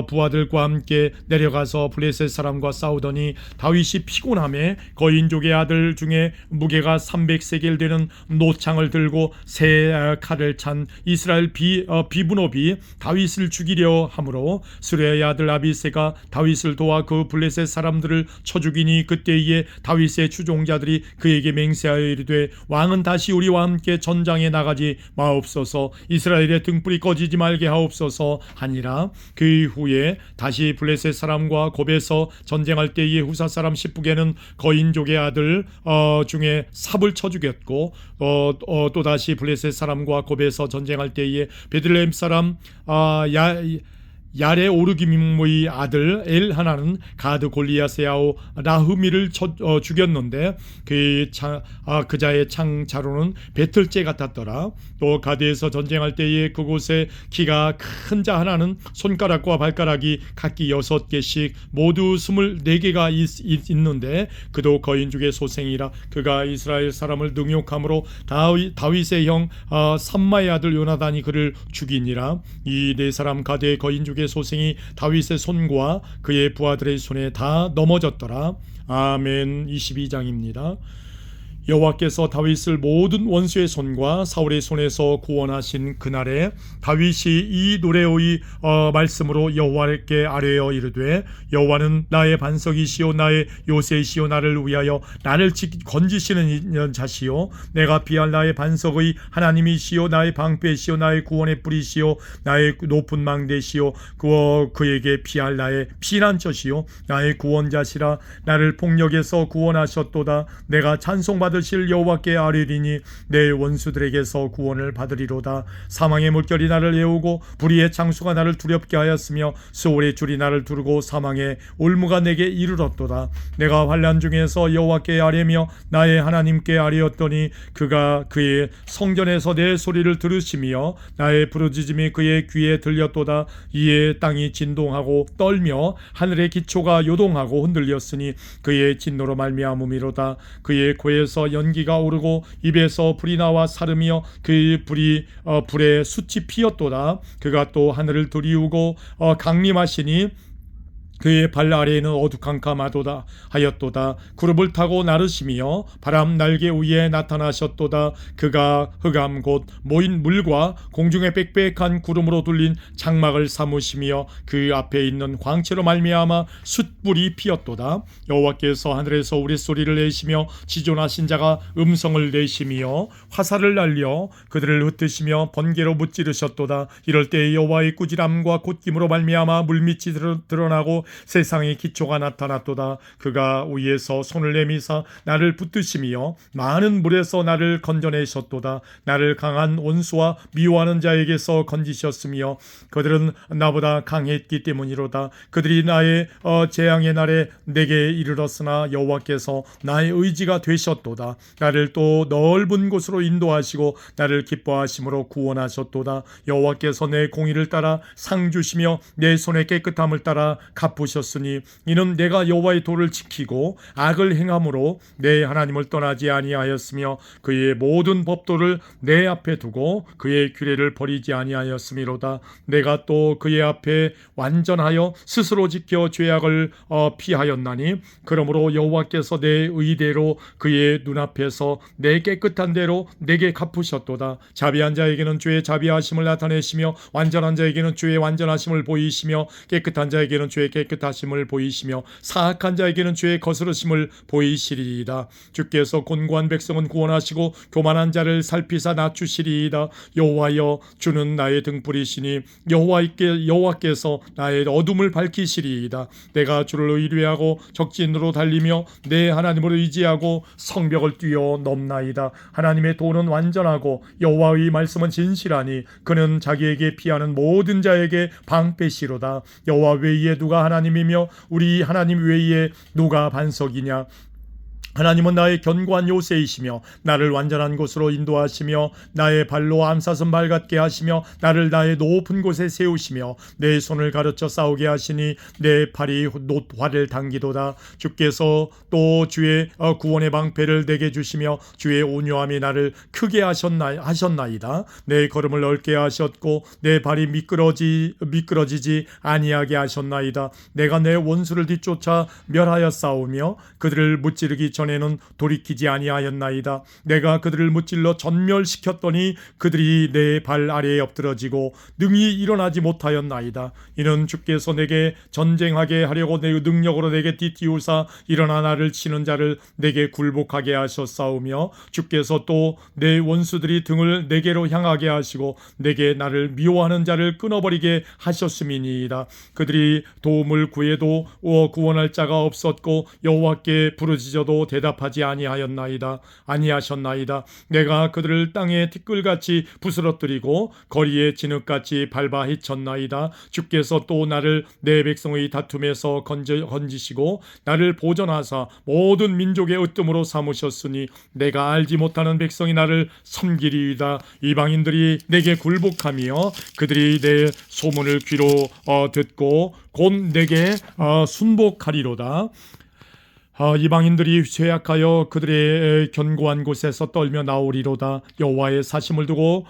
Speaker 1: 부하들과 함께 내려가서 블레셋 사람과 싸우더니 다윗이 피곤함에 거인족의 아들 중에 무게가 300세겔 되는 노창을 들고 새 칼을 찬 이스라엘 비브노비 다윗을 죽이려 하므로 스루야의 아들 아비새가 다윗을 도와 그 블레셋 사람들을 쳐 죽이니 그때에 다윗의 추종자들이 그에게 맹세하여 이르되 왕은 다시 우리와 함께 전장에 나가지 마옵소서, 이스라엘의 등불이 꺼지지 말게 하옵소서 하니라. 그 후에 다시 블레셋 사람과 곱에서 전쟁할 때에 후사 사람 십북에는 거인족의 아들 중에 삽을 쳐 죽였고 또다시 블레셋 사람과 곱에서 전쟁할 때에 베들레헴 사람 야레 오르기밈의 아들 엘하나는 가드 골리앗의 아우 라흐미를 죽였는데 그자의 창자로는 배틀째 같았더라. 또 가드에서 전쟁할 때에 그곳에 키가 큰 자 하나는 손가락과 발가락이 각기 6개씩 모두 24개가 있는데 그도 거인족의 소생이라. 그가 이스라엘 사람을 능욕함으로 다윗의 형 삼마의 아들 요나단이 그를 죽이니라. 이 네 사람 가드의 거인족의 소생이 다윗의 손과 그의 부하들의 손에 다 넘어졌더라. 아멘. 22장입니다. 여호와께서 다윗을 모든 원수의 손과 사울의 손에서 구원하신 그날에 다윗이 이 노래의 말씀으로 여호와께 아뢰어 이르되 여호와는 나의 반석이시요 나의 요새시요 나를 위하여 나를 건지시는 자시요 내가 피할 나의 반석의 하나님이시요 나의 방패시요 나의 구원의 뿌리시요 나의 높은 망대시요 그에게 피할 나의 피난처시요 나의 구원자시라. 나를 폭력에서 구원하셨도다. 내가 찬송받을 여호와께 아뢰리니 내 원수들에게서 구원을 받으리로다. 사망의 물결이 나를 애우고 불의의 창수가 나를 두렵게 하였으며 수월의 줄이 나를 두르고 사망의 올무가 내게 이르렀도다. 내가 환난 중에서 여호와께 아뢰며 나의 하나님께 아뢰었더니 그가 그의 성전에서 내 소리를 들으시며 나의 부르짖음이 그의 귀에 들렸도다. 이에 땅이 진동하고 떨며 하늘의 기초가 요동하고 흔들렸으니 그의 진노로 말미암음이로다. 그의 코에서 연기가 오르고 입에서 불이 나와 사르며 그 불이 불에 숯이 피었도다. 그가 또 하늘을 들이우고 강림하시니 그의 발 아래에는 어두캄캄하도다 하였도다. 구름을 타고 나르시며 바람 날개 위에 나타나셨도다. 그가 흑암 곧 모인 물과 공중에 빽빽한 구름으로 둘린 장막을 삼으시며 그 앞에 있는 광채로 말미암아 숯불이 피었도다. 여호와께서 하늘에서 우리소리를 내시며 지존하신 자가 음성을 내시며 화살을 날려 그들을 흩으시며 번개로 무찌르셨도다. 이럴 때 여호와의 꾸지람과 곧김으로 말미암아 물밑이 드러나고 세상의 기초가 나타났도다. 그가 위에서 손을 내미사 나를 붙드시며 많은 물에서 나를 건져내셨도다. 나를 강한 원수와 미워하는 자에게서 건지셨으며 그들은 나보다 강했기 때문이로다. 그들이 나의 재앙의 날에 내게 이르렀으나 여호와께서 나의 의지가 되셨도다. 나를 또 넓은 곳으로 인도하시고 나를 기뻐하심으로 구원하셨도다. 여호와께서 내 공의를 따라 상 주시며 내 손의 깨끗함을 따라 갚으셨으니 이는 내가 여호와의 도를 지키고 악을 행함으로 내 하나님을 떠나지 아니하였으며 그의 모든 법도를 내 앞에 두고 그의 규례를 버리지 아니하였음이로다. 내가 또 그의 앞에 완전하여 스스로 지켜 죄악을 피하였나니 그러므로 여호와께서 내 의대로 그의 눈앞에서 내 깨끗한 대로 내게 갚으셨도다. 자비한 자에게는 죄의 자비하심을 나타내시며 완전한 자에게는 죄의 완전하심을 보이시며 깨끗한 자에게는 죄의 깨끗하심을 보이시며 사악한 자에게는 죄의 거스르심을 보이시리이다. 주께서 곤고한 백성은 구원하시고 교만한 자를 살피사 낮추시리이다. 여호와여 주는 나의 등불이시니 여호와께서 나의 어둠을 밝히시리이다. 내가 주를 의뢰하고 적진으로 달리며 내 하나님을 의지하고 성벽을 뛰어넘나이다. 하나님의 도는 완전하고 여호와의 말씀은 진실하니 그는 자기에게 피하는 모든 자에게 방패시로다. 여호와 외에 누가 하나님이며 우리 하나님 외에 누가 반석이냐. 하나님은 나의 견고한 요새이시며 나를 완전한 곳으로 인도하시며 나의 발로 암사슴 발 같게 하시며 나를 나의 높은 곳에 세우시며 내 손을 가르쳐 싸우게 하시니 내 팔이 노화를 당기도다. 주께서 또 주의 구원의 방패를 내게 주시며 주의 온유함이 나를 크게 하셨나이다. 내 걸음을 넓게 하셨고 내 발이 미끄러지지 아니하게 하셨나이다. 내가 내 원수를 뒤쫓아 멸하여 싸우며 그들을 무찌르기 전에는 돌이키지 아니하였나이다. 내가 그들을 무찔러 전멸시켰더니 그들이 내 발 아래에 엎드러지고 능히 일어나지 못하였나이다. 이는 주께서 내게 전쟁하게 하려고 내 능력으로 내게 뒤띠우사 일어나 나를 치는 자를 내게 굴복하게 하셨사오며 주께서 또 내 원수들이 등을 내게로 향하게 하시고 내게 나를 미워하는 자를 끊어버리게 하셨음이니이다. 그들이 도움을 구해도 구원할 자가 없었고 여호와께 부르짖어도 대답하지 아니하셨나이다. 내가 그들을 땅에 티끌같이 부스러뜨리고 거리에 진흙같이 밟아 헤쳤나이다. 주께서 또 나를 내 백성의 다툼에서 건지시고 나를 보전하사 모든 민족의 으뜸으로 삼으셨으니 내가 알지 못하는 백성이 나를 섬기리이다. 이방인들이 내게 굴복하며 그들이 내 소문을 귀로 듣고 곧 내게 순복하리로다. 이방인들이 쇠약하여 그들의 견고한 곳에서 떨며 나오리로다. 여호와의 사심을 두고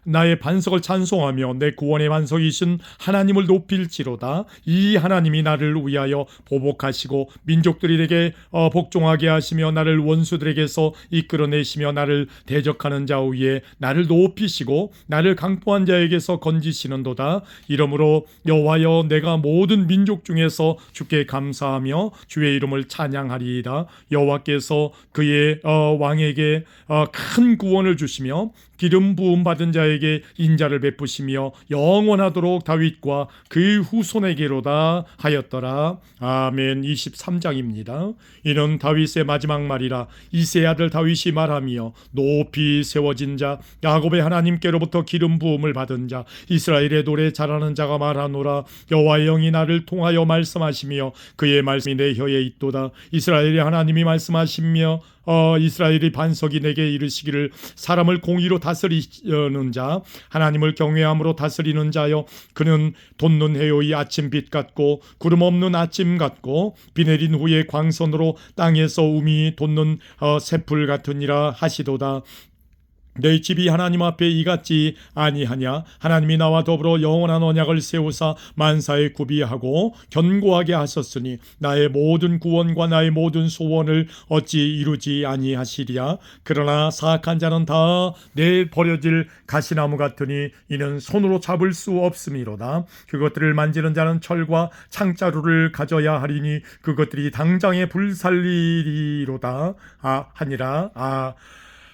Speaker 1: 나의 반석을 찬송하며 내 구원의 반석이신 하나님을 높일지로다. 이 하나님이 나를 위하여 보복하시고 민족들이 내게 복종하게 하시며 나를 원수들에게서 이끌어내시며 나를 대적하는 자 위에 나를 높이시고 나를 강포한 자에게서 건지시는도다. 이러므로 여호와여 내가 모든 민족 중에서 주께 감사하며 주의 이름을 찬양하리이다. 여호와께서 그의 왕에게 큰 구원을 주시며 기름 부음 받은 자에게 인자를 베푸시며 영원하도록 다윗과 그 후손에게로다 하였더라. 아멘. 23장입니다. 이는 다윗의 마지막 말이라. 이세 아들 다윗이 말하며 높이 세워진 자 야곱의 하나님께로부터 기름 부음을 받은 자 이스라엘의 노래 잘하는 자가 말하노라. 여호와의 영이 나를 통하여 말씀하시며 그의 말씀이 내 혀에 있도다. 이스라엘의 하나님이 말씀하시며 이스라엘의 반석이 내게 이르시기를 사람을 공의로 다스리는 자 하나님을 경외함으로 다스리는 자여 그는 돋는 해의 아침빛 같고 구름 없는 아침 같고 비 내린 후에 광선으로 땅에서 우미 돋는 새풀 같으니라 하시도다. 내 집이 하나님 앞에 이같지 아니하냐. 하나님이 나와 더불어 영원한 언약을 세우사 만사에 구비하고 견고하게 하셨으니 나의 모든 구원과 나의 모든 소원을 어찌 이루지 아니하시랴. 그러나 사악한 자는 다 내 버려질 가시나무 같으니 이는 손으로 잡을 수 없음이로다. 그것들을 만지는 자는 철과 창자루를 가져야 하리니 그것들이 당장에 불살리리로다 하니라.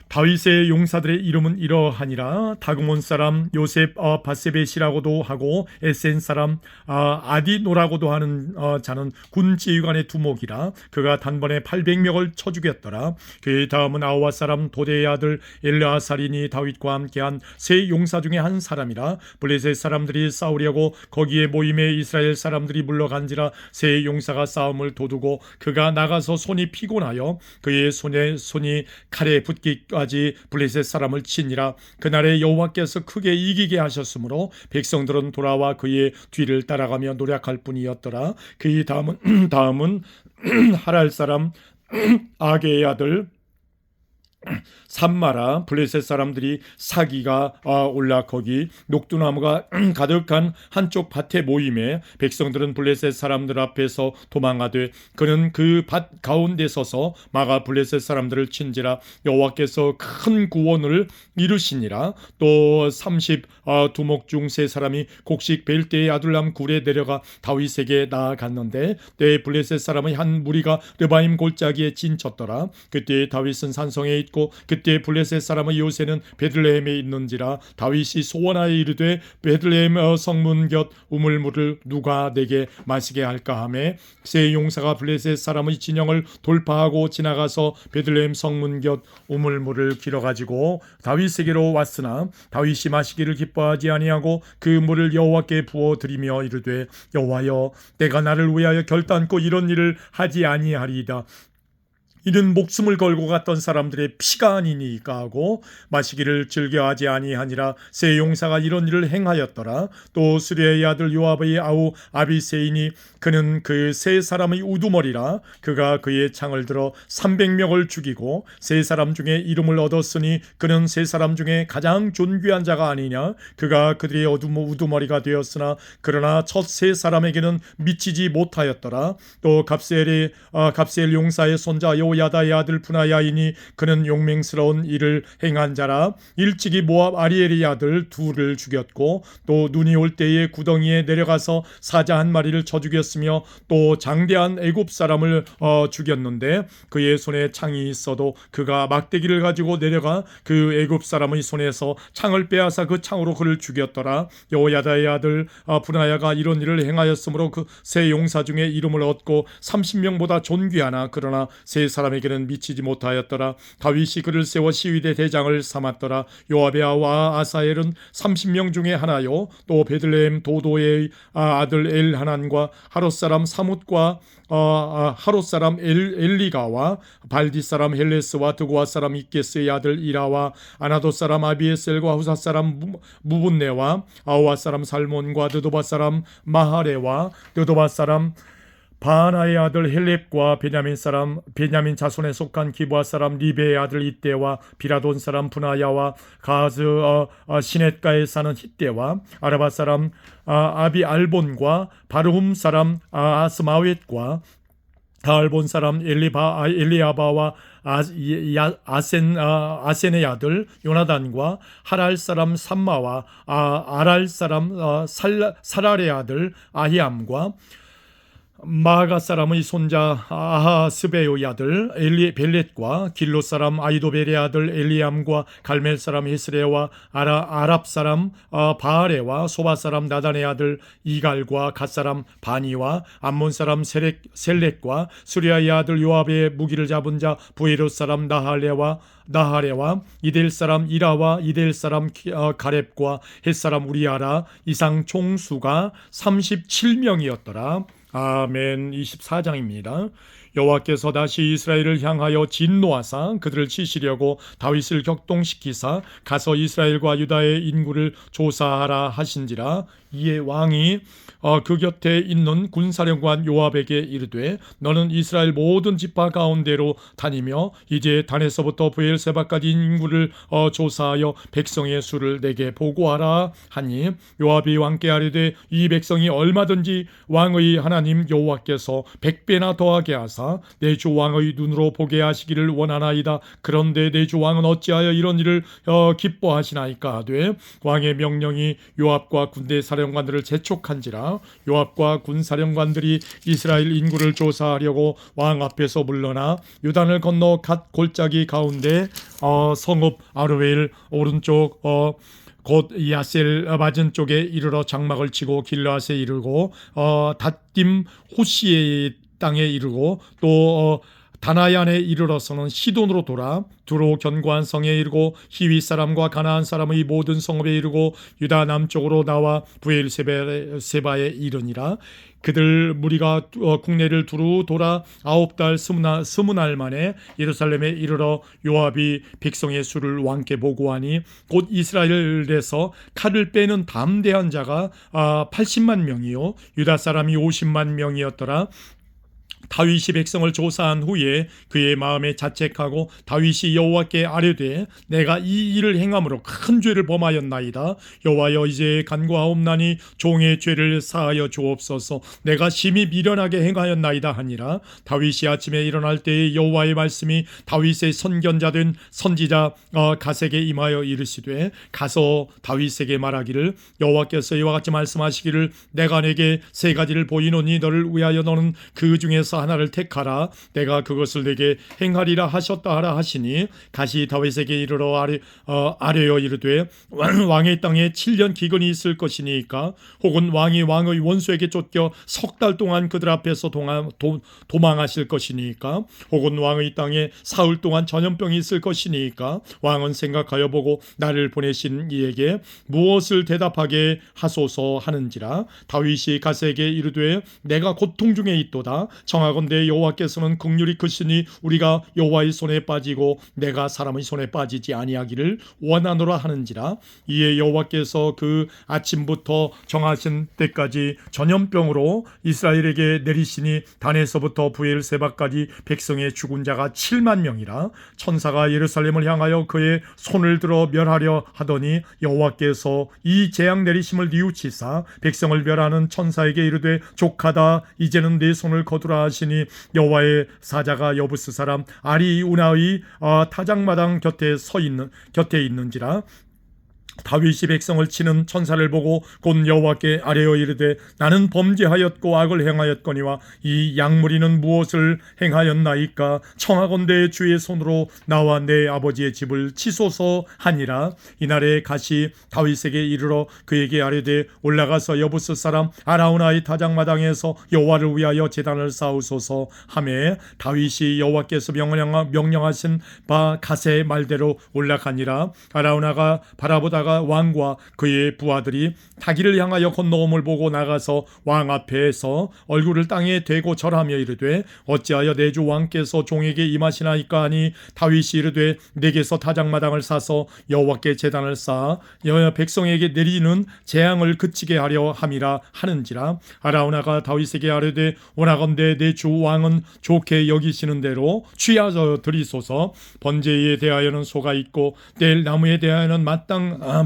Speaker 1: 다윗의 용사들의 이름은 이러하니라. 다그몬 사람 요셉 바세벳이라고도 하고 에센 사람 아디노라고도 하는 자는 군 지휘관의 두목이라. 그가 단번에 800명을 쳐 죽였더라. 그의 다음은 아우와 사람 도대의 아들 엘르아살이니 다윗과 함께한 세 용사 중에 한 사람이라. 블레셋 사람들이 싸우려고 거기에 모임에 이스라엘 사람들이 물러간지라. 세 용사가 싸움을 도두고 그가 나가서 손이 피곤하여 그의 손이 칼에 붙기까지 블레셋 사람을 치니라. 그날에 여호와께서 크게 이기게 하셨으므로 백성들은 돌아와 그의 뒤를 따라가며 노력할 뿐이었더라. 그의 다음은 하랄 사람 아게의 아들 산마라. 블레셋 사람들이 사기가 올라 거기 녹두나무가 가득한 한쪽 밭에 모임에 백성들은 블레셋 사람들 앞에서 도망하되 그는 그 밭 가운데 서서 막아 블레셋 사람들을 친지라. 여호와께서 큰 구원을 이루시니라. 또 30 두목 중 세 사람이 곡식 벨 때의 아둘람 굴에 내려가 다윗에게 나아갔는데 때 블레셋 사람의 한 무리가 르바임 골짜기에 진쳤더라. 그때 다윗은 산성에 있고 그때 블레셋 사람의 요새는 베들레헴에 있는지라. 다윗이 소원하여 이르되 베들레헴 성문 곁 우물물을 누가 내게 마시게 할까 하매 세 용사가 블레셋 사람의 진영을 돌파하고 지나가서 베들레헴 성문 곁 우물물을 길어가지고 다윗에게로 왔으나 다윗이 마시기를 기뻐하지 아니하고 그 물을 여호와께 부어 드리며 이르되 여호와여 내가 나를 위하여 결단코 이런 일을 하지 아니하리이다. 이는 목숨을 걸고 갔던 사람들의 피가 아니니까 하고 마시기를 즐겨하지 아니하니라. 세 용사가 이런 일을 행하였더라. 또 수리의 아들 요압의 아우 아비세인이 그는 그 세 사람의 우두머리라. 그가 그의 창을 들어 300명을 죽이고 세 사람 중에 이름을 얻었으니 그는 세 사람 중에 가장 존귀한 자가 아니냐. 그가 그들의 우두머리가 되었으나 그러나 첫 세 사람에게는 미치지 못하였더라. 또 갑세엘 용사의 손자 요야다의 아들 분하야이니 그는 용맹스러운 일을 행한 자라. 일찍이 모압 아리엘의 아들 둘을 죽였고 또 눈이 올 때에 구덩이에 내려가서 사자 한 마리를 쳐 죽였으며 또 장대한 애굽 사람을 죽였는데 그의 손에 창이 있어도 그가 막대기를 가지고 내려가 그 애굽 사람의 손에서 창을 빼앗아 그 창으로 그를 죽였더라. 요야다의 아들 분하야가 이런 일을 행하였으므로 그 세 용사 중에 이름을 얻고 30명보다 존귀하나 그러나 세 사람에게는 미치지 못하였더라. 다윗이 그를 세워 시위대 대장을 삼았더라. 요압의 아와 아사엘은 30명 중에 하나요. 또 베들레헴 도도의 아들 엘하난과 하롯 사람 사뭇과 하롯 사람 엘리가와 발디 사람 헬레스와 드고아 사람 이게스의 아들 이라와 아나도 사람 아비에셀과 후사 사람 무분네와 아우아 사람 살몬과 느도바 사람 마하레와 느도바 사람 바하나의 아들 헬렙과 베냐민 자손에 속한 기브아 사람 리베의 아들 이때와 비라돈 사람 분하야와 가즈 시넷가에 사는 히때와 아라바 사람 아비 알본과 바르훔 사람 아스마웻과 가알본 사람 엘리아바와 아센의 아들 요나단과 하랄 사람 삼마와 아랄 사람 사랄의 아들 아히암과 마가 사람의 손자 아하스베의 아들 벨렛과 길로 사람 아이도벨의 아들 엘리암과 갈멜 사람 헤스레와 아랍 사람 바알레와 소바 사람 나단의 아들 이갈과 갓 사람 바니와 암몬 사람 셀렉과 수리아의 아들 요압의 무기를 잡은 자 부에롯 사람 나하레와 이델 사람 이라와 이델 사람 가렙과 헷 사람 우리아라. 이상 총수가 37명이었더라. 아멘. 24장입니다. 여호와께서 다시 이스라엘을 향하여 진노하사 그들을 치시려고 다윗을 격동시키사 가서 이스라엘과 유다의 인구를 조사하라 하신지라. 이에 왕이 그 곁에 있는 군사령관 요압에게 이르되 너는 이스라엘 모든 지파 가운데로 다니며 이제 단에서부터 브엘세바까지 인구를 조사하여 백성의 수를 내게 보고하라 하니 요압이 왕께 아뢰되 이 백성이 얼마든지 왕의 하나님 여호와께서 100배나 더하게 하사 내 주 왕의 눈으로 보게 하시기를 원하나이다. 그런데 내 주 왕은 어찌하여 이런 일을 기뻐하시나이까 하되 왕의 명령이 요압과 군대 사령관들을 재촉한지라. 요압과 군사령관들이 이스라엘 인구를 조사하려고 왕 앞에서 물러나 요단을 건너 갓 골짜기 가운데 성읍 아르웰 오른쪽 곧 야셀 맞은 쪽에 이르러 장막을 치고 길르앗에 이르고 닷딤 호시의 땅에 이르고 또 다나얀에 이르러서는 시돈으로 돌아 두로 견고한 성에 이르고 히위 사람과 가나안 사람의 모든 성읍에 이르고 유다 남쪽으로 나와 브엘세바에 이르니라. 그들 무리가 국내를 두루 돌아 9달 20날 만에 예루살렘에 이르러 요압이 백성의 수를 왕께 보고하니 곧 이스라엘에서 칼을 빼는 담대한 자가 80만 명이요 유다 사람이 50만 명이었더라. 다윗이 백성을 조사한 후에 그의 마음에 자책하고 다윗이 여호와께 아뢰되 내가 이 일을 행함으로 큰 죄를 범하였나이다. 여호와여 이제 간구하옵나니 종의 죄를 사하여 주옵소서. 내가 심히 미련하게 행하였나이다 하니라. 다윗이 아침에 일어날 때에 여호와의 말씀이 다윗의 선견자된 선지자 갓에게 임하여 이르시되 가서 다윗에게 말하기를 여호와께서 이와 같이 말씀하시기를 내가 내게 세 가지를 보이노니 너를 위하여 너는 그 중에서 하나를 택하라. 내가 그것을 내게 행하리라 하셨다 하라 하시니 다시 다윗에게 이르러 아뢰어 이르되 왕의 땅에 7년 기근이 있을 것이니까 혹은 왕이 왕의 원수에게 쫓겨 석 달 동안 그들 앞에서 도망하실 것이니까 혹은 왕의 땅에 사흘 동안 전염병이 있을 것이니까 왕은 생각하여 보고 나를 보내신 이에게 무엇을 대답하게 하소서 하는지라. 다윗이 갓에게 이르되 내가 고통 중에 있도다. 청하건대 여호와께서는 긍휼이 크시니 우리가 여호와의 손에 빠지고 내가 사람의 손에 빠지지 아니하기를 원하노라 하는지라. 이에 여호와께서 그 아침부터 정하신 때까지 전염병으로 이스라엘에게 내리시니 단에서부터 브엘세바까지 백성의 죽은 자가 7만 명이라. 천사가 예루살렘을 향하여 그의 손을 들어 멸하려 하더니 여호와께서 이 재앙 내리심을 뉘우치사 백성을 멸하는 천사에게 이르되 족하다, 이제는 네 손을 거두라 하시니 여호와의 사자가 여부스 사람 아리우나의 타작마당 곁에 있는지라. 다윗이 백성을 치는 천사를 보고 곧 여호와께 아뢰어 이르되 나는 범죄하였고 악을 행하였거니와 이 양무리는 무엇을 행하였나이까. 청하건대 주의 손으로 나와 내 아버지의 집을 치소서 하니라. 이날에 갓이 다윗에게 이르러 그에게 아뢰되 올라가서 여부스 사람 아라우나의 타작마당에서 여호와를 위하여 제단을 쌓으소서 하매 다윗이 여호와께서 명령하신 바 갓의 말대로 올라가니라. 아라우나가 바라보다가 왕과 그의 부하들이 타기를 향하여 건너옴을 보고 나가서 왕 앞에서 얼굴을 땅에 대고 절하며 이르되 어찌하여 내 주 왕께서 종에게 임하시나이까 하니 다윗이 이르되 내게서 타작마당을 사서 여호와께 제단을 쌓아 백성에게 내리는 재앙을 그치게 하려 함이라 하는지라. 아라우나가 다윗에게 아뢰되 원하건대 내 주 왕은 좋게 여기시는 대로 취하여 드리소서. 번제에 대하여는 소가 있고 뗄 나무에 대하여는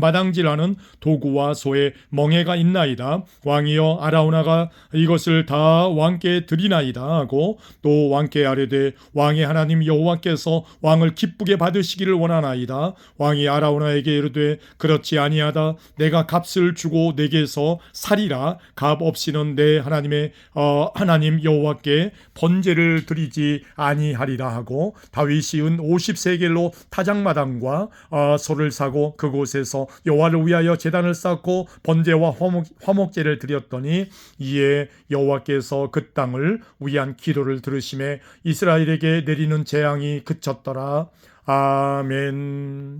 Speaker 1: 마당질하는 도구와 소의 멍에가 있나이다. 왕이여 아라우나가 이것을 다 왕께 드리나이다 하고 또 왕께 아뢰되 왕의 하나님 여호와께서 왕을 기쁘게 받으시기를 원하나이다. 왕이 아라우나에게 이르되 그렇지 아니하다. 내가 값을 주고 내게서 살이라. 값 없이는 내 하나님 여호와께 번제를 드리지 아니하리라 하고 다윗이 은 50세겔로 타작마당과 소를 사고 그곳에서 여호와를 위하여 제단을 쌓고 번제와 화목제를 드렸더니 이에 여호와께서 그 땅을 위한 기도를 들으심에 이스라엘에게 내리는 재앙이 그쳤더라. 아멘.